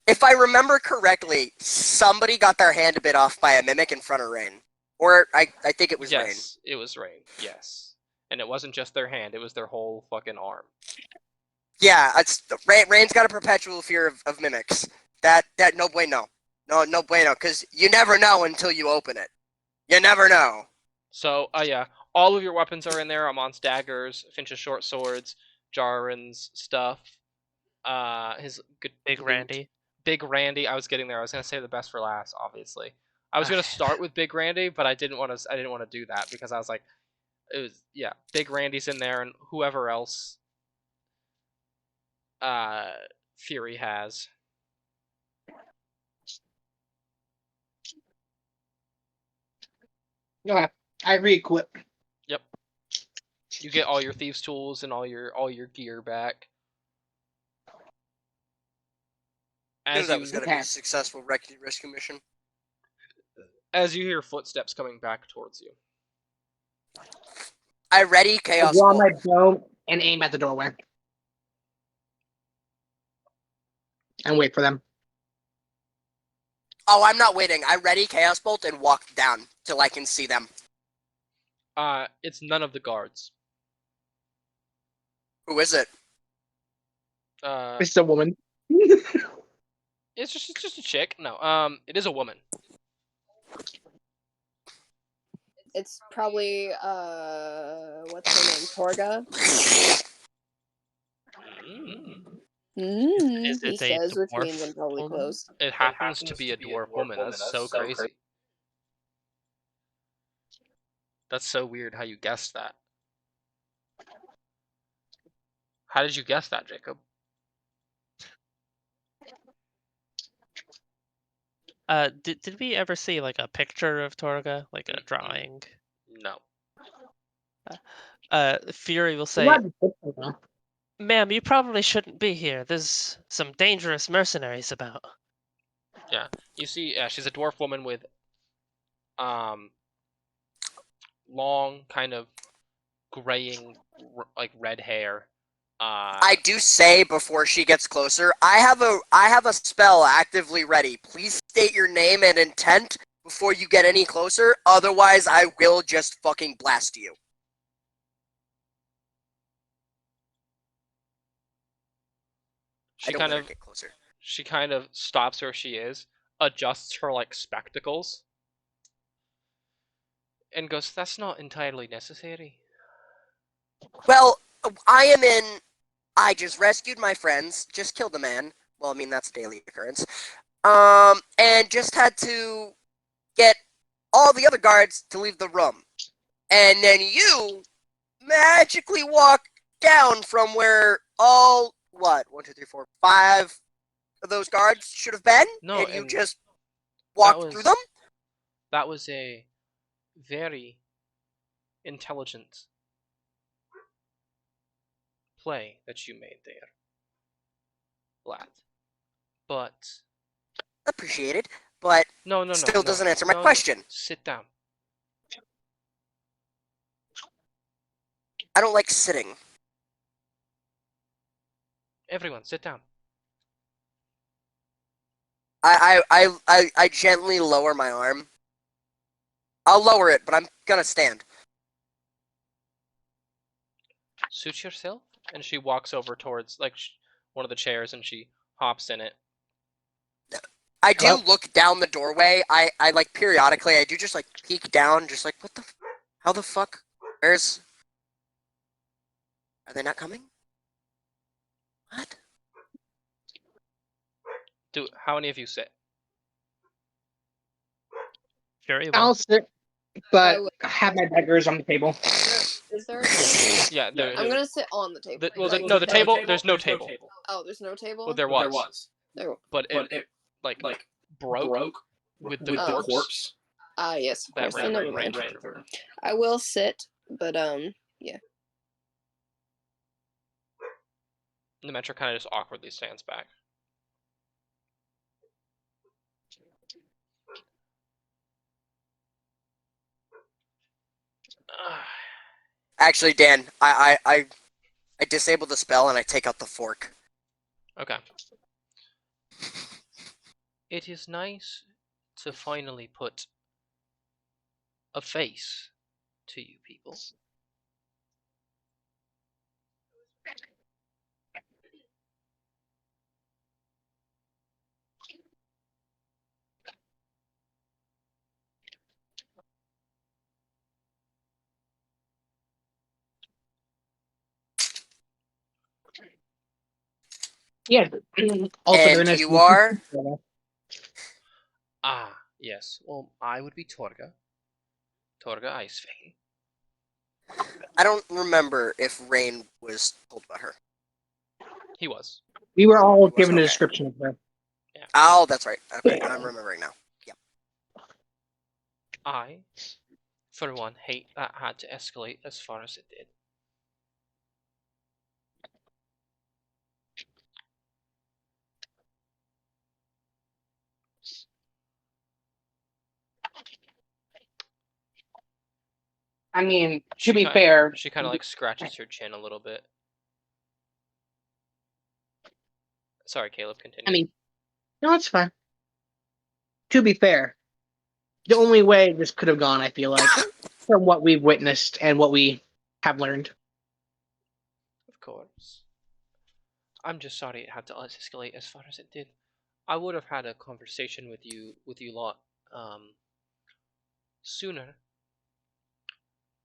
If I remember correctly, somebody got their hand a bit off by a mimic in front of Rain. Or I think it was Rain. yes, it was Rain. Yes, and it wasn't just their hand; it was their whole fucking arm. Yeah, Rain's got a perpetual fear of mimics. That no bueno. No bueno, because you never know until you open it. You never know. So, yeah, all of your weapons are in there. Amon's daggers, Finch's short swords, Jaren's stuff. His good Big loot. Randy. Big Randy. I was getting there. I was gonna say the best for last, obviously. I was gonna start with Big Randy, but I didn't want to do that because I was like, Big Randy's in there, and whoever else. Fury has. Okay, I re-equip. Yep. You get all your thieves' tools and all your gear back. I knew As that you was gonna be a successful rescue mission. as you hear footsteps coming back towards you. I ready I chaos draw bolt. my bow and aim at the doorway. And wait for them. Oh, I'm not waiting. I ready chaos bolt and walk down till I can see them. It's none of the guards. Who is it? It's a woman. It's just a chick. No, it is a woman. It's probably what's her name? Torga. Mm. He it a says, which dwarf means I'm probably woman? close. It happens to be a dwarf woman. That's so crazy. That's so weird how you guessed that. How did you guess that, Jacob? Did we ever see like a picture of Torga, like a drawing? No. Fury will say, "Ma'am, you probably shouldn't be here. There's some dangerous mercenaries about." Yeah. You see, she's a dwarf woman with long, kind of graying, like red hair. I do say before she gets closer, I have a spell actively ready. Please state your name and intent before you get any closer. Otherwise, I will just fucking blast you. I She don't kind let her of get closer. she kind of stops where she is, adjusts her like spectacles, and goes, "That's not entirely necessary." Well, I just rescued my friends, just killed a man. Well, I mean, that's a daily occurrence. And just had to get all the other guards to leave the room. And then you magically walk down from where all, 5 of those guards should have been? No, and you and just walked was- through them? That was a very intelligent play that you made there, lad. But Appreciated, but no, still no, doesn't answer my no. question. Sit down. I don't like sitting. Everyone, sit down. I gently lower my arm. I'll lower it, but I'm gonna stand. Suit yourself? And she walks over towards like one of the chairs and she hops in it. I do Hello? look down the doorway. I like periodically. I do just like peek down, just like what the, how the fuck? Where's? Are they not coming? What? How many of you sit? Very well. I'll sit, but will. I have my beggars on the table. Is there a table? Yeah, I'm gonna sit on the table. well, Like, no, the table. There's no table. Oh, there's no table. Well, there was, There. but it like broke with the corpse. Ah, yes, of That course. Then never ran mind. through. I will sit, but yeah. The Metro kind of just awkwardly stands back. Actually, Dan, I disable the spell and I take out the fork. Okay. It is nice to finally put a face to you people. Yeah. Also, And very nice. you are? Ah, yes. Well, I would be Torga. Torga Icefang. I don't remember if Rain was told about her. He was. We were all He was, given a okay. description of her. Yeah. Oh, that's right. Okay, I'm remembering now. Yep. I, for one, hate that had to escalate as far as it did. I mean, to She be ki- fair, She kind of like scratches her chin a little bit. Sorry, Caleb, continue. I mean, no, it's fine. To be fair, the only way this could have gone, I feel like, from what we've witnessed and what we have learned. Of course. I'm just sorry it had to escalate as far as it did. I would have had a conversation with you lot sooner,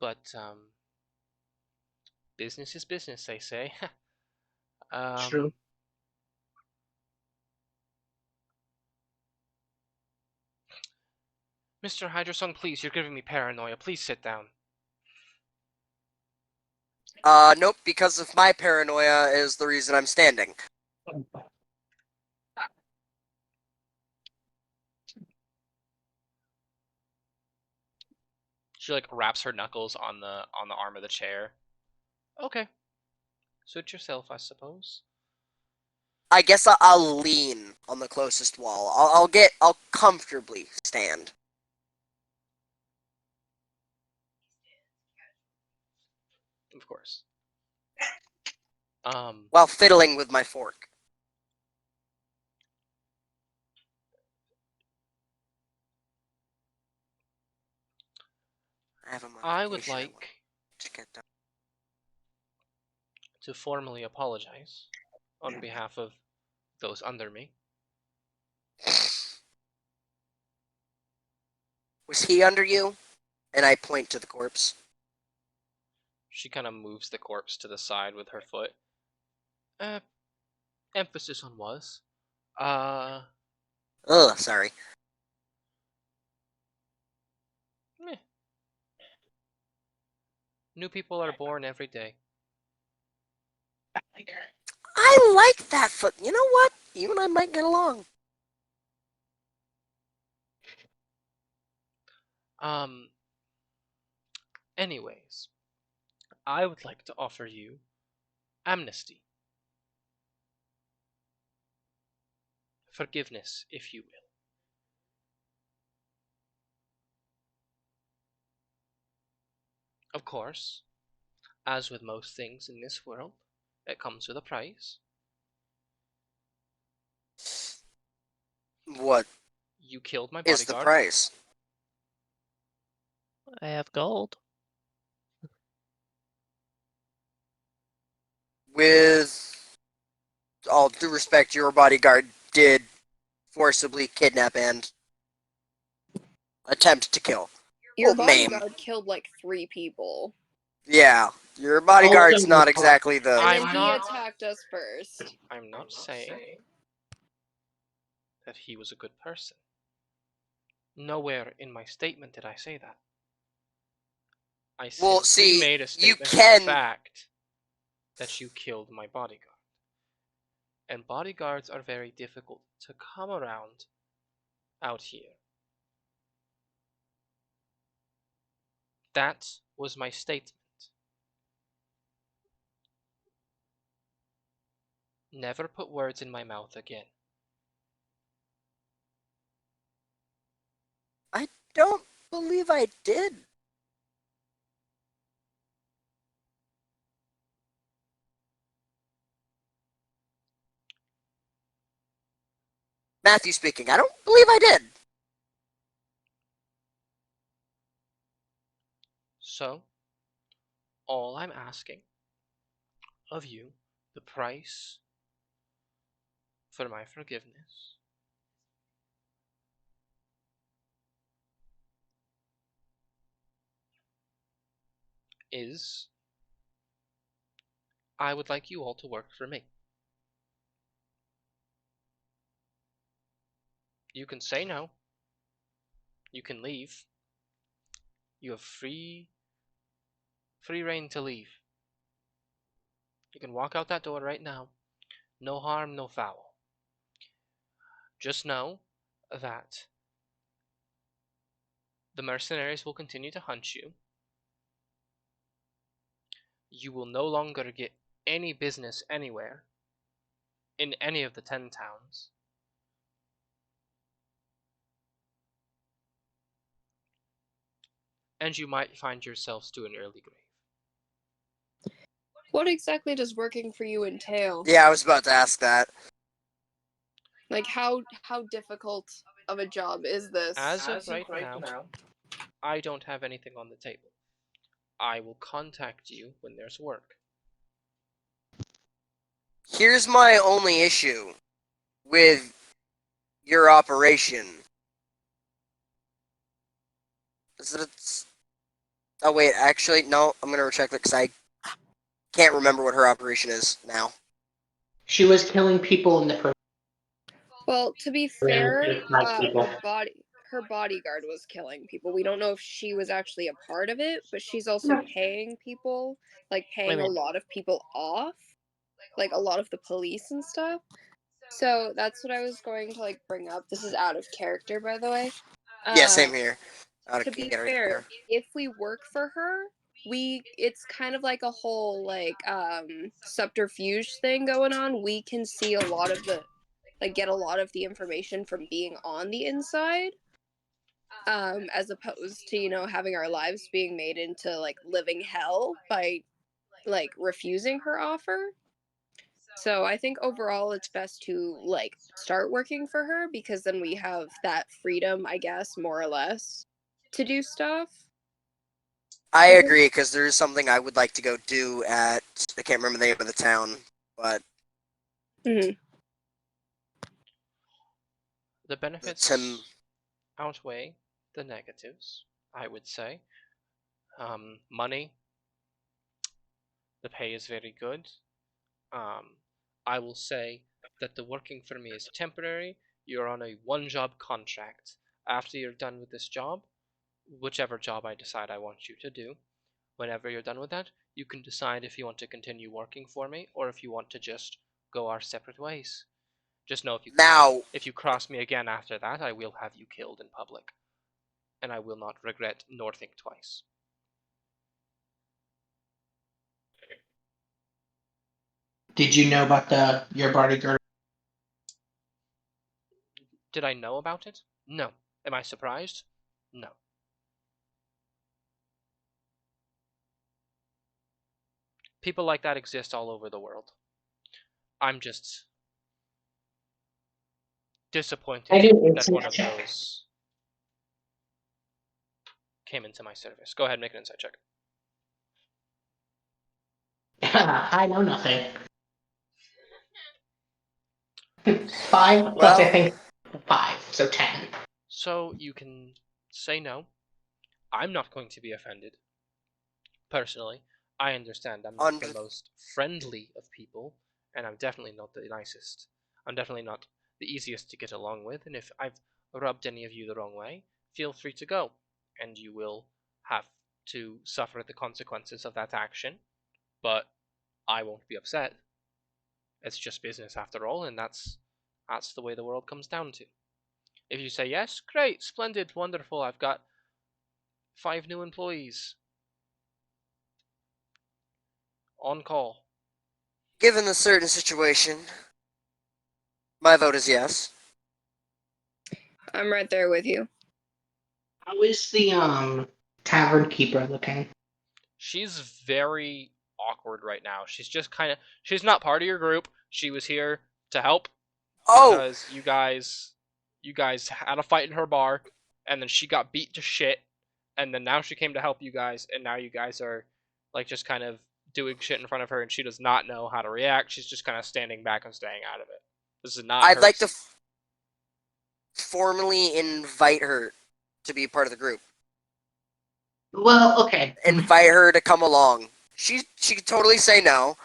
but business is business, they say. It's true. Mr. Hydrosong, please, you're giving me paranoia. Please sit down. Nope, because of my paranoia is the reason I'm standing. She like wraps her knuckles on the arm of the chair. Okay. Suit yourself, I suppose. I guess I'll lean on the closest wall. I'll comfortably stand. Of course. While fiddling with my fork. I would like to get done. to formally apologize on behalf of those under me. Was he under you? And I point to the corpse. She kind of moves the corpse to the side with her foot. Emphasis on was. Ugh, sorry. Meh. New people are born every day. I like that foot. You know what? You and I might get along. Anyways, I would like to offer you amnesty. Forgiveness, if you will. Of course, as with most things in this world, it comes with a price. What You killed my is the bodyguard. price? I have gold. With all due respect, your bodyguard did forcibly kidnap and attempt to kill. Your Well, maim. bodyguard killed like 3 people. Yeah, your bodyguard's Also, not exactly the. And I'm then he not- attacked us first. I'm not saying that he was a good person. Nowhere in my statement did I say that. I Well, simply see, made a you statement can. of fact that you killed my bodyguard. And bodyguards are very difficult to come around out here. That was my statement. Never put words in my mouth again. I don't believe I did. Matthew speaking. I don't believe I did. So, all I'm asking of you, the price for my forgiveness, is I would like you all to work for me. You can say no. You can leave. You have free reign to leave. You can walk out that door right now. No harm, no foul. Just know that the mercenaries will continue to hunt you. You will no longer get any business anywhere in any of the 10 towns. And you might find yourselves to an early grave. What exactly does working for you entail? Yeah, I was about to ask that. Like how difficult of a job is this? As of right now, I don't have anything on the table. I will contact you when there's work. Here's my only issue with your operation. Is that it's. Oh, wait, actually, no, I'm gonna recheck that because I can't remember what her operation is now. She was killing people in the first. Well, to be Yeah, fair, it's not people. her bodyguard was killing people. We don't know if she was actually a part of it, but she's also paying people, like paying a lot of people off, like a lot of the police and stuff. So that's what I was going to like bring up. This is out of character, by the way. Yeah, same here. To be fair, if we work for her, it's kind of like a whole like subterfuge thing going on. We can see a lot of the get a lot of the information from being on the inside, as opposed to having our lives being made into like living hell by like refusing her offer. So I think overall it's best to like start working for her, because then we have that freedom, I guess, more or less, to do stuff. I agree, because there's something I would like to go do at. I can't remember the name of the town, but. Mm-hmm. The benefits outweigh the negatives, I would say. Money. The pay is very good. I will say that the working for me is temporary. You're on a one-job contract. After you're done with this job, whichever job I decide I want you to do, whenever you're done with that, you can decide if you want to continue working for me or if you want to just go our separate ways. Just know if you cross me again after that, I will have you killed in public. And I will not regret nor think twice. Did you know about your bodyguard? Did I know about it? No. Am I surprised? No. People like that exist all over the world. I'm just disappointed I do that insight one of check. those came into my service. Go ahead, make an insight check. I know nothing. 5 plus, I Well, think, 5, so 10. So you can say no. I'm not going to be offended. Personally, I understand I'm not the under most friendly of people, and I'm definitely not the nicest. I'm definitely not the easiest to get along with, and if I've rubbed any of you the wrong way, feel free to go, and you will have to suffer the consequences of that action, but I won't be upset. It's just business after all, and that's the way the world comes down to. If you say yes, great, splendid, wonderful, I've got 5 new employees on call. given the certain situation, my vote is yes. I'm right there with you. How is the tavern keeper looking? She's very awkward right now. She's just she's not part of your group. She was here to help Oh, because you guys had a fight in her bar, and then she got beat to shit, and then now she came to help you guys, and now you guys are like just kind of doing shit in front of her, and she does not know how to react. She's just kind of standing back and staying out of it. This is not I'd her. like to formally invite her to be part of the group. Well, okay. Invite her to come along. She could totally say no.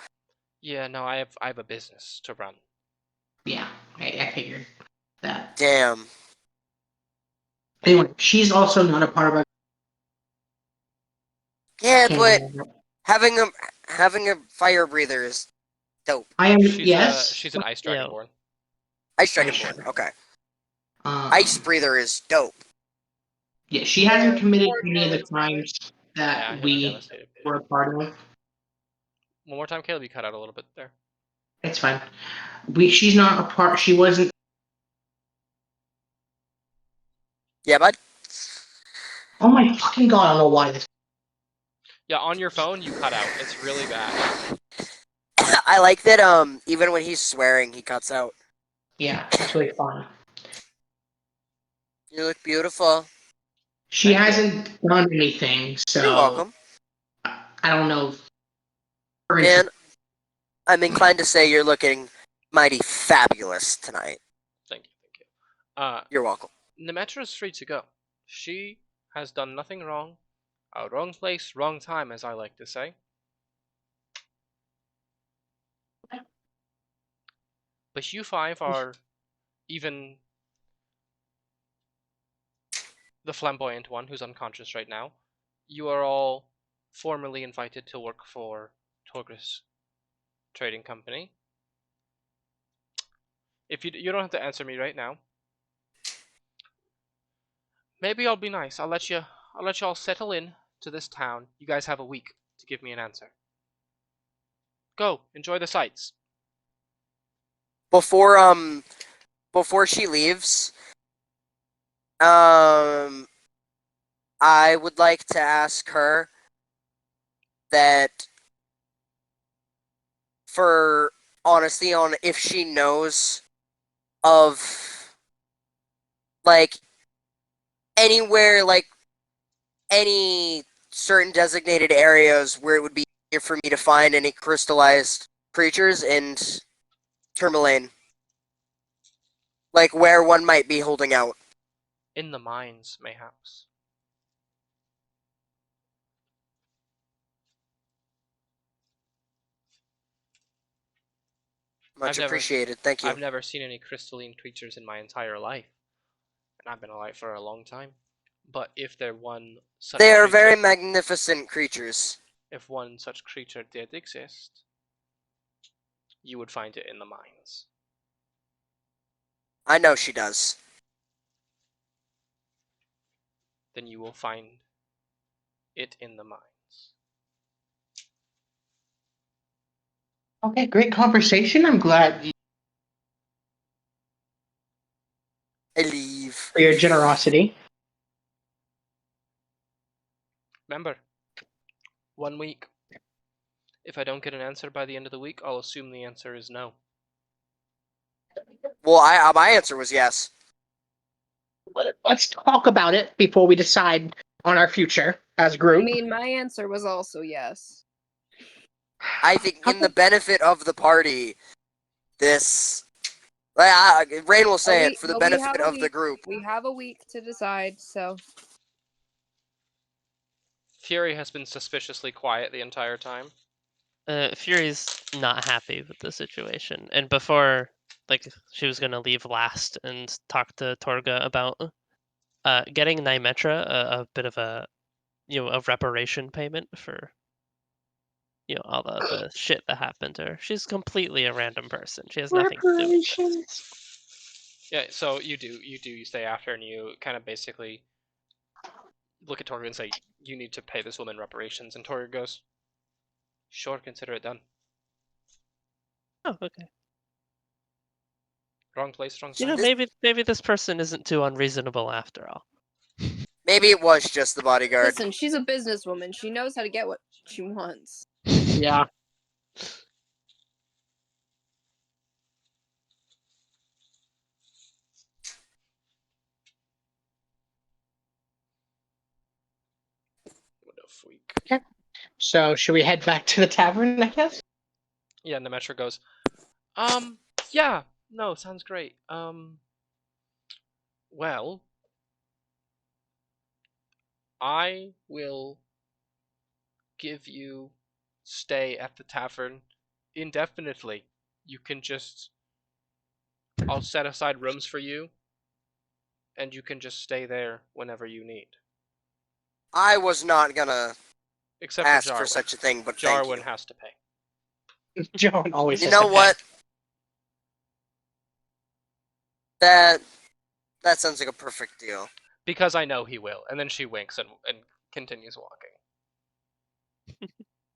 Yeah, no, I have a business to run. Yeah, I figured that. Damn. Anyway, she's also not a part of our. Yeah, but Can- having a fire breather is dope. I am She's yes. an ice Yeah. dragonborn. Ice Ice Dragonborn. Dragon. Okay. Um, Ice breather is dope. Yeah, she hasn't committed Or any of the devastated. crimes Yeah, that he'll be we devastated. were a part of. One more time, Caleb. You cut out a little bit there. It's fine. She's not a part. She wasn't. Yeah, bud. Oh my fucking god! I don't know why this. Yeah, on your phone, you cut out. It's really bad. I like that. Even when he's swearing, he cuts out. Yeah, that's really fun. You look beautiful. She Thank you. hasn't done anything, so You're welcome. I don't know. Dan, I'm inclined to say you're looking mighty fabulous tonight. Thank you. You're welcome. Nemetra's free to go. She has done nothing wrong. Wrong place, wrong time, as I like to say. But you 5 are even the flamboyant one who's unconscious right now. You are all formally invited to work for Torgris Trading Company. If you don't have to answer me right now. Maybe I'll be nice. I'll let you all settle in to this town. You guys have a week to give me an answer. Go, enjoy the sights. Before she leaves, I would like to ask her that for honesty on if she knows of like anywhere, like any certain designated areas where it would be easier for me to find any crystallized creatures in Tourmaline. Like where one might be holding out. In the mines, mayhaps. Much appreciated. Thank you. I've never seen any crystalline creatures in my entire life, and I've been alive for a long time. But if there one such They are creature, very magnificent creatures. if one such creature did exist, you would find it in the mines. I know she does. Then you will find it in the mines. Okay, great conversation. I'm glad I leave. for your generosity. Remember, 1 week. If I don't get an answer by the end of the week, I'll assume the answer is no. Well, my answer was yes. Let's talk about it before we decide on our future as a group. I mean, my answer was also yes. I think in the benefit of the party, this. Rain will say it for the But we have benefit a of the week. group. We have a week to decide, so. Fury has been suspiciously quiet the entire time. Fury's not happy with the situation, and before, like, she was gonna leave last and talk to Torga about getting Nymetra a bit of a a reparation payment for all the shit that happened to her. She's completely a random person. She has nothing to do with this. Reparations. Yeah, so you stay after and you kind of basically look at Torga and say, you need to pay this woman reparations, and Torga goes, sure, consider it done. Oh, okay. Wrong place, wrong You time. know, maybe this person isn't too unreasonable after all. Maybe it was just the bodyguard. Listen, she's a businesswoman. She knows how to get what she wants. Yeah. What a freak. Okay. So should we head back to the tavern, I guess? Yeah, and the Metro goes, yeah, no, sounds great. Well, I will give you stay at the tavern indefinitely. You can just, I'll set aside rooms for you, and you can just stay there whenever you need. I was not gonna Except ask for Jarwin. for such a thing, but thank Jarwin you. has to pay. John always You has know to pay. what? That sounds like a perfect deal. Because I know he will. And then she winks and continues walking.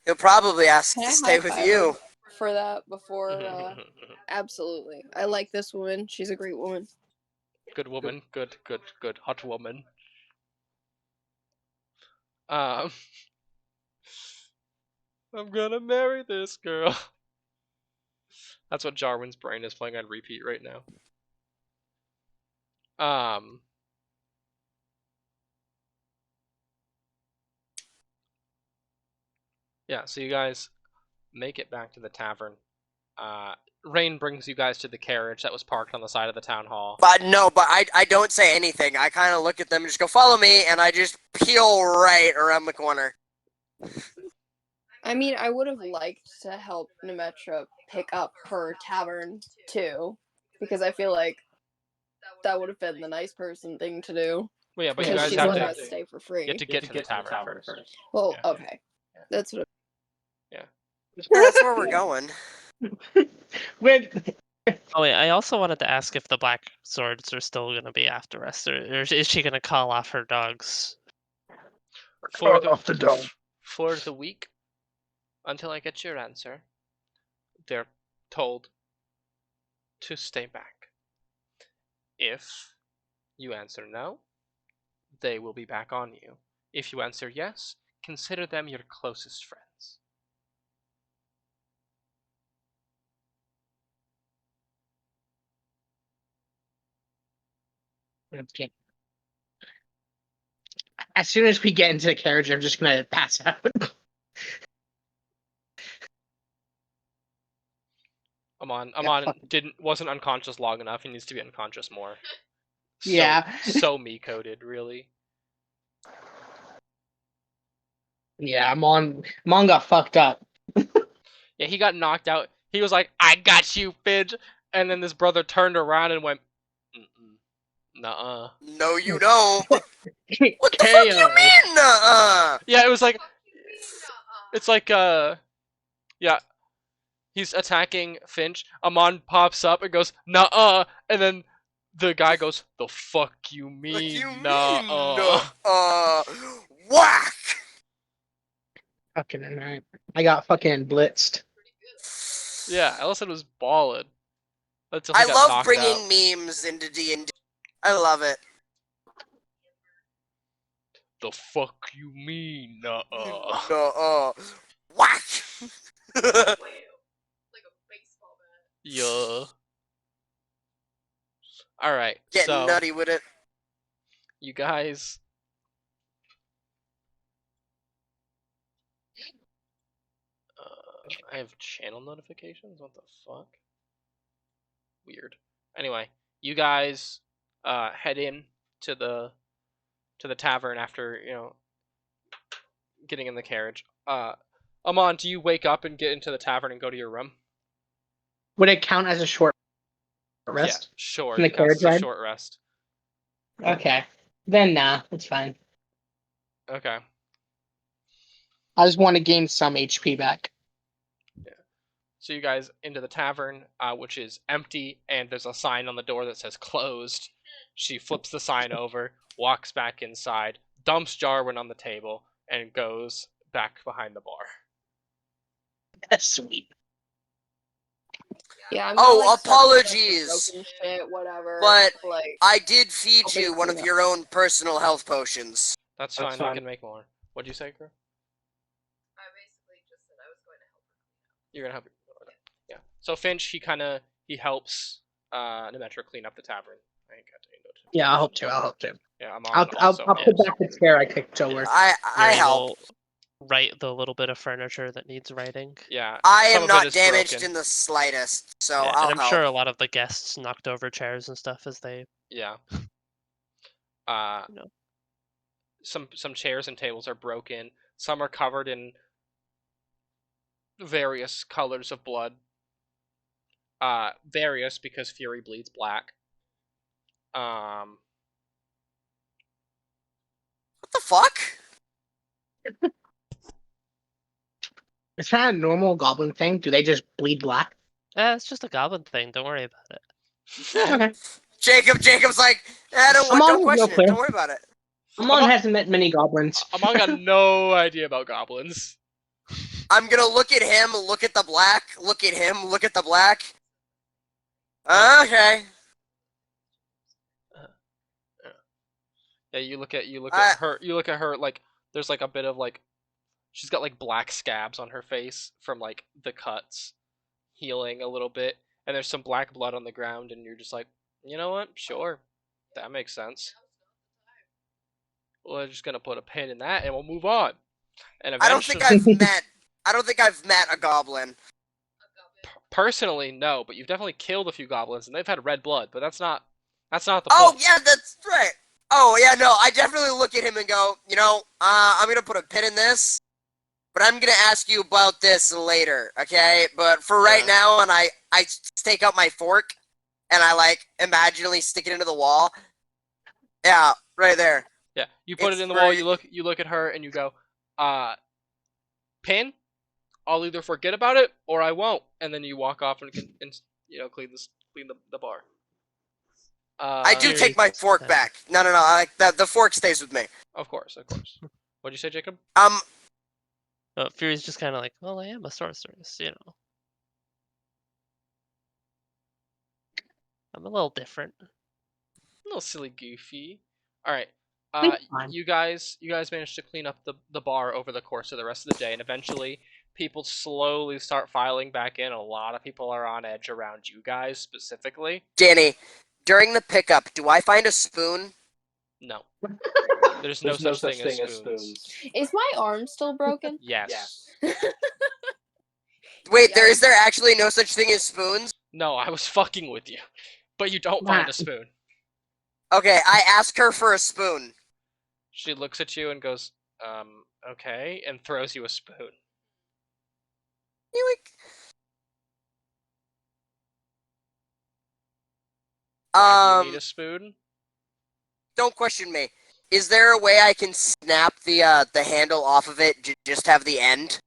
He'll probably ask Can to I stay with high-five you. her for that before? Absolutely. I like this woman. She's a great woman. Good woman. Good. Hot woman. I'm gonna marry this girl. That's what Jarwin's brain is playing on repeat right now. Yeah, so you guys make it back to the tavern. Rain brings you guys to the carriage that was parked on the side of the town hall. But no, I don't say anything. I kind of look at them and just go, follow me, and I just peel right around the corner. I mean, I would have liked to help Nemetra pick up her tavern too, because I feel like that would have been the nice person thing to do. Well, yeah, but you Because guys she's have letting to us stay for free. you have to get to the tavern first. Well, Yeah. okay, that's what. Yeah, that's where we're going. With Oh wait, I also wanted to ask if the black swords are still going to be after us, or is she going to call off her dogs? For off the dog. For the week, until I get your answer, they're told to stay back. If you answer no, they will be back on you. If you answer yes, consider them your closest friends. Okay. As soon as we get into the carriage, I'm just gonna pass out. Amon fuck. wasn't unconscious long enough. He needs to be unconscious more. Yeah. So me coded, really. Yeah, Mon got fucked up. Yeah, he got knocked out. He was like, "I got you, Fidge," and then this brother turned around and went, "Nuh-uh." No, you don't. What the KO. fuck you mean, nuh-uh? Yeah, it was like, it's like, yeah. He's attacking Finch. Amon pops up and goes, "Nuh-uh," and then the guy goes, "The fuck you mean, What you mean, nuh-uh?" nuh-uh? Whack! Fucking alright. I got fucking blitzed. Yeah, Ellison was ballin'. Until he I got love knocked bringing out. memes into D&D. I love it. The fuck you mean, nuh-uh? Nuh-uh. Whack! Yeah. All right. Getting So nutty with it. you guys. I have channel notifications. What the fuck? Weird. Anyway, you guys head in to the tavern after getting in the carriage. Amon, do you wake up and get into the tavern and go to your room? Would it count as a short rest? Yeah, sure. From the It counts as carriage a ride? short rest. Okay. Then nah, it's fine. Okay. I just want to gain some HP back. So you guys into the tavern, which is empty, and there's a sign on the door that says closed. She flips the sign over, walks back inside, dumps Jarwin on the table, and goes back behind the bar. That's sweet. Yeah. I'm Oh, gonna, like, apologies. broken shit, whatever. But like, I did feed I'll you make one it of up. your own personal health potions. That's fine. I can make more. What'd you say, Crew? I basically just said I was going to help her. You're gonna help. Yeah. So Finch, he helps Nemetra clean up the tavern. I ain't got any notes. Yeah, I'll help too. Yeah, I'm I'll also put helps. back the chair I kicked over. I Fury help. will right the little bit of furniture that needs righting. Yeah. I some am of it not is damaged broken. in the slightest, so Yeah, I'll and I'm help. sure a lot of the guests knocked over chairs and stuff as they. Yeah. No. Some chairs and tables are broken. Some are covered in various colors of blood. Various because Fury bleeds black. What the fuck? Is that a normal goblin thing? Do they just bleed black? It's just a goblin thing. Don't worry about it. Okay. Jacob's like, don't Amon is question real it. clear. Don't worry about it. Amon hasn't met many goblins. Amon got no idea about goblins. I'm gonna look at him, look at the black, look at him, look at the black. Okay. Yeah, you look at I- her. You look at her like there's like a bit of like she's got like black scabs on her face from like the cuts healing a little bit, and there's some black blood on the ground, and you're just like, you know what? Sure, that makes sense. We're just gonna put a pin in that, and we'll move on. And I don't eventually, I don't think I've met a goblin. personally, no, but you've definitely killed a few goblins, and they've had red blood. But that's not the Oh point. yeah, that's right. Oh yeah, no, I definitely look at him and go, I'm gonna put a pin in this, but I'm gonna ask you about this later, okay? But for right Yeah. now, and I take out my fork, and I like imaginally stick it into the wall. Yeah, right there. Yeah, you put It's it in the wall. very- You look at her, and you go, pin. I'll either forget about it or I won't, and then you walk off and clean the bar. I do Fury take my does fork that. back. No, I like that. The fork stays with me. Of course. What'd you say, Jacob? But Fury's just kind of like, well, I am a sorceress, you know. I'm a little different. A little silly goofy. All right. It's fine. You guys managed to clean up the bar over the course of the rest of the day, and eventually people slowly start filing back in. A lot of people are on edge around you guys specifically. Danny, during the pickup, do I find a spoon? No. There's no such thing as spoons. Is my arm still broken? Yes. Wait, is there actually no such thing as spoons? No, I was fucking with you. But you don't find a spoon. Okay, I ask her for a spoon. She looks at you and goes, okay, and throws you a spoon. Why do you need a spoon? Don't question me. Is there a way I can snap the handle off of it, just have the end?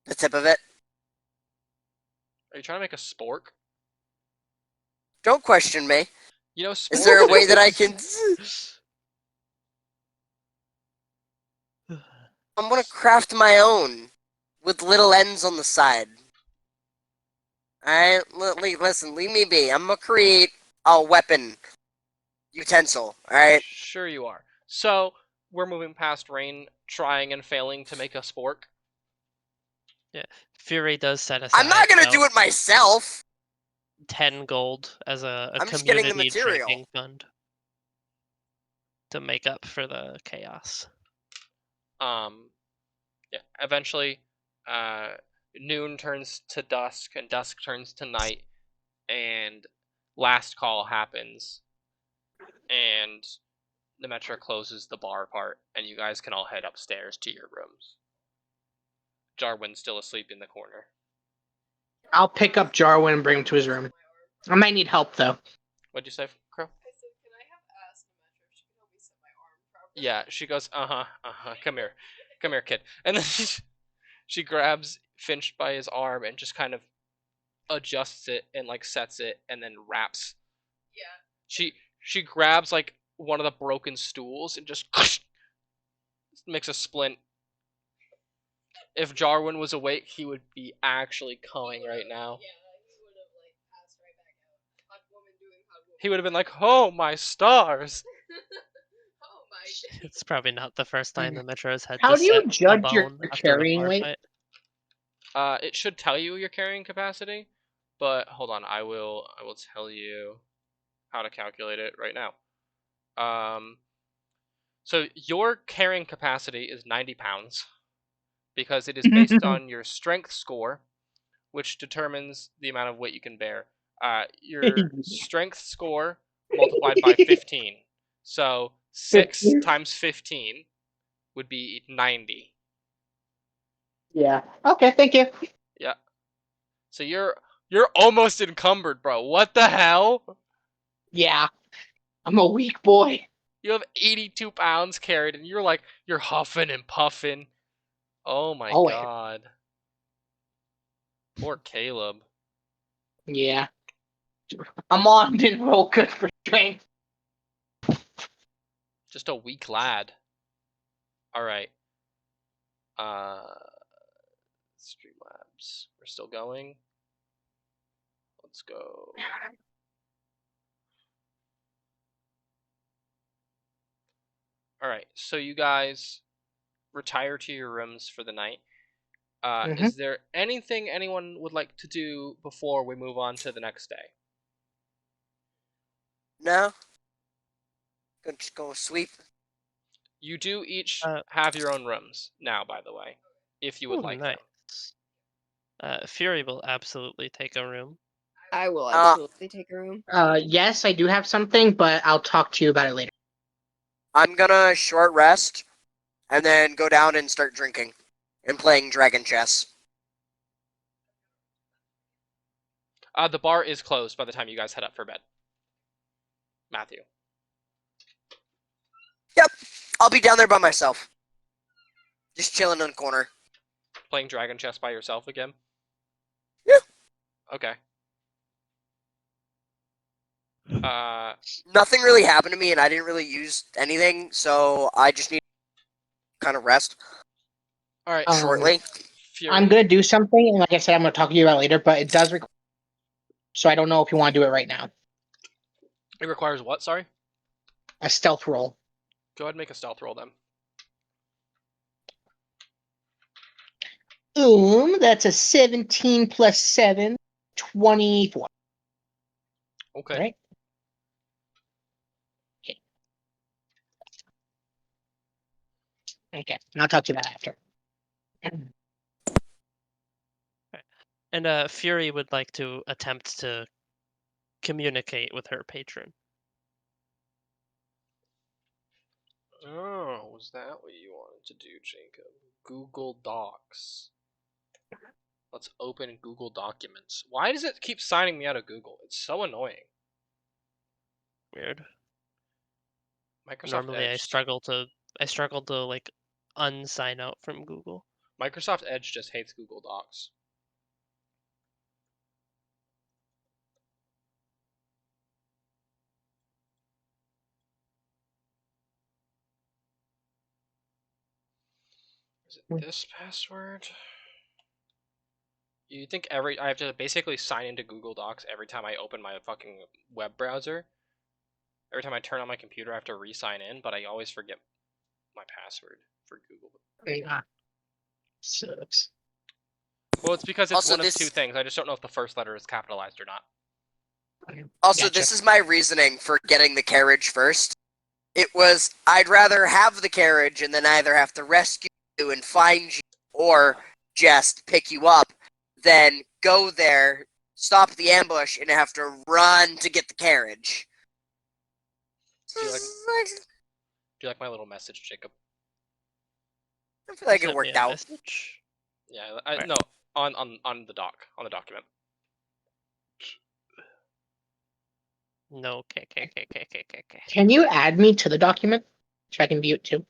The tip of it? Are you trying to make a spork? Don't question me. You know, Is there a way that I can... I'm gonna craft my own, with little ends on the side. Alright, listen, leave me be. I'm gonna create a weapon utensil, alright? Sure you are. So, we're moving past Rain trying and failing to make a spork. Fury does set aside. I'm not gonna though, do it myself! 10 gold as a I'm just getting the community material. drinking fund to make up for the chaos. Yeah. Eventually, noon turns to dusk, and dusk turns to night, and last call happens, and Nemetra closes the bar part, and you guys can all head upstairs to your rooms. Jarwin's still asleep in the corner. I'll pick up Jarwin and bring him to his room. I might need help though. What'd you say, Crow? I said, can I have asked Nemetra if she can help me set my arm properly? Yeah, she goes, come here, kid. And then she grabs Finch by his arm and just kind of adjusts it and like sets it and then wraps. Yeah. She grabs like one of the broken stools and just makes a splint. If Jarwin was awake, he would be actually coming right now. Yeah, he would have like passed right back out. Hot woman doing hot woman. He would have been like, "Oh my stars!" Oh my days. It's probably not the first time the Metro has had How to do you set a judge your bone after a carrying bar weight? fight. It should tell you your carrying capacity, but hold on, I will tell you how to calculate it right now. So your carrying capacity is 90 pounds because it is based on your strength score, which determines the amount of weight you can bear. Your strength score multiplied by 15. So 6 times 15 would be 90. Yeah. Okay, thank you. Yeah. So you're almost encumbered, bro. What the hell? Yeah. I'm a weak boy. You have 82 pounds carried, and you're huffing and puffing. Oh my Oh, wait. god. Poor Caleb. Yeah. I'm on didn't roll good for strength. Just a weak lad. Alright. Streamlabs. We're still going. Let's go. Alright, so you guys retire to your rooms for the night. Is there anything anyone would like to do before we move on to the next day? No. Gonna just go sweep. You do each Uh, have your own rooms now, by the way, if you would Ooh, like nice. them. Fury will absolutely take a room. I will absolutely take a room. Yes, I do have something, but I'll talk to you about it later. I'm gonna short rest and then go down and start drinking and playing dragon chess. The bar is closed by the time you guys head up for bed. Matthew. Yep, I'll be down there by myself. Just chilling in the corner. Playing dragon chess by yourself again? Yeah. Okay. Nothing really happened to me and I didn't really use anything, so I just need to kind of rest Alright. shortly. Fury. I'm gonna do something, and like I said, I'm gonna talk to you about it later, but it does require. So I don't know if you want to do it right now. It requires what, sorry? A stealth roll. Go ahead and make a stealth roll then. That's a 17 plus 7, 24. Okay. Right? Okay, and I'll talk to you about it after. And Fury would like to attempt to communicate with her patron. Oh, was that what you wanted to do, Jacob? Google Docs. Let's open Google Documents. Why does it keep signing me out of Google? It's so annoying. Weird. Microsoft Normally Edge. I struggle to like unsign out from Google. Microsoft Edge just hates Google Docs. Is it this password? You think I have to basically sign into Google Docs every time I open my fucking web browser? Every time I turn on my computer, I have to re-sign in, but I always forget my password for Google. Yeah. Sucks. Well, it's because it's Also, one of this- two things. I just don't know if the first letter is capitalized or not. Also, Gotcha. this is my reasoning for getting the carriage first. It was, I'd rather have the carriage and then either have to rescue you and find you or just pick you up than go there, stop the ambush, and have to run to get the carriage. Do you like my little message, Jacob? I feel like Sent it me worked a out. message. Yeah, Where? no, on the document. No, okay. Can you add me to the document so I can view it too?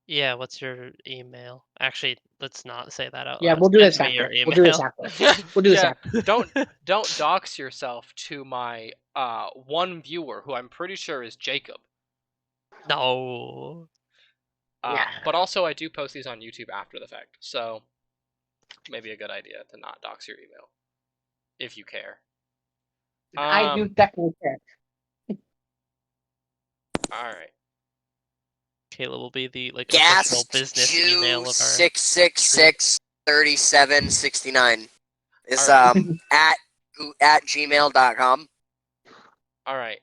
Yeah, what's your email? Actually, let's not say that out Yeah, loud. we'll do Send this me your after. We'll do this email. after. We'll do this Yeah, after. don't dox yourself to my one viewer who I'm pretty sure is Jacob. No. Yeah. But also I do post these on YouTube after the fact, so maybe a good idea to not dox your email if you care. I do definitely care. All right. Kayla will be the official Gas business email of our. 666 3769 is Alright. at gmail.com. All right.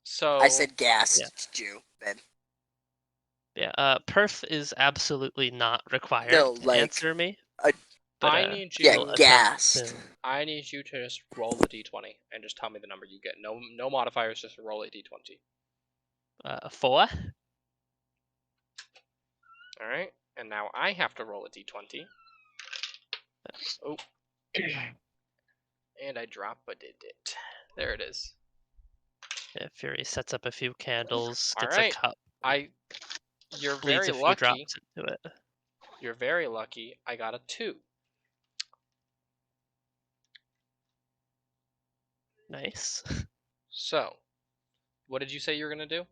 So I said gas. Yeah. It's Jew. Ben. Yeah, Perth is absolutely not required No, to like, answer me. a- But, I need he Yeah, you. will attempt gassed. to- I need you to just roll the d20 and just tell me the number you get. No modifiers. Just roll a d20. 4. All right. And now I have to roll a d20. Oh. And I drop a digit. There it is. Yeah, Fury sets up a few candles, All gets right. a cup, You're bleeds very a few lucky. drops into it. You're very lucky. I got a 2. Nice. So, what did you say you were gonna do,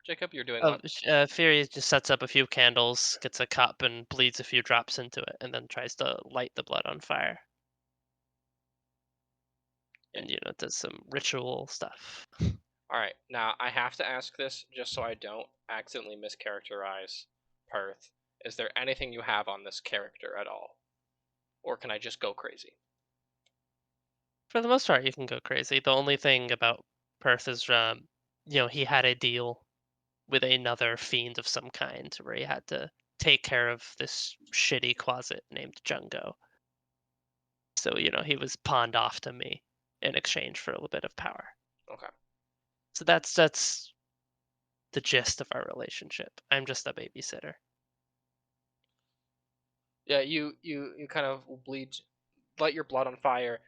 Jacob? You're doing Oh, what? Fury just sets up a few candles, gets a cup, and bleeds a few drops into it, and then tries to light the blood on fire. And does some ritual stuff. All right. Now I have to ask this just so I don't accidentally mischaracterize Perth. Is there anything you have on this character at all, or can I just go crazy? For the most part, you can go crazy. The only thing about Perth is, he had a deal with another fiend of some kind where he had to take care of this shitty closet named Jungo. So, he was pawned off to me in exchange for a little bit of power. Okay. So that's the gist of our relationship. I'm just a babysitter. Yeah. You kind of light your blood on fire,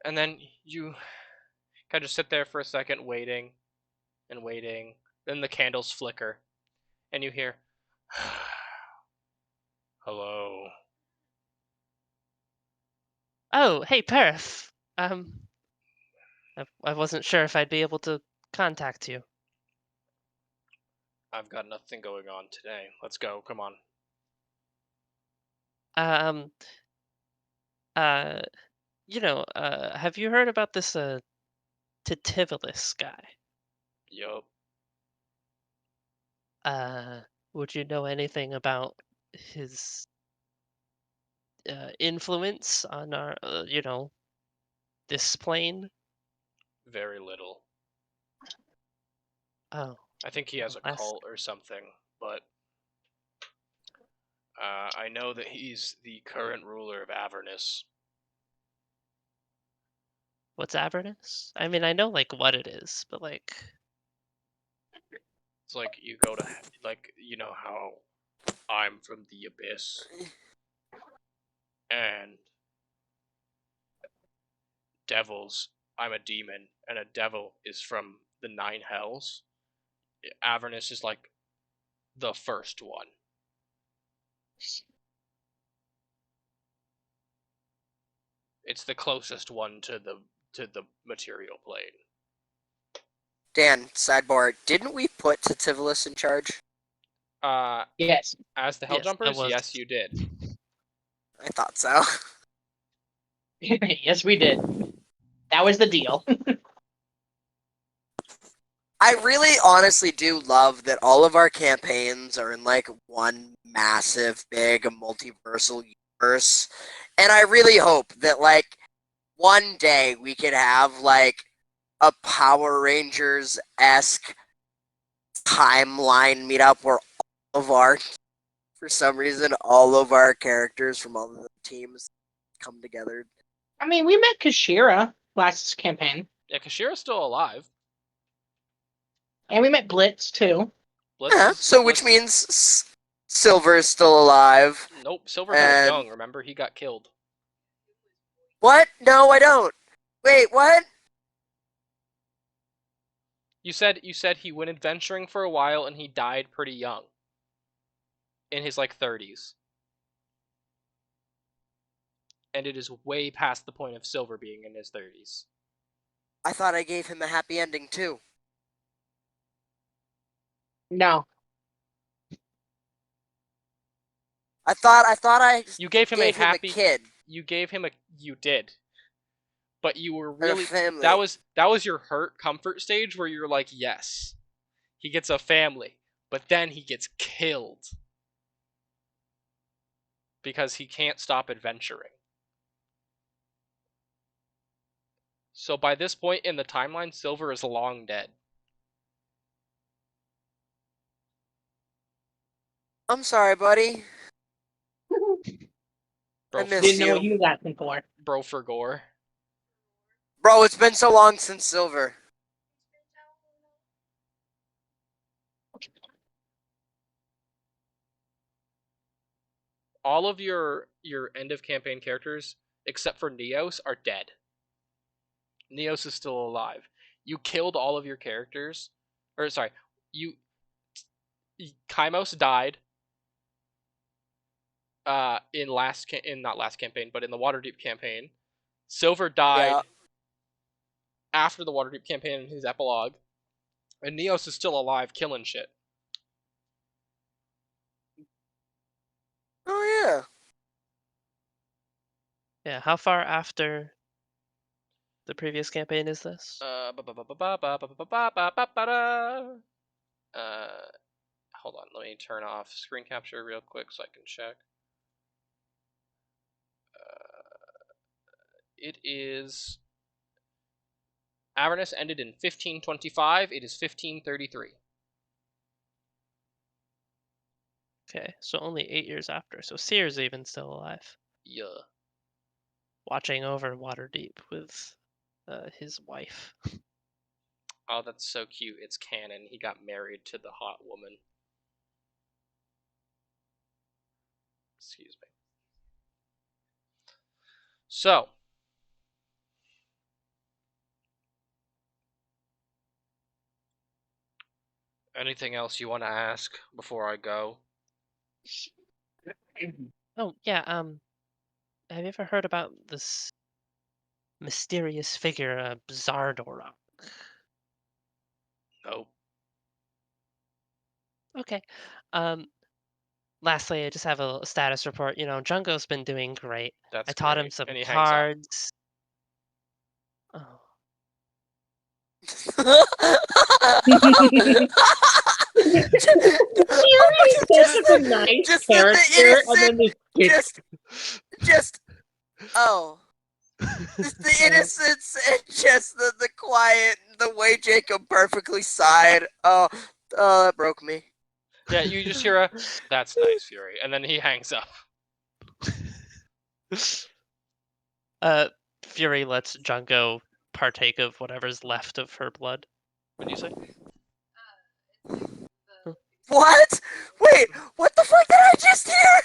and then you kind of just sit there for a second, waiting and waiting. Then the candles flicker, and you hear, "Hello." Oh, hey, Perth. I wasn't sure if I'd be able to contact you. I've got nothing going on today. Let's go. Come on. Um, have you heard about this Titivolis guy? Yup. Would you know anything about his influence on our, this plane? Very little. Oh, I think he has a that's cult or something, but I know that he's the current ruler of Avernus. what's Avernus? I mean, I know what it is, but It's like you go to, you know how I'm from the Abyss, and devils, I'm a demon, and a devil is from the Nine Hells. Avernus is like the first one. It's the closest one to the material plane. Dan, sidebar, didn't we put Titivolis in charge? Yes. As the yes, that Helljumpers, was. yes, you did. I thought so. Yes, we did. That was the deal. I really honestly do love that all of our campaigns are in one massive, big, multiversal verse, and I really hope that like one day we could have like a Power Rangers esque timeline meetup where for some reason, all of our characters from all of the teams come together. I mean, we met Kashira last campaign, Yeah, Kashira's still alive. and we met Blitz too. Blitz Yeah, is, so which Blitz- means Silver is still alive. Nope, Silver died and- young, remember? He got killed. What? No, I don't. Wait, what? You said he went adventuring for a while and he died pretty young. In his like 30s. And it is way past the point of Silver being in his 30s. I thought I gave him a happy ending too. No, I thought I You gave him gave a happy kid. You did. But you were And a really family. that was your hurt comfort stage where you're like, yes. He gets a family, but then he gets killed. Because he can't stop adventuring. So by this point in the timeline, Silver is long dead. I'm sorry, buddy. Bro, I miss didn't know you. what he was asking for. Bro for gore. Bro, it's been so long since Silver. All of your end of campaign characters, except for Neos, are dead. Neos is still alive. You killed all of your characters. Or sorry, Kaimos died. In not last campaign, but in the Waterdeep campaign. Silver died Yeah. after the Waterdeep campaign in his epilogue. And Neos is still alive killing shit. Oh yeah. Yeah, how far after the previous campaign is this? Hold on, let me turn off screen capture real quick so I can check. It is Avernus ended in 1525. It is 1533. Okay, so only 8 years after. So Seer's even still alive, Yeah. watching over Waterdeep with his wife. Oh, that's so cute. It's canon. He got married to the hot woman. Excuse me. So, anything else you want to ask before I go? Oh yeah, have you ever heard about this mysterious figure, Zardorok? No. Okay. Lastly, I just have a status report. You know, Jungo's been doing great. That's I taught him great. some And he hangs up. cards. Oh. He's such a nice just character, and then just oh. Just the innocence and just the quiet, the way Jacob perfectly sighed. Oh, that broke me. Yeah, you just hear a, that's nice, Fury. And then he hangs up. Fury lets Jungo partake of whatever's left of her blood. What did you say? What? Wait, what the fuck did I just hear?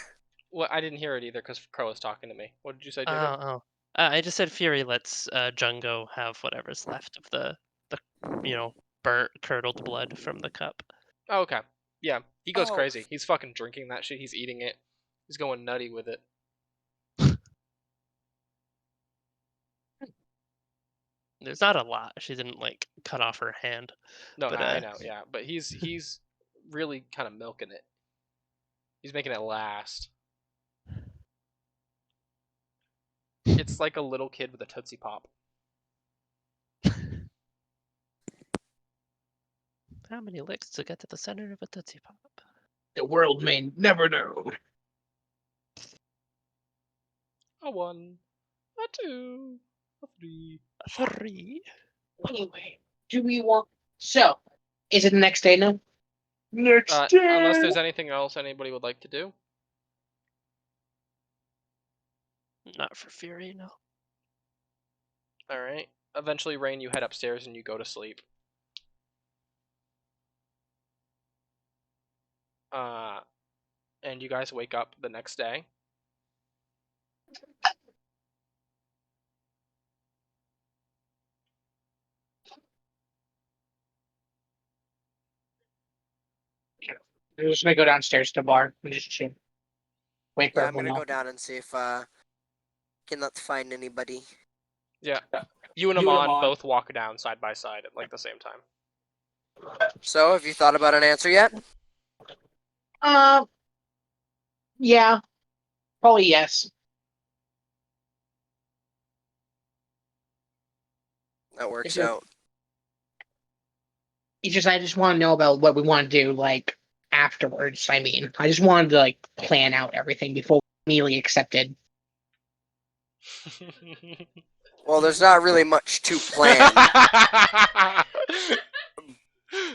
Well, I didn't hear it either because Crow was talking to me. What did you say, Oh, Jacob? oh. I just said Fury lets Jungo have whatever's left of the burnt, curdled blood from the cup. Oh, okay. Yeah, he goes Oh. crazy. He's fucking drinking that shit. He's eating it. He's going nutty with it. There's not a lot. She didn't like cut off her hand. No, But, I know, yeah. But he's really kind of milking it. He's making it last. It's like a little kid with a Tootsie Pop. How many licks to get to the center of a Tootsie Pop? the world may never know. A 1, a 2, a 3. 3. Anyway, do we want? So, is it the next day now? Next day. Unless there's anything else anybody would like to do. Not for Fury, no. All right. Eventually, Rain, you head upstairs and you go to sleep. And you guys wake up the next day. I'm just gonna go downstairs to the bar and just chill. Wait for Yeah, I'm everyone gonna go else. down and see if cannot find anybody. Yeah. You and Amon both walk down side by side at like the same time. So, have you thought about an answer yet? Yeah, probably yes. That works It's just- out. It's just I just want to know about what we want to do like afterwards. I mean, I just wanted to like plan out everything before we immediately accepted. Well, there's not really much to plan.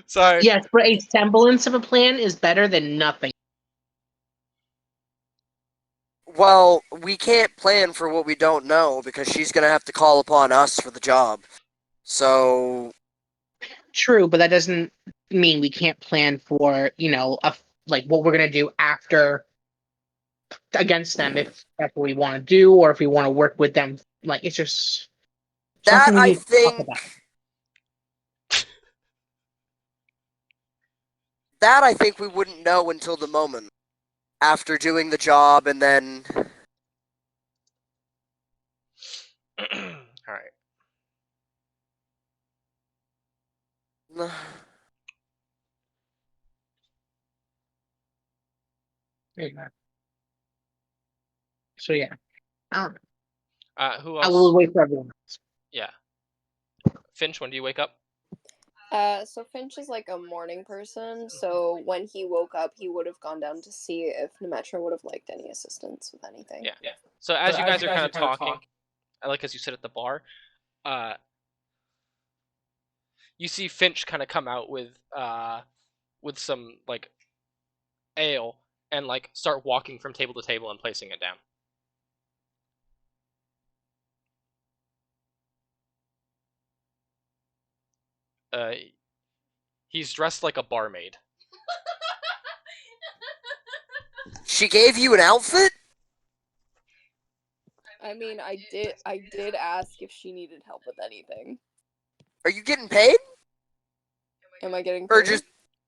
Sorry. Yes, but a semblance of a plan is better than nothing. Well, we can't plan for what we don't know because she's gonna have to call upon us for the job. So, True, but that doesn't mean we can't plan for like what we're gonna do after against them if that's what we want to do, or if we want to work with them. Like it's just that something we I need to talk think about. we wouldn't know until the moment after doing the job, and then All right. There you go. So yeah, I don't know. Who I will else? wait for everyone else. Yeah. Finch, when do you wake up? So Finch is like a morning person, so when he woke up, he would have gone down to see if Nemetra would have liked any assistance with anything. Yeah. So as you guys are kind of talking, I like as you sit at the bar, you see Finch kind of come out with some like ale and like start walking from table to table and placing it down. He's dressed like a barmaid. she gave you an outfit? I mean, I did ask if she needed help with anything. Are you getting paid? Am I getting Or paid? just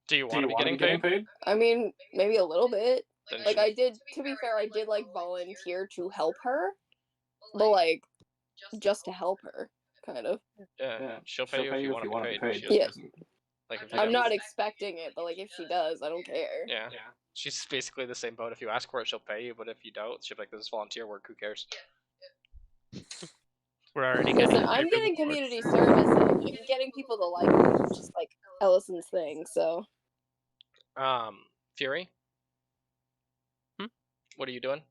Do you want to be getting paid? I mean, maybe a little bit. Then Like she- I did, to be fair, I did like volunteer to help her, but like just to help her, kind of. yeah, she'll pay you if you want to be paid. She Yeah. doesn't- Like if you I'm don't- not expecting it, but like if she does, I don't care. Yeah. She's basically the same boat. If you ask for it, she'll pay you. But if you don't, she'll be like, "This is volunteer work. Who cares?" We're already Listen, getting I'm paid getting for the community service and like, getting people to like me, which is like Ellison's thing. So Fury. Hmm? What are you doing?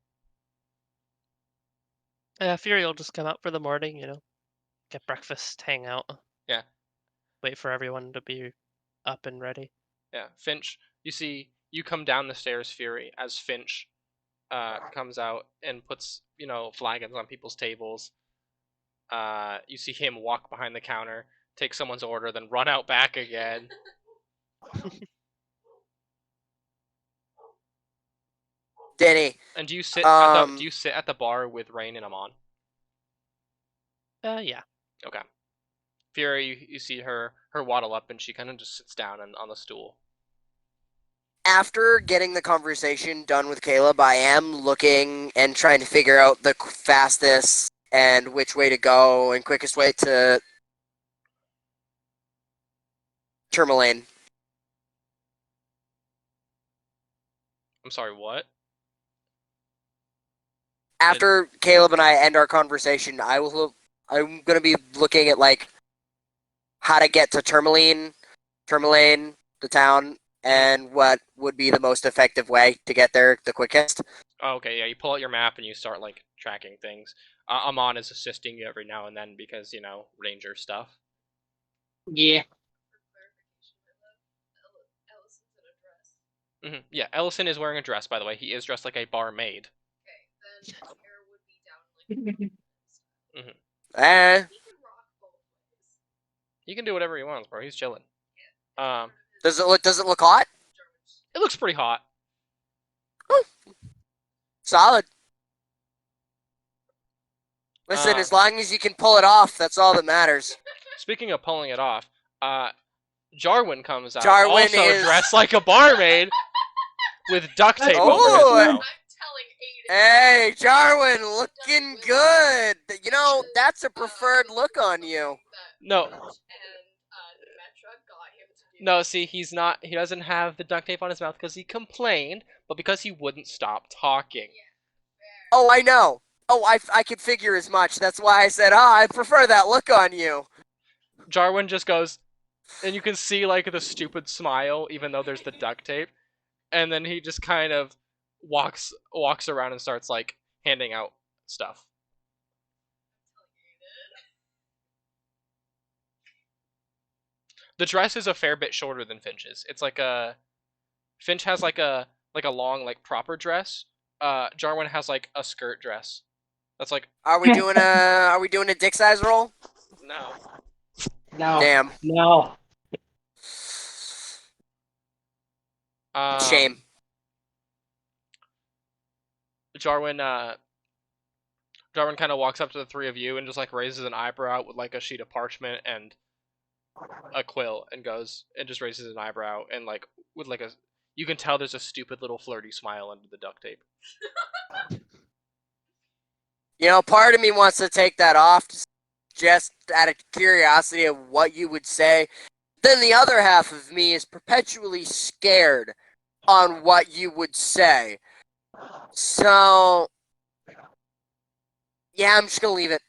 Fury will just come out for the morning, get breakfast, hang out. Yeah. Wait for everyone to be up and ready. Yeah, Finch. You see, you come down the stairs, Fury, as Finch comes out and puts flagons on people's tables. You see him walk behind the counter, take someone's order, then run out back again. Danny? And do you sit at the bar with Rain and Amon? Yeah. Okay. Fury, you see her waddle up, and she kind of just sits down on the stool. After getting the conversation done with Caleb, I am looking and trying to figure out the fastest and which way to go and quickest way to Tourmaline. I'm sorry, what? After Caleb and I end our conversation, I'm gonna be looking at like how to get to Tourmaline, the town, and what would be the most effective way to get there the quickest. Oh, okay, yeah, you pull out your map and you start like tracking things. Amon is assisting you every now and then because ranger stuff. Yeah. For clarification, I love Ellison's in a dress. Yeah, Ellison is wearing a dress, by the way. He is dressed like a barmaid. Okay, then Tara would be down like Eh. he can rock both ways. He can do whatever he wants, bro. He's chilling. Um, Does it look hot? it looks pretty hot. Solid. Listen, as long as you can pull it off, that's all that matters. Speaking of pulling it off, Jarwin comes out, Jarwin also is- dressed like a barmaid, with duct tape over his Oh, mouth. I'm telling Aiden. Hey, Jarwin, looking good. You know, that's a preferred look on you. No. And Metra got him to do. No, see, he's not. He doesn't have the duct tape on his mouth because he complained, but because he wouldn't stop talking. Oh, I know. Oh, I could figure as much. That's why I said, I prefer that look on you. Jarwin just goes, and you can see like the stupid smile, even though there's the duct tape, and then he just kind of walks around and starts like handing out stuff. The dress is a fair bit shorter than Finch's. It's like Finch has like a long like proper dress. Jarwin has like a skirt dress. That's like Are we doing a dick size roll? no. No. Damn. No. Shame. Jarwin kind of walks up to the three of you and just like raises an eyebrow with like a sheet of parchment and a quill and just raises an eyebrow and like with like you can tell there's a stupid little flirty smile under the duct tape. You know, part of me wants to take that off just out of curiosity of what you would say. Then the other half of me is perpetually scared on what you would say. So, yeah, I'm just going to leave it.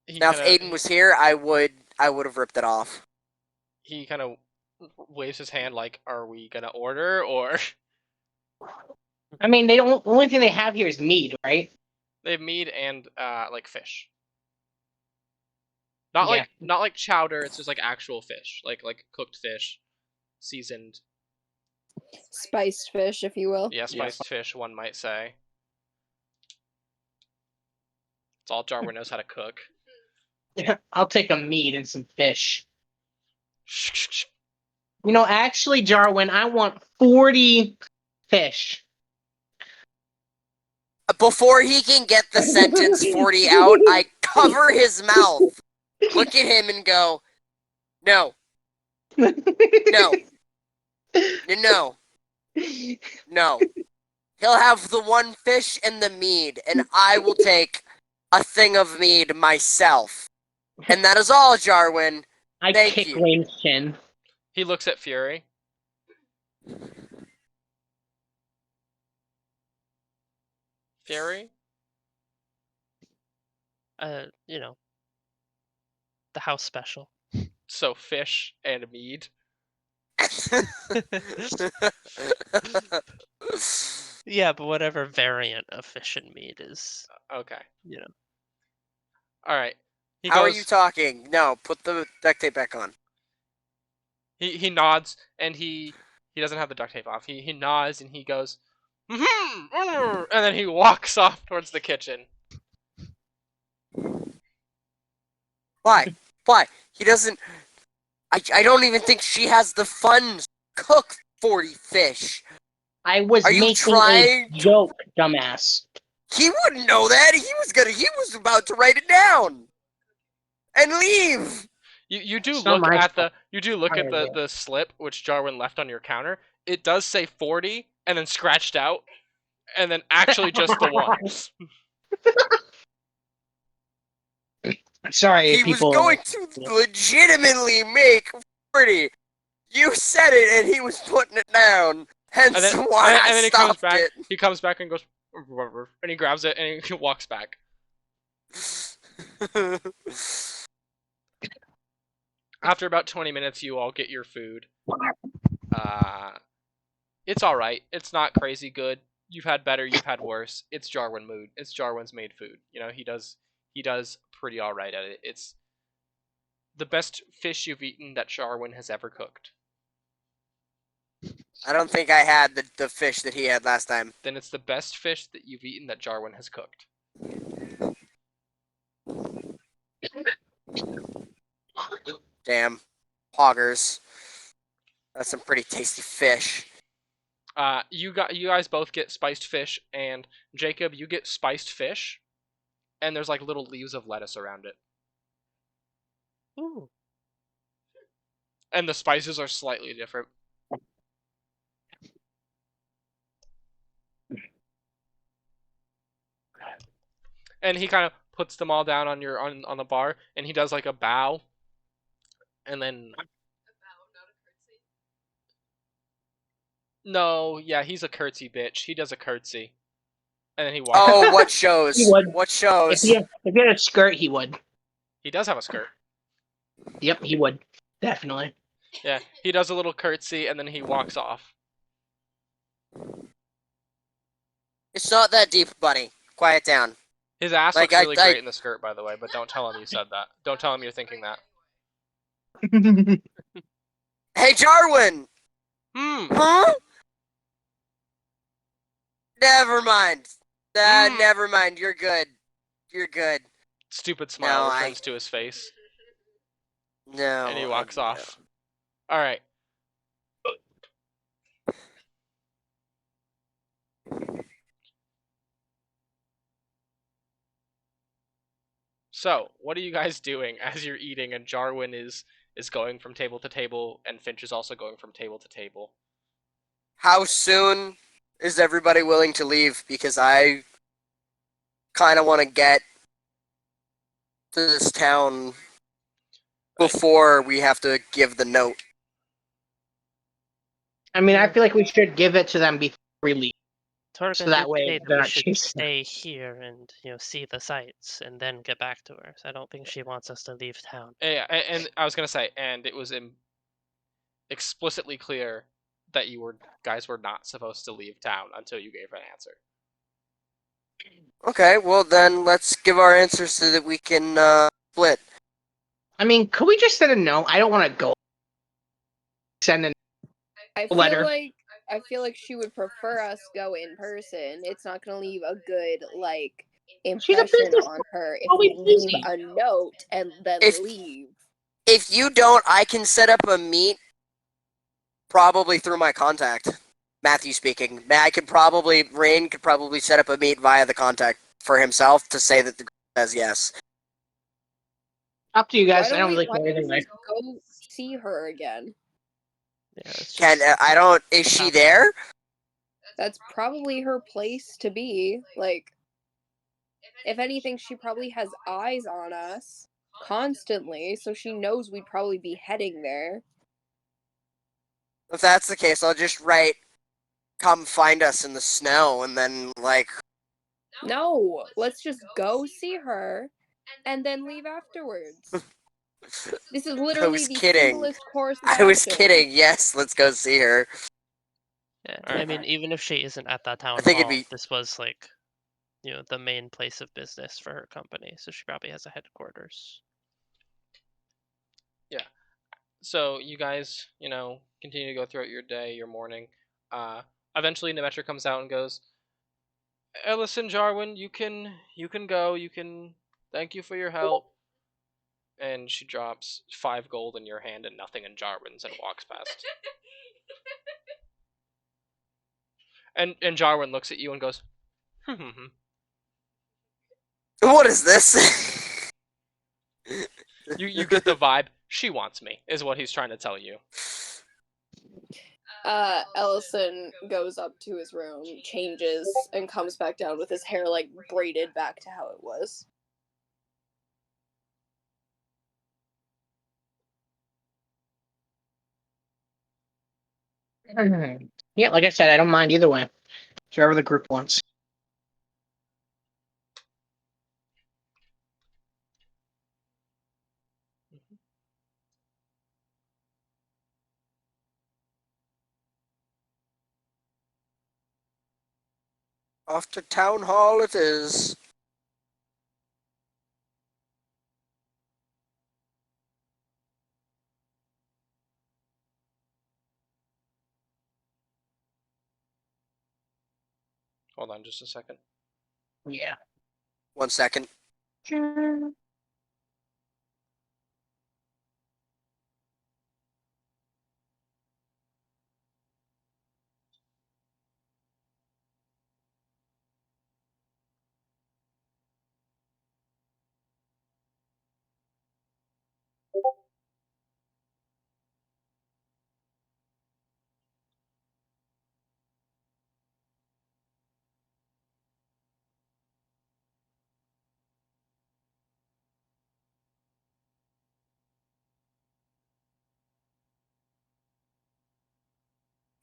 Now, if Aiden was here, I would have ripped it off. He kind of waves his hand like, "Are we gonna order or?" I mean, the only thing they have here is mead, right? They have meat and like fish. Not like chowder. It's just like actual fish, like cooked fish, seasoned. Spiced fish, if you will. Yeah, spiced fish. One might say. It's all Jarwin knows how to cook. I'll take a mead and some fish. Actually, Jarwin, I want 40 fish. Before he can get the sentence 40 out, I cover his mouth, look at him and go, no. No. No. No. He'll have the one fish and the mead, and I will take a thing of mead myself. And that is all, Jarwin. I Thank kick you. Lane's chin. He looks at Fury. Fury? The house special. So fish and mead. Yeah, but whatever variant of fish and meat is, Okay. All right. How are you talking? No, put the duct tape back on. He nods and he doesn't have the duct tape off. He nods and he goes, and then he walks off towards the kitchen. Why? Why? He doesn't... I don't even think she has the funds to cook 40 fish. I was Are you making trying a joke, dumbass. He wouldn't know that. He was about to write it down and leave. You do It's not look my at fault. the slip which Jarwin left on your counter. It does say 40 and then scratched out and then actually just the one. Sorry, He people. was going to legitimately make 40. You said it, and he was putting it down. Hence why I he stopped comes back. it. He comes back and goes, and he grabs it and he walks back. After about 20 minutes, you all get your food. It's all right. It's not crazy good. You've had better. You've had worse. It's Jarwin mood. It's Jarwin's made food. You know, he does pretty all right at it. It's the best fish you've eaten that Jarwin has ever cooked. I don't think I had the fish that he had last time. Then it's the best fish that you've eaten that Jarwin has cooked. Damn. Hoggers. That's some pretty tasty fish. You guys both get spiced fish, and Jacob, you get spiced fish, and there's like little leaves of lettuce around it. Ooh. And the spices are slightly different. And he kind of puts them all down on your on the bar, and he does like a bow, and then A bow, not a curtsy. no, yeah, he's a curtsy bitch. He does a curtsy, and then he walks. Oh, off. what shows? He would. What If shows? he had a skirt, he would. He does have a skirt. Yep, he would. Definitely. Yeah, he does a little curtsy, and then he walks off. It's not that deep, buddy. Quiet down. His ass Like, looks really I- great in the skirt, by the way, but don't tell him you said that. Don't tell him you're thinking that. Hey, Jarwin! Hmm. Huh? Never mind. Mm. Never mind. You're good. You're good. Stupid smile No, returns to his face, No. and he walks off. All right. So, what are you guys doing as you're eating, and Jarwin is going from table to table, and Finch is also going from table to table? How soon is everybody willing to leave? Because I kind of want to get to this town before we have to give the note. I mean, I feel like we should give it to them before we leave. Torga So that did way say they're we not should chasing us. stay here and see the sights and then get back to her. So I don't think she wants us to leave town. Yeah, and I was gonna say, and it was explicitly clear that you guys were not supposed to leave town until you gave an answer. Okay, well then let's give our answers so that we can split. I mean, could we just send a note? I don't want to go. Send a I feel letter. like she would prefer us go in person. It's not gonna leave a good She's a impression business- on her if always we leave busy. a note and then If- leave. If you don't, I can set up a meet probably through my contact. Matthew speaking. Rain could probably set up a meet via the contact for himself to say that the group says yes. Up to you guys. I Why don't really why care don't either we way. just go see her again? Yeah, it's Can just- I don't? Is she there? That's probably her place to be. Like, if anything, she probably has eyes on us constantly, so she knows we'd probably be heading there. If that's the case, I'll just write, "Come find us in the snow," and then No, let's just go see her and then leave afterwards. This is literally was the kidding. simplest course of I was action. kidding. Yes, let's go see her. Yeah, Alright. I mean, even if she isn't at that town think it'd hall, be- this was the main place of business for her company, so she probably has a headquarters. So you guys, continue to go throughout your day, your morning. Eventually, Nemetra comes out and goes, "Listen, Jarwin, you can go. You can. Thank you for your help." And she drops 5 gold in your hand and nothing in Jarwin's and walks past. And Jarwin looks at you and goes, "Hmm." What is this? You get the vibe. She wants me, is what he's trying to tell you. Ellison goes up to his room, changes, and comes back down with his hair braided back to how it was. Yeah, like I said, I don't mind either way. Whichever the group wants. Off to town hall it is. Hold on just a second. Yeah. 1 second. Sure.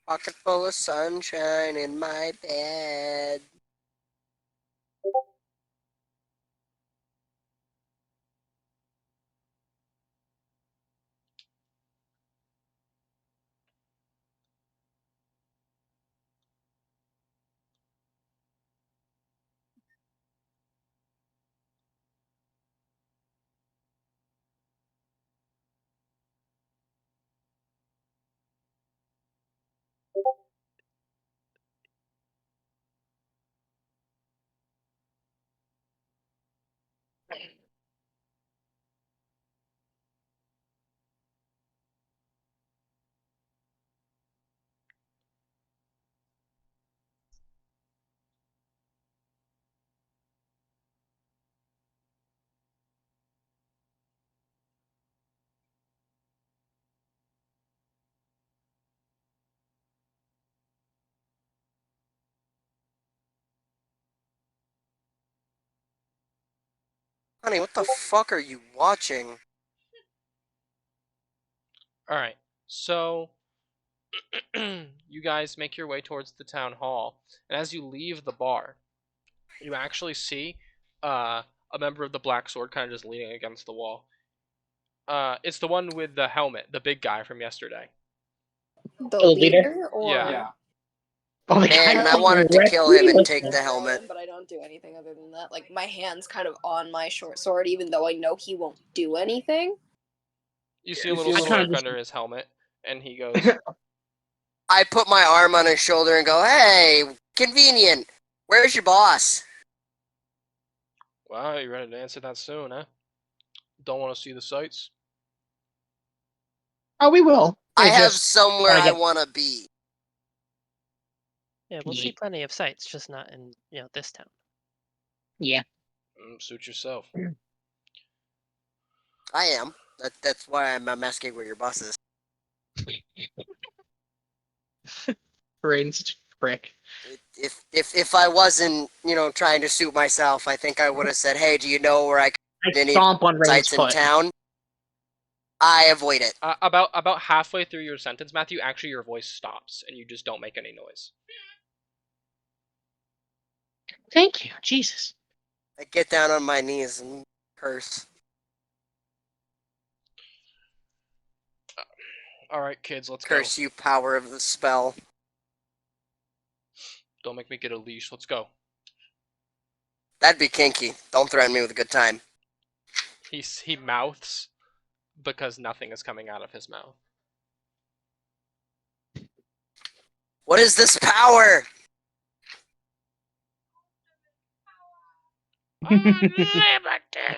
Pocket full of sunshine in my bed. Honey, what the fuck are you watching? Alright, so you guys make your way towards the town hall, and as you leave the bar, you actually see a member of the Black Sword kind of just leaning against the wall. It's the one with the helmet, the big guy from yesterday. The Oh, leader? leader, or Yeah. Oh, the Man, guy I from wanted to Red kill him and Wheel. take the helmet. But I don't do anything other than that. Like my hand's kind of on my short sword, even though I know he won't do anything. You see a little I kinda smirk just- under his helmet, and he goes, I put my arm on his shoulder and go, hey, convenient. Where's your boss? "Wow, you ready to answer that soon, huh? Don't want to see the sights?" Oh, we will. I It's have just somewhere gotta I get- want to be. Yeah, we'll see plenty of sites, just not in this town. Yeah. Suit yourself. I am. That's why I'm asking where your boss is. Brain's such a prick. If I wasn't, trying to suit myself, I think I would have said, hey, do you know where I can I get any stomp on Rain's sites in foot. town? I avoid it. About halfway through your sentence, Matthew, actually your voice stops, and you just don't make any noise. Thank you. Jesus. I get down on my knees and curse. Alright, kids, let's Curse go. you, power of the spell. Don't make me get a leash. Let's go. That'd be kinky. Don't threaten me with a good time. He mouths because nothing is coming out of his mouth. What is this power? Unlimited.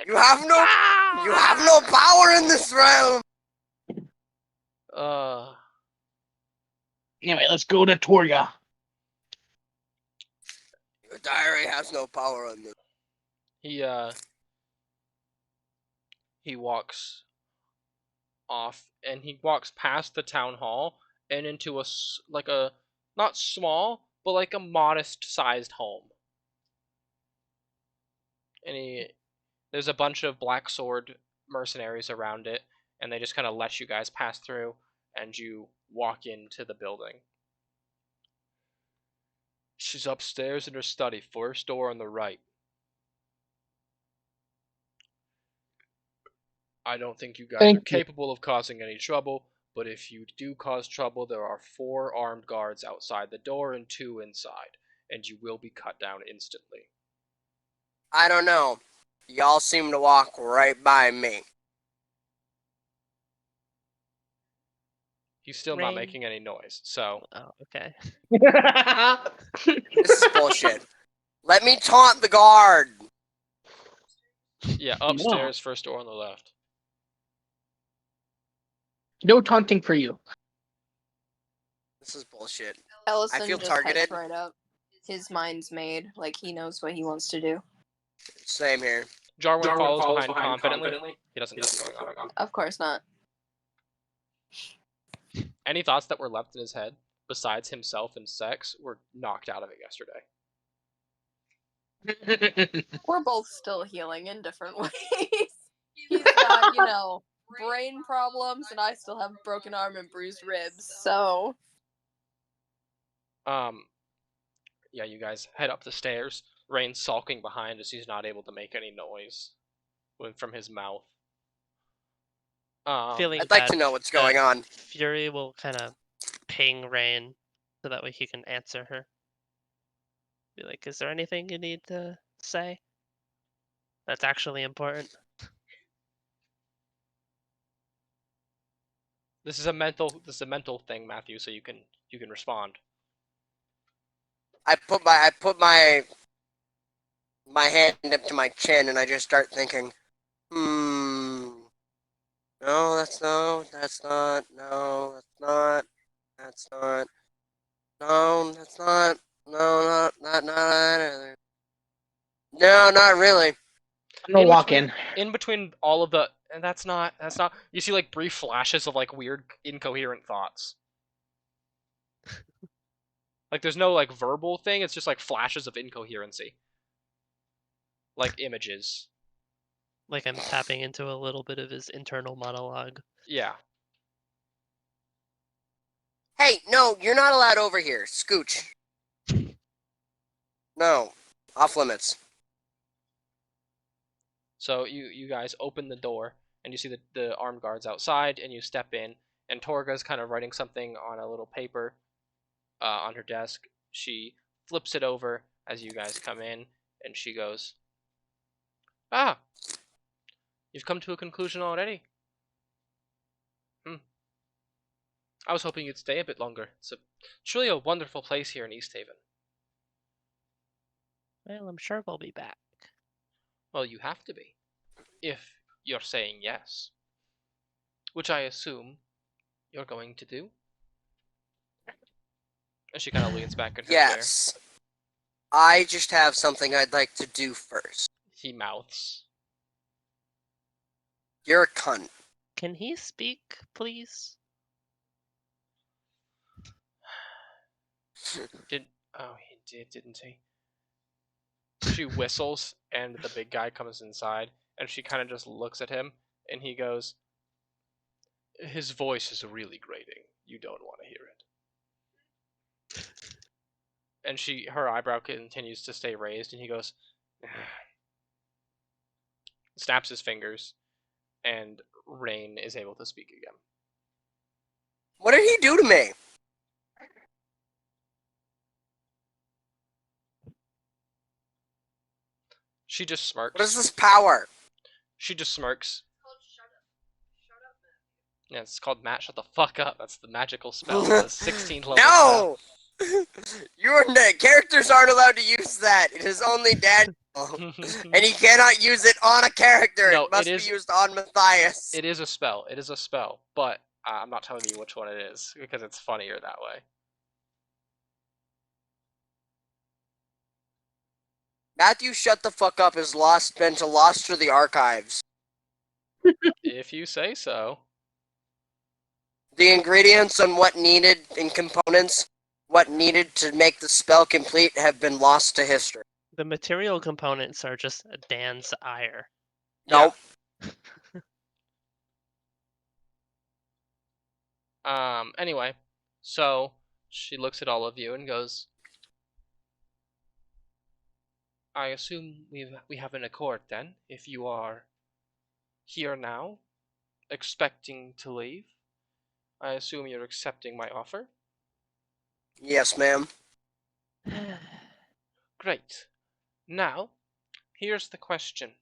You have no power in this realm. Anyway, let's go to Torga. Your diary has no power on this. He walks off, and he walks past the town hall and into like a not small, but like a modest-sized home. And there's a bunch of Black Sword mercenaries around it, and they just kind of let you guys pass through, and you walk into the building. She's upstairs in her study, first door on the right. I don't think you guys are Thank you. capable of causing any trouble, but if you do cause trouble, there are 4 armed guards outside the door and 2 inside. and you will be cut down instantly. I don't know. Y'all seem to walk right by me. He's still not Rain. making any noise, so Oh, okay. This is bullshit. Let me taunt the guard. yeah, upstairs, first door on the left. No taunting for you. This is bullshit. Ellison I feel just targeted. heads right up. His mind's made. Like, he knows what he wants to do. Same here. Jarwin follows behind confidently. He doesn't know what's going on. Of course not. Any thoughts that were left in his head, besides himself and sex, were knocked out of it yesterday. We're both still healing in different ways. He's got, brain problems, and I still have broken arm and bruised ribs, so... Yeah, you guys head up the stairs. Rain's sulking behind as he's not able to make any noise from his mouth. Feeling I'd like bad, to know what's going on. Fury will kind of ping Rain so that way he can answer her. Be like, is there anything you need to say that's actually important? This is a mental thing, Matthew, so you can respond. I put my hand up to my chin and I just start thinking, no, that's not, no, that's not, no, not really. I'm gonna walk in. In between all of the, and that's not. You see like brief flashes of like weird incoherent thoughts. Like there's no like verbal thing. It's just like flashes of incoherency. Like images. Like I'm tapping into a little bit of his internal monologue. Yeah. Hey, no, you're not allowed over here. Scooch. No, off limits. So you guys open the door and you see the armed guards outside, and you step in, and Torga's kind of writing something on a little paper on her desk. She flips it over as you guys come in, and she goes, "Ah, you've come to a conclusion already. I was hoping you'd stay a bit longer. It's truly a wonderful place here in East Haven." Well, I'm sure we'll be back. Well, you have to be, if you're saying yes. Which I assume you're going to do. And she kind of leans back in her chair. Yes. I just have something I'd like to do first. He mouths. You're a cunt. Can he speak, please? He did, didn't he? She whistles, and the big guy comes inside, and she kind of just looks at him, and he goes, "His voice is really grating. You don't want to hear it." And her eyebrow continues to stay raised, and he goes, snaps his fingers, and Rain is able to speak again. What did he do to me? She just smirks. What is this power? She just smirks. Yeah, it's called Matt, shut the fuck up. That's the magical spell. It's a 16th level No! Characters aren't allowed to use that. It is only Daniel. spell. And he cannot use it on a character. No, it must it is- be used on Matthias. It is a spell. It is a spell. But I'm not telling you which one it is, because it's funnier that way. Matthew Shut the Fuck Up is been lost to the archives. If you say so. The ingredients and what needed in components, what needed to make the spell complete have been lost to history. The material components are just Dan's ire. Nope. Anyway, so she looks at all of you and goes, "I assume we have an accord then, if you are here now, expecting to leave. I assume you're accepting my offer." Yes, ma'am. Great. Now, here's the question.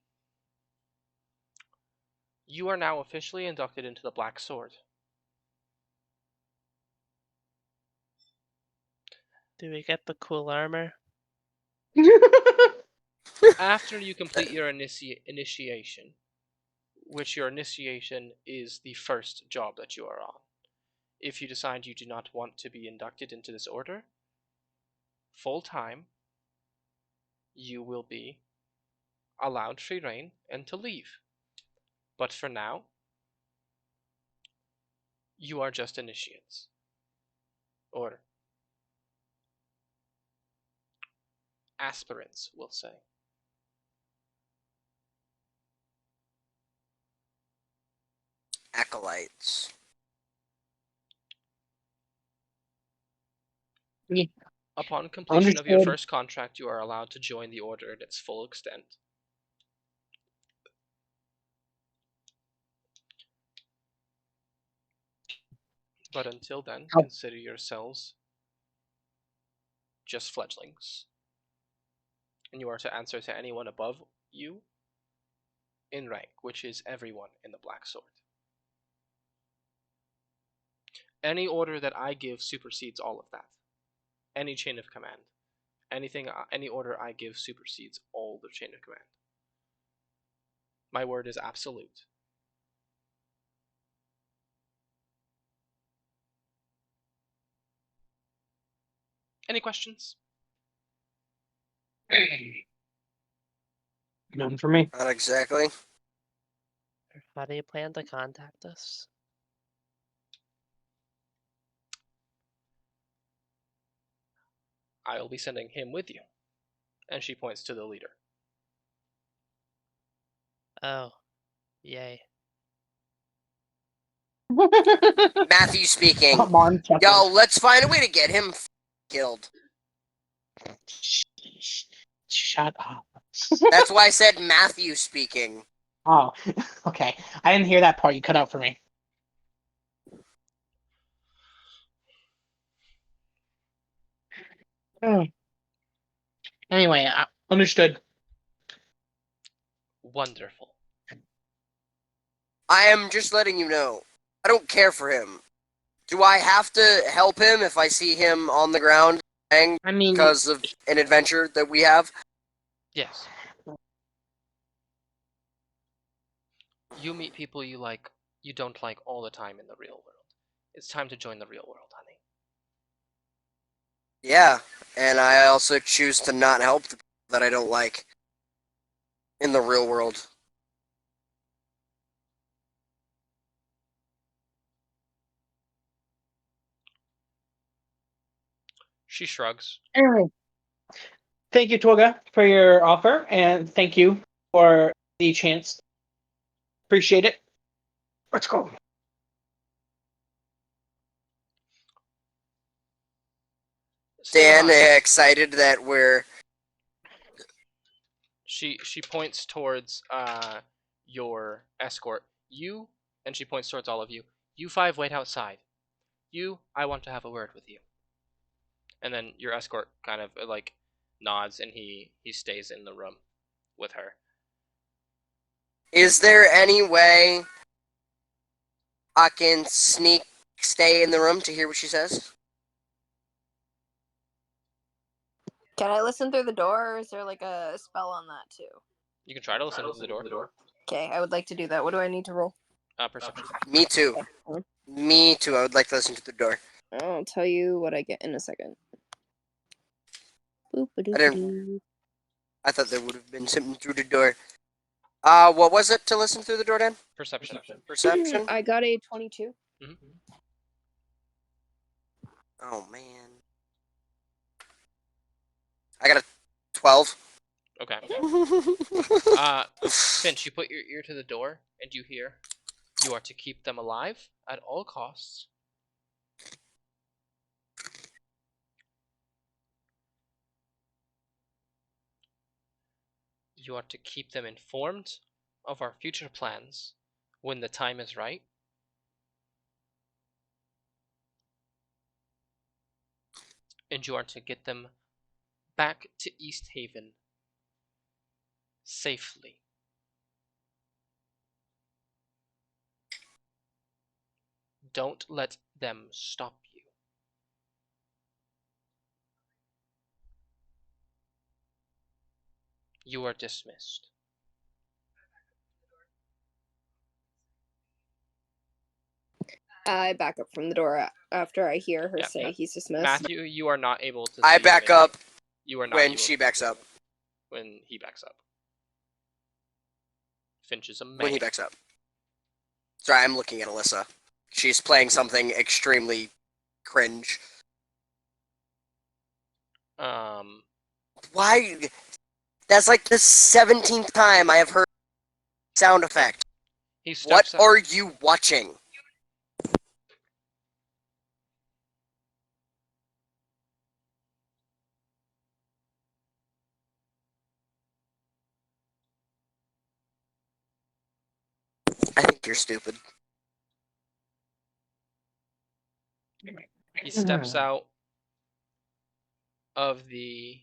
You are now officially inducted into the Black Sword. Do we get the cool armor? After you complete your initiation, which your initiation is the first job that you are on. If you decide you do not want to be inducted into this order, full time, you will be allowed free reign and to leave. But for now, you are just initiates. Or aspirants, we'll say. Acolytes. Yeah. Upon completion of your Understood. first contract, you are allowed to join the order in its full extent. But until then, Oh. consider yourselves just fledglings. And you are to answer to anyone above you in rank, which is everyone in the Black Sword. Any order that I give supersedes all of that. Any chain of command. Any order I give supersedes all the chain of command. My word is absolute. Any questions? None for me. Not exactly. How do you plan to contact us? I'll be sending him with you. And she points to the leader. Oh, yay. Matthew speaking. Come on, Yo, chuckle. let's find a way to get him killed. Shut up. That's why I said Matthew speaking. Oh, okay. I didn't hear that part. You cut out for me. Hmm. Anyway, understood. Wonderful. I am just letting you know. I don't care for him. Do I have to help him if I see him on the ground dying I mean, because of an adventure that we have? Yes. You meet people you don't like all the time in the real world. It's time to join the real world, honey. Yeah, and I also choose to not help the people that I don't like in the real world. She shrugs. anyway, thank you, Toga, for your offer, and thank you for the chance. Appreciate it. Let's go. Stay Dan, behind. excited that we're... She points towards your escort. You, and she points towards all of you. You five wait outside. You, I want to have a word with you. And then your escort kind of nods, and he stays in the room with her. Is there any way I can stay in the room to hear what she says? Can I listen through the door, or is there like a spell on that too? You can try to listen to the door. Okay, I would like to do that. What do I need to roll? Perception. Me too. Okay. Me too. I would like to listen to the door. I'll tell you what I get in a second. I thought there would have been something through the door. What was it to listen through the door, Dan? Perception. Perception? I got a 22. Oh, man. I got a 12. Okay. Finch, you put your ear to the door, and you hear, "You are to keep them alive at all costs. You are to keep them informed of our future plans when the time is right. And you are to get them back to East Haven safely. Don't let them stop you. You are dismissed. I back up from the door after I hear her Yeah, say he's dismissed. Matthew, you are not able to. I see back Finch. up You are not when able she to backs see up. When he backs up. Finch is a man. When he backs up. Sorry, I'm looking at Alyssa. She's playing something extremely cringe. Why? That's like the 17th time I have heard sound effect. He steps What out. are you watching? I think you're stupid. He steps out of the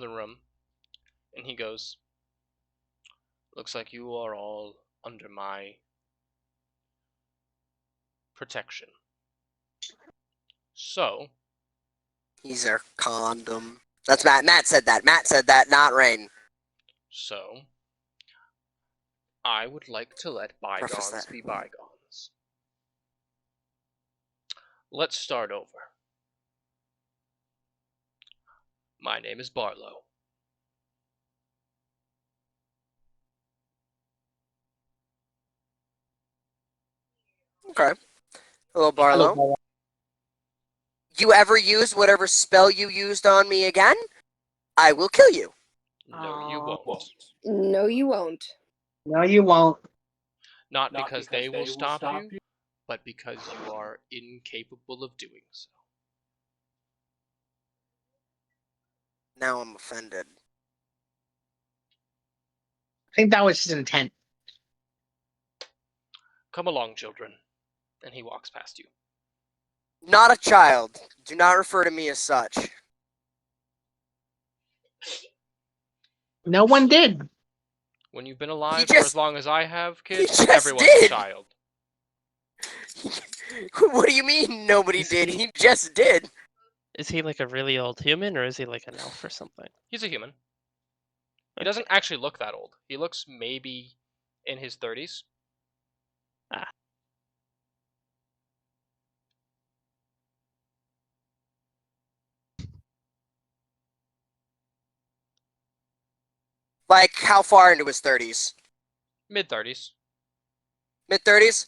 room, and he goes, "Looks like you are all under my protection. So, He's our condom. That's Matt. Matt said that. Matt said that, not Rain. I would like to let Preface bygones that. be bygones. Let's start over. My name is Barlow. Okay. Hello, Barlow. Hello, Barlow. You ever use whatever spell you used on me again? I will kill you. No, you won't. No, you won't. No, you won't. Not because they will stop you, but because you are incapable of doing so. Now I'm offended. I think that was his intent. Come along, children. And he walks past you. Not a child. Do not refer to me as such. No one did. When you've been alive for just- as long as I have, kids, just everyone's did. a child. What do you mean nobody Is did? he- He just did. Is he like a really old human, or is he like an elf or something? He's a human. He doesn't actually look that old. He looks maybe in his 30s. Ah. Like, how far into his 30s? Mid 30s. Mid 30s?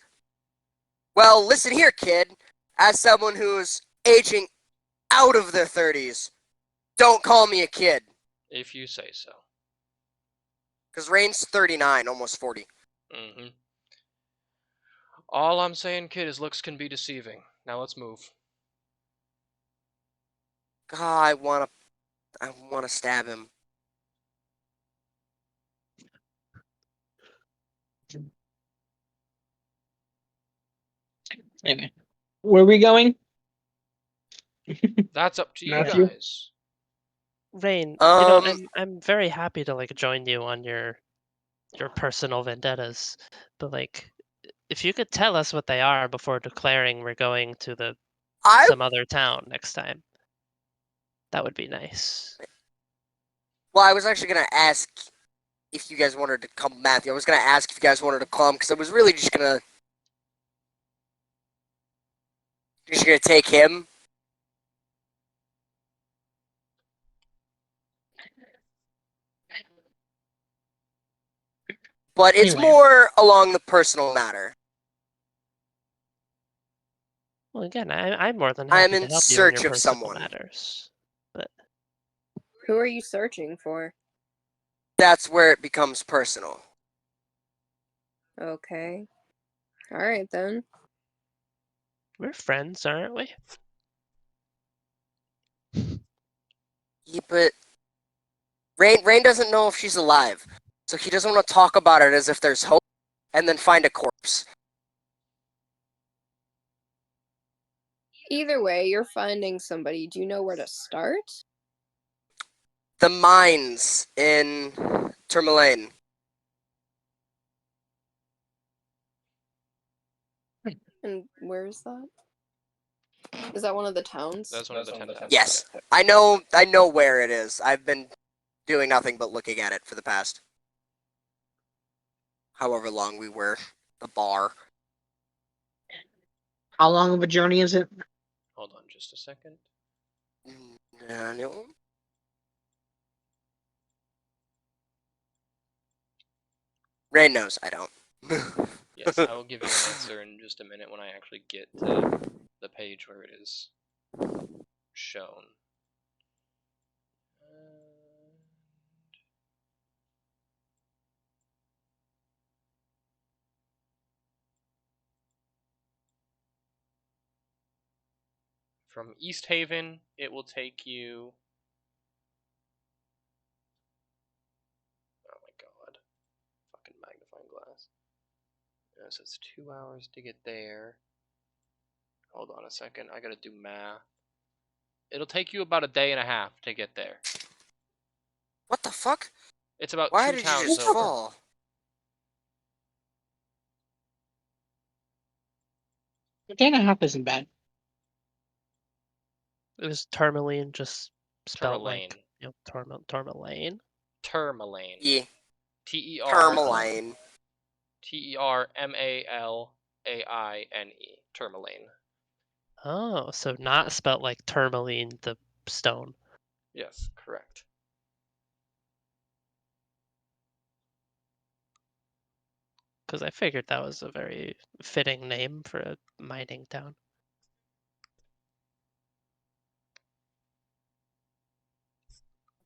Well, listen here, kid. As someone who's aging out of their 30s, don't call me a kid. If you say so. Because Rain's 39, almost 40. Mm-hmm. All I'm saying, kid, is looks can be deceiving. Now let's move. God, I wanna stab him. Anyway, where are we going? That's up to you Matthew? guys. Rain, Um- I'm very happy to like join you on your personal vendettas, but like, if you could tell us what they are before declaring we're going to some other town next time, that would be nice. Well, I was actually gonna ask if you guys wanted to come, Matthew. I was gonna ask if you guys wanted to come, because I was really just gonna take him. But it's Anyway. more along the personal matter. Well, again, I'm more than I'm happy in to help you in your search of personal someone. matters. But Who are you searching for? That's where it becomes personal. Okay. Alright then. we're friends, aren't we? Yeah, but Rain doesn't know if she's alive, so he doesn't want to talk about it as if there's hope, and then find a corpse. Either way, you're finding somebody. Do you know where to start? The mines in Tourmaline. And where is that? Is that one of the towns? That's one of the 10 towns. Yes, I know where it is. I've been doing nothing but looking at it for the past however long we were the bar. How long of a journey is it? Hold on just a second. No. Rain knows, I don't. Yes, I will give you an answer in just a minute when I actually get to the page where it is shown. From East Haven, it will take you... Oh my god. Fucking magnifying glass. Yes, it's 2 hours to get there. Hold on a second, I gotta do math. It'll take you about a day and a half to get there. What the fuck? It's about Why 2 did you towns just over. fall? A day and a half isn't bad. It was tourmaline, just spelled Tourmaline. like tourmaline. Tourmaline. Yeah. T-E-R... Tourmaline. T-E-R-M-A-L-A-I-N-E. Tourmaline. Oh, so not spelled like tourmaline, the stone. Yes, correct. Because I figured that was a very fitting name for a mining town.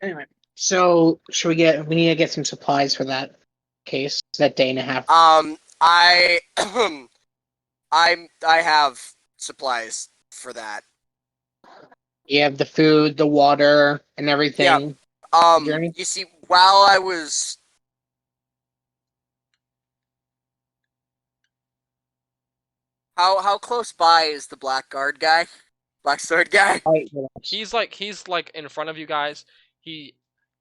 Anyway, so we need to get some supplies for that case, that day and a half. I I have supplies for that. You have the food, the water, and everything. Journey? You see, while I was how close by is the black sword guy? He's like in front of you guys. He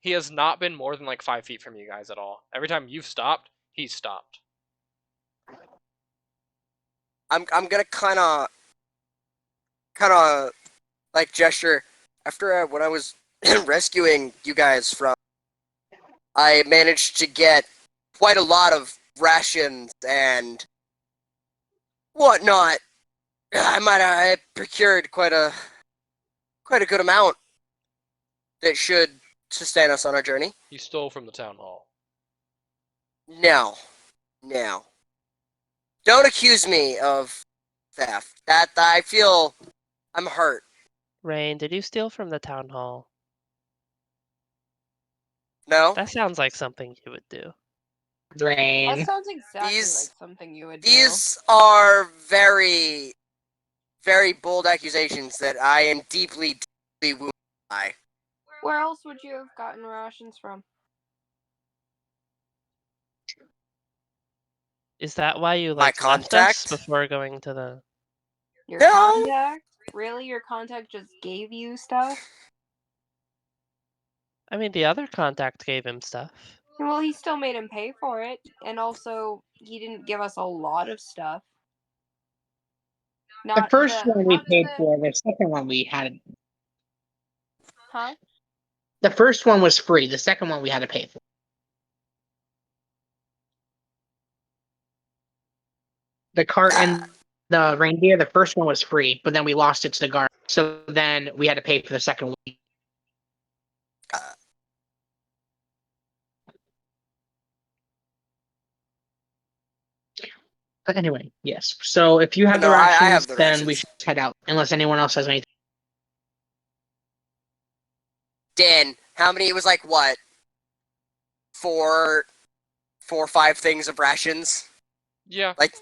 has not been more than like 5 feet from you guys at all. Every time you've stopped, he's stopped. I'm gonna kind of like gesture after when I was rescuing you guys from. I managed to get quite a lot of rations and whatnot. I procured quite a good amount that should sustain us on our journey. He stole from the town hall. No. Don't accuse me of theft. That I feel I'm hurt. Rain, did you steal from the town hall? No? That sounds like something you would do. Rain. That sounds exactly These- like something you would do. These are very, very bold accusations that I am deeply, deeply wounded by. Where else would you have gotten rations from? Is that why you My left us contact? before going to the? Your No. contact? Really? Your contact just gave you stuff? I mean, the other contact gave him stuff. Well, he still made him pay for it, and also he didn't give us a lot of stuff. The first one we paid for, the second one we had. Huh? The first one was free. The second one we had to pay for. The cart and the reindeer, the first one was free, but then we lost it to the guard. So then we had to pay for the second one. But anyway, yes. So if you have the No, I rations, have the then we rations. should head out. Unless anyone else has anything. Dan, how many? It was like what? 4 or 5 things of rations. Yeah. Like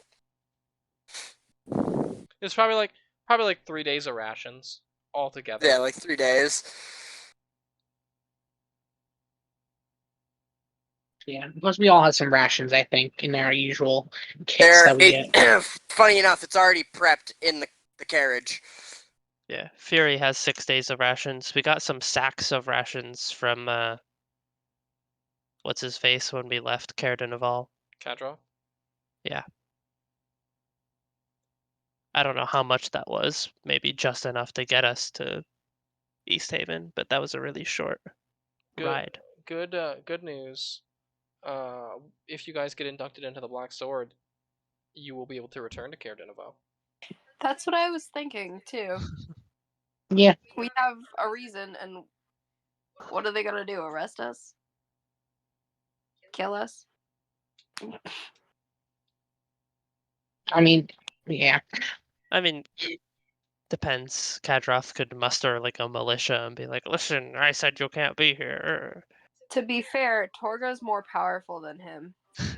It's probably like 3 days of rations altogether. yeah, like 3 days. Yeah, plus we all have some rations, I think, in our usual kits that we get. Funny enough, it's already prepped in the carriage. Yeah, Fury has 6 days of rations. We got some sacks of rations from what's his face when we left Caer-Dineval. Cadra? Yeah. I don't know how much that was. Maybe just enough to get us to East Haven, but that was a really short ride. Good news. If you guys get inducted into the Black Sword, you will be able to return to Caer-Dineval. That's what I was thinking too. Yeah. We have a reason, and what are they gonna do? Arrest us? Kill us? I mean, yeah. I mean, depends. Kadroth could muster like a militia and be like, "Listen, I said you can't be here." To be fair, Torga's more powerful than him.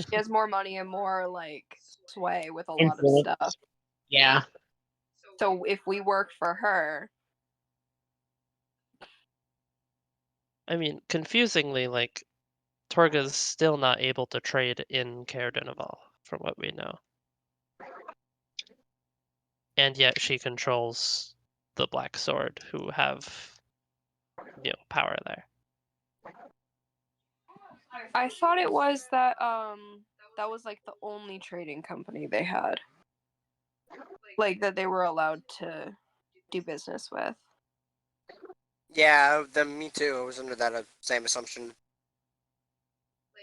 She has more money and more like sway with a lot of Influence. stuff. Yeah. So if we work for her, I mean, confusingly, like Torga's still not able to trade in Caer-Dineval, from what we know, and yet she controls the Black Sword, who have power there. I thought it was that that was like the only trading company they had. Like that they were allowed to do business with. Yeah, me too. I was under that same assumption.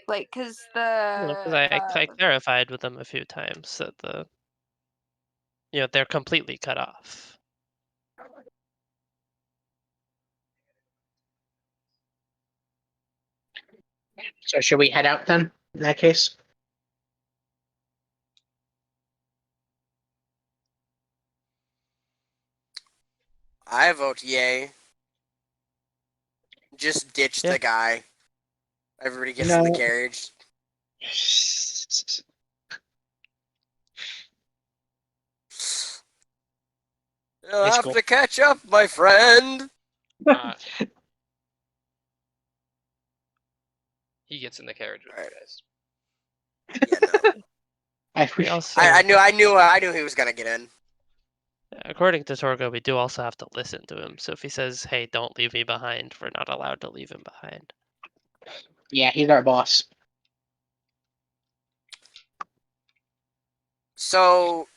Like, cause Because I clarified with them a few times that they're completely cut off. So should we head out then? In that case. I vote yay. Just ditch Yeah. the guy. Everybody gets No. in the carriage. You'll It's have cool. to catch up, my friend. He gets in the carriage with Alright. you guys. Yeah, no. We also, I knew he was gonna get in. according to Torgo, we do also have to listen to him. So if he says, "Hey, don't leave me behind," we're not allowed to leave him behind. Yeah, he's our boss. So,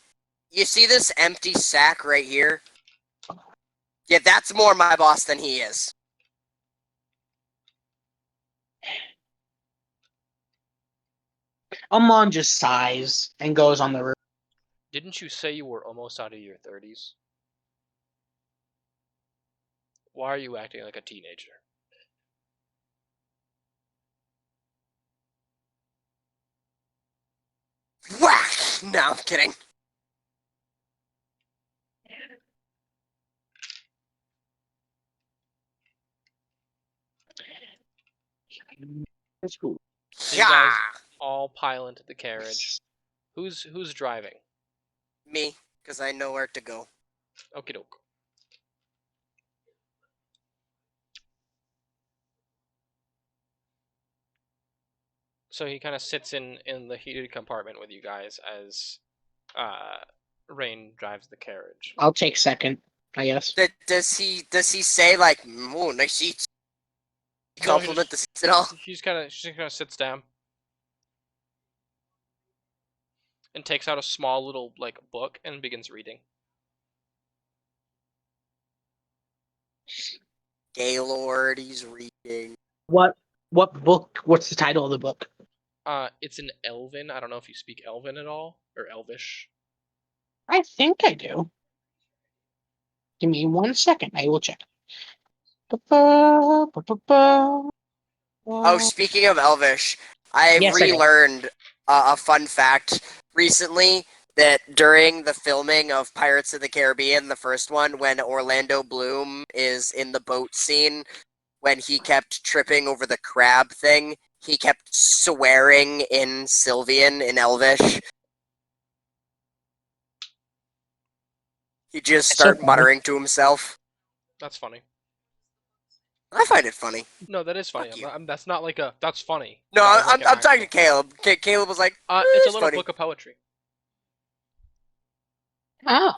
you see this empty sack right here? Yeah, that's more my boss than he is. Amon just sighs and goes on the roof. Didn't you say you were almost out of your 30s? Why are you acting like a teenager? Whack! No, I'm kidding. It's cool. So you guys all pile into the carriage. Who's driving? Me, because I know where to go. Okie doke. So he kind of sits in the heated compartment with you guys as Rain drives the carriage. I'll take second, I guess. Does he say like, "Oh, nice seats"? Compliment the seats at all? She just kind of sits down and takes out a small little like book and begins reading. Gaylord, he's reading. What book? What's the title of the book? It's in Elven. I don't know if you speak Elven at all or Elvish. I think I do. Give me 1 second. I will check. Oh, speaking of Elvish, I Yes, I do. relearned a fun fact recently that during the filming of Pirates of the Caribbean, the first one, when Orlando Bloom is in the boat scene, when he kept tripping over the crab thing, he kept swearing in Sylvian, in Elvish. He'd just It's so start funny. muttering to himself. That's funny. I find it funny. No, that is funny. Fuck you. That's not like a. That's funny. No, That was like I'm an talking to actual- Caleb. Caleb was like, It's a little funny. book of poetry. Oh,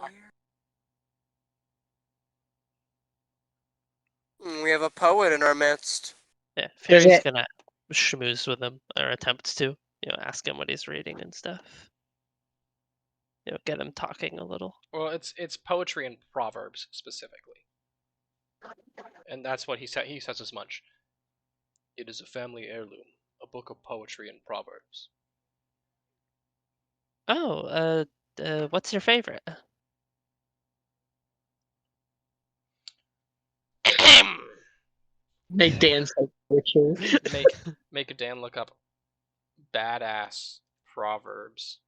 have a poet in our midst. Yeah, Does Fury's it- gonna schmooze with him, or attempt to. Ask him what he's reading and stuff. Get him talking a little. Well, it's poetry and proverbs specifically, and that's what he said. He says as much. It is a family heirloom, a book of poetry and proverbs. Oh, what's your favorite? Make Dan say poetry. Make Dan look up badass proverbs.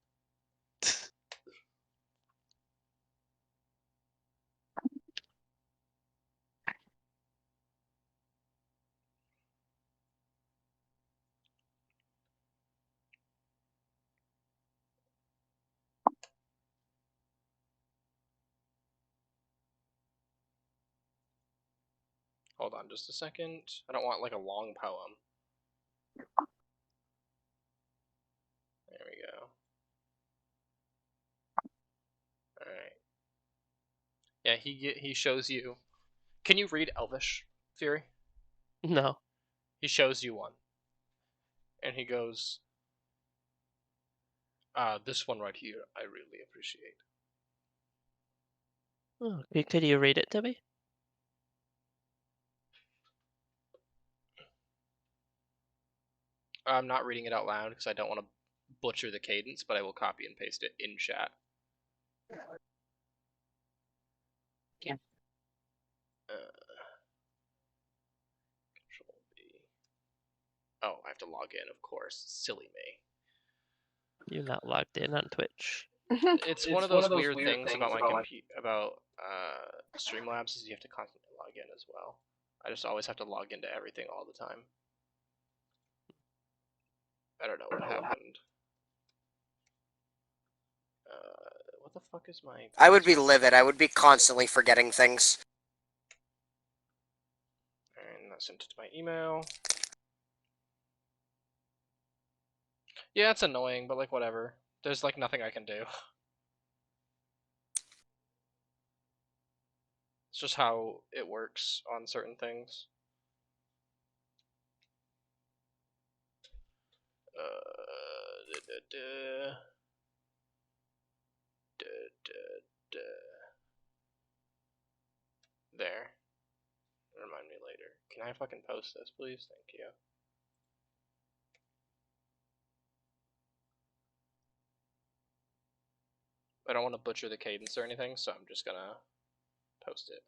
Hold on just a second. I don't want like a long poem. There we go. Alright. Yeah, he shows you. Can you read Elvish, Fury? No. He shows you one. And he goes, this one right here, I really appreciate. Oh, could you read it to me? I'm not reading it out loud because I don't want to butcher the cadence, but I will copy and paste it in chat. Yeah. Control B. Oh, I have to log in, of course. Silly me. You're not logged in on Twitch. It's one of those weird things about my Streamlabs is you have to constantly log in as well. I just always have to log into everything all the time. I don't know what happened. What the fuck is my... I would be livid. I would be constantly forgetting things. And that's sent to my email. Yeah, it's annoying, but like whatever. There's like nothing I can do. It's just how it works on certain things. There. Remind me later. Can I fucking post this, please? Thank you. I don't want to butcher the cadence or anything, so I'm just gonna post it.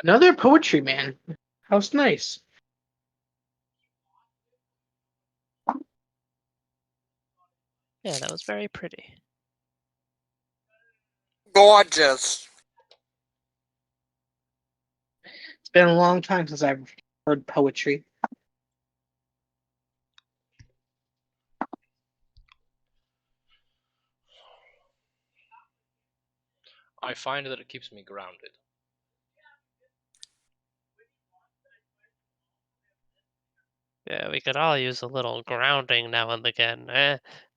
Another poetry man. How's nice. Yeah, that was very pretty. Gorgeous. It's been a long time since I've heard poetry. I find that it keeps me grounded. Yeah, we could all use a little grounding now and again.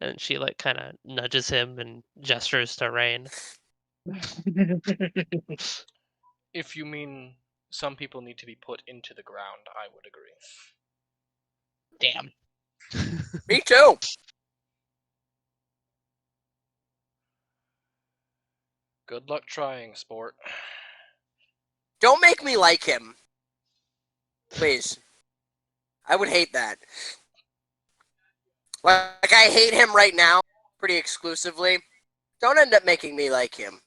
And she kind of nudges him and gestures to Rain. If you mean some people need to be put into the ground, I would agree. Damn. Me too. Good luck trying, sport. Don't make me like him. Please. I would hate that. Like, I hate him right now, pretty exclusively. Don't end up making me like him.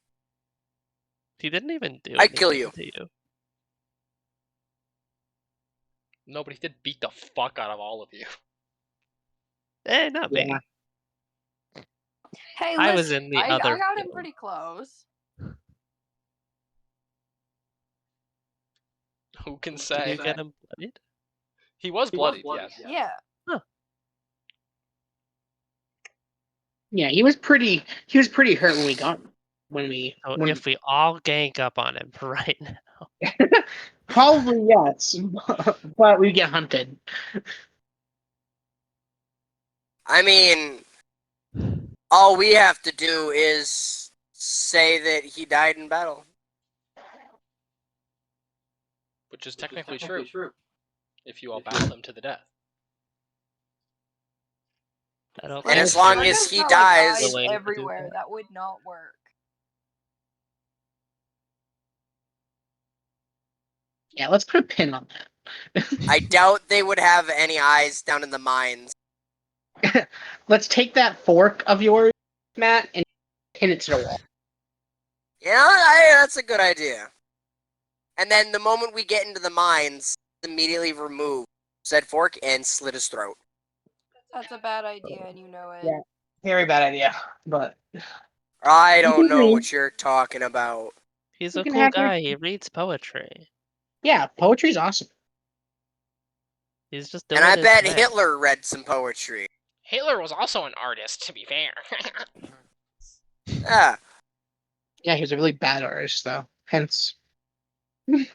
He didn't even do I'd kill anything you. to you. Nobody did beat the fuck out of all of you. Not me. Yeah. Hey, I listen, was in the I other got him field. pretty close. Who can Did say? you get him bloodied? He was bloodied, yes. Yeah. Yeah, he was pretty hurt when we got So when if we all gang up on him right now. Probably yes, but we get hunted. I mean, all we have to do is say that he died in battle. Which is technically true. If you all battle him to the death. I don't And think as long you're as he Not, dies, eyes willing to do everywhere, that. that would not work. Yeah, let's put a pin on that. I doubt they would have any eyes down in the mines. Let's take that fork of yours, Matt, and pin it to the wall. Yeah, that's a good idea. And then the moment we get into the mines, immediately remove said fork and slit his throat. That's a bad idea, and you know it. Yeah. Very bad idea, but I You don't can know read. what you're talking about. He's You a can cool have your- guy. He reads poetry. yeah, poetry's awesome. He's just doing And I his bet thing. Hitler read some poetry. Hitler was also an artist, to be fair. Yeah. Yeah, he was a really bad artist, though. Hence, Dude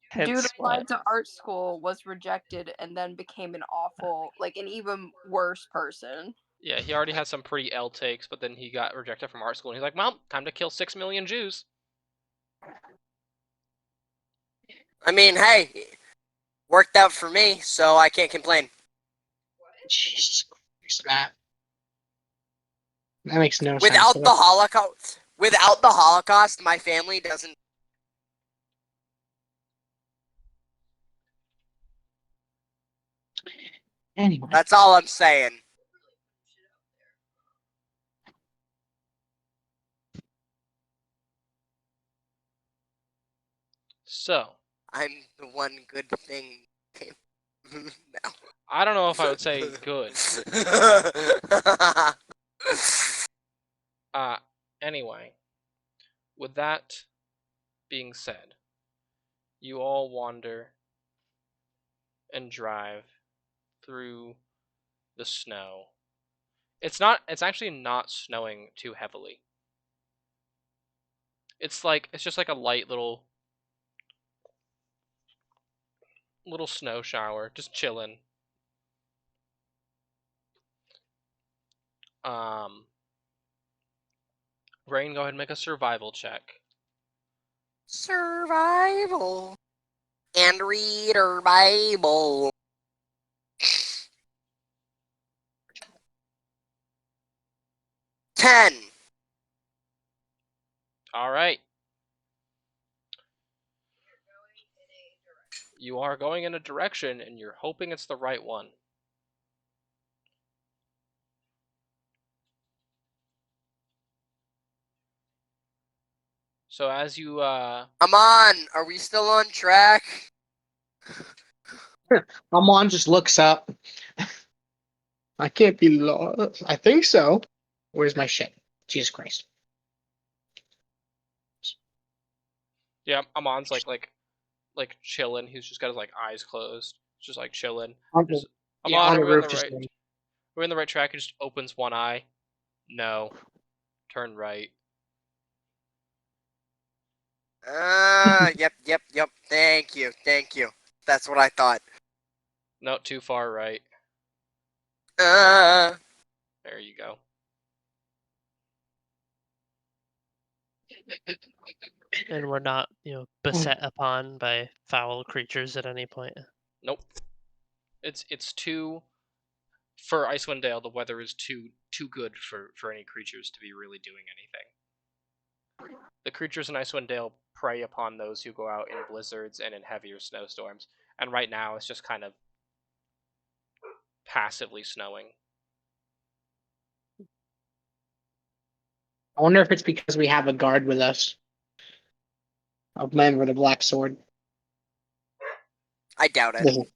Hence what? applied to art school, was rejected, and then became an awful, like an even worse person. Yeah, he already had some pretty L takes, but then he got rejected from art school, and he's like, well, time to kill 6 million Jews. I mean, hey, worked out for me, so I can't complain. Jesus Christ, Matt. That makes no sense. Without the Holocaust, my family doesn't. Anyway, That's all I'm saying. So, I'm the one good thing. No. I don't know if I would say good. Anyway, with that being said, you all wander and drive through the snow. It's actually not snowing too heavily. It's just like a light little snow shower, just chilling. Rain, go ahead and make a survival check. Survival. And read her Bible. 10. All right. You are going in a direction, and you're hoping it's the right one. So as you I'm on. Are we still on track? Amon just looks up. I can't be lost. I think so. Where's my ship? Jesus Christ. yeah, Amon's like chilling. He's just got his like eyes closed, just like chilling. On Just, yeah, Amon, on the are we on roof, the just right? We're in the right track. He just opens one eye. No. Turn right. Yep. Thank you. That's what I thought. No, too far right. There you go. And we're not, beset upon by foul creatures at any point. Nope. It's too for Icewind Dale. The weather is too good for any creatures to be really doing anything. The creatures in Icewind Dale prey upon those who go out in blizzards and in heavier snowstorms. And right now, it's just kind of passively snowing. I wonder if it's because we have a guard with us. A man with a black sword. I doubt it.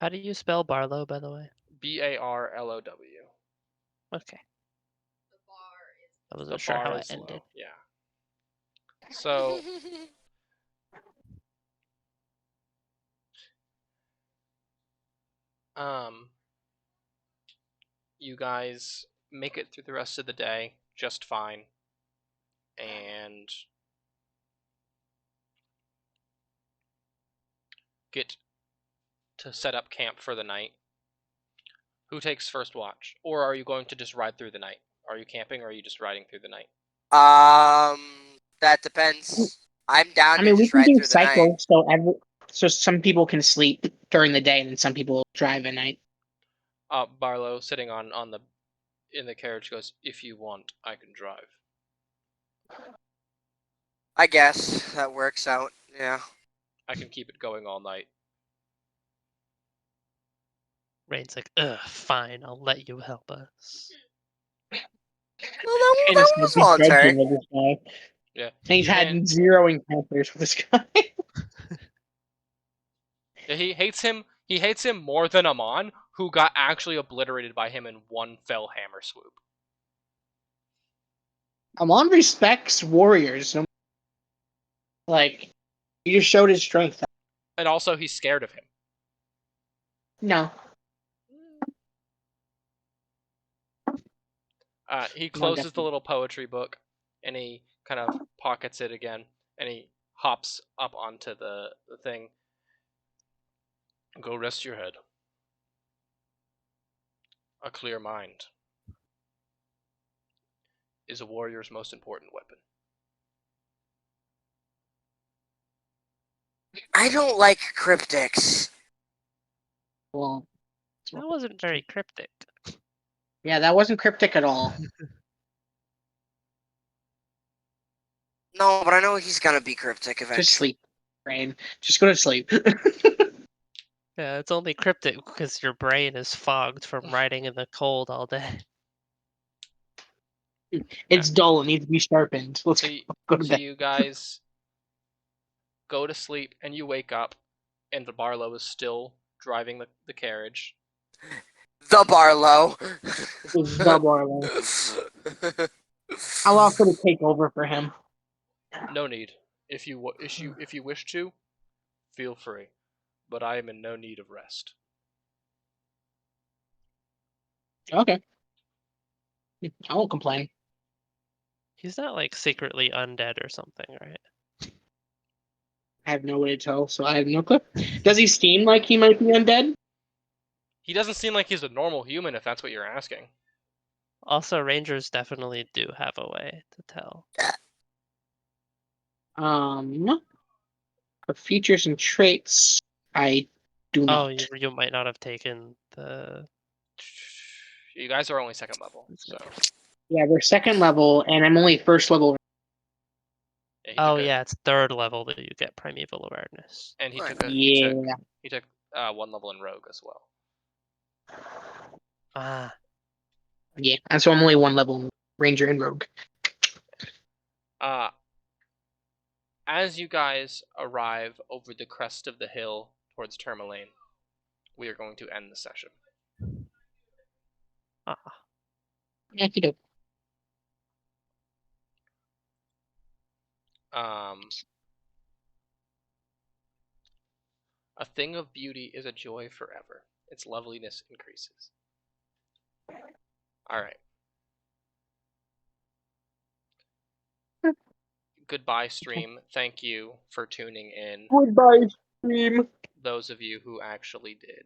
How do you spell Barlow, by the way? Barlow. Okay. The bar is I The wasn't sure how bar it is ended. low. Yeah. So You guys make it through the rest of the day just fine, and get to set up camp for the night. Who takes first watch? Or are you going to just ride through the night? Are you camping or are you just riding through the night? That depends. I'm down I to mean, we just can ride do through the night. cycle, so some people can sleep during the day, and then some people drive at night. Barlow, sitting in the carriage, goes, "If you want, I can drive." I guess that works out. Yeah. I can keep it going all night. Rain's like, ugh, fine, I'll let you help us. Well, that Kind of was voluntary. begrudging of this guy. Yeah. And he's had Man. 0 encounters with this guy. Yeah, he hates him. He hates him more than Amon, who got actually obliterated by him in one fell hammer swoop. Amon respects warriors. Like, he just showed his strength. And also, he's scared of him. No. He closes the little poetry book, and he kind of pockets it again, and he hops up onto the thing. Go rest your head. A clear mind is a warrior's most important weapon. I don't like cryptics. Well, That wasn't very cryptic. yeah, that wasn't cryptic at all. No, but I know he's gonna be cryptic eventually. Just sleep, Rain. Just go to sleep. Yeah, it's only cryptic because your brain is fogged from riding in the cold all day. It's dull. It needs to be sharpened. Let's go to So bed. you guys go to sleep, and you wake up, and the Barlow is still driving the carriage. The Barlow. The Barlow. I'll offer to take over for him. No need. If you wish to, feel free. But I am in no need of rest. Okay. I won't complain. He's not like secretly undead or something, right? I have no way to tell, so I have no clue. Does he seem like he might be undead? He doesn't seem like he's a normal human, if that's what you're asking. Also, rangers definitely do have a way to tell. For features and traits, I do not. Oh, you might not have taken the. You guys are only second level, so. Yeah, we're second level, and I'm only first level. Yeah, Oh yeah, it's third level that you get primeval awareness. And he Right. took Yeah. he took 1 level in rogue as well. Ah, Yeah, and so I'm only 1 level ranger and rogue. As you guys arrive over the crest of the hill towards Tourmaline, we are going to end the session. ah. Yeah, you do. A thing of beauty is a joy forever. Its loveliness increases. Alright. Goodbye, stream. Thank you for tuning in. Goodbye, stream. Those of you who actually did.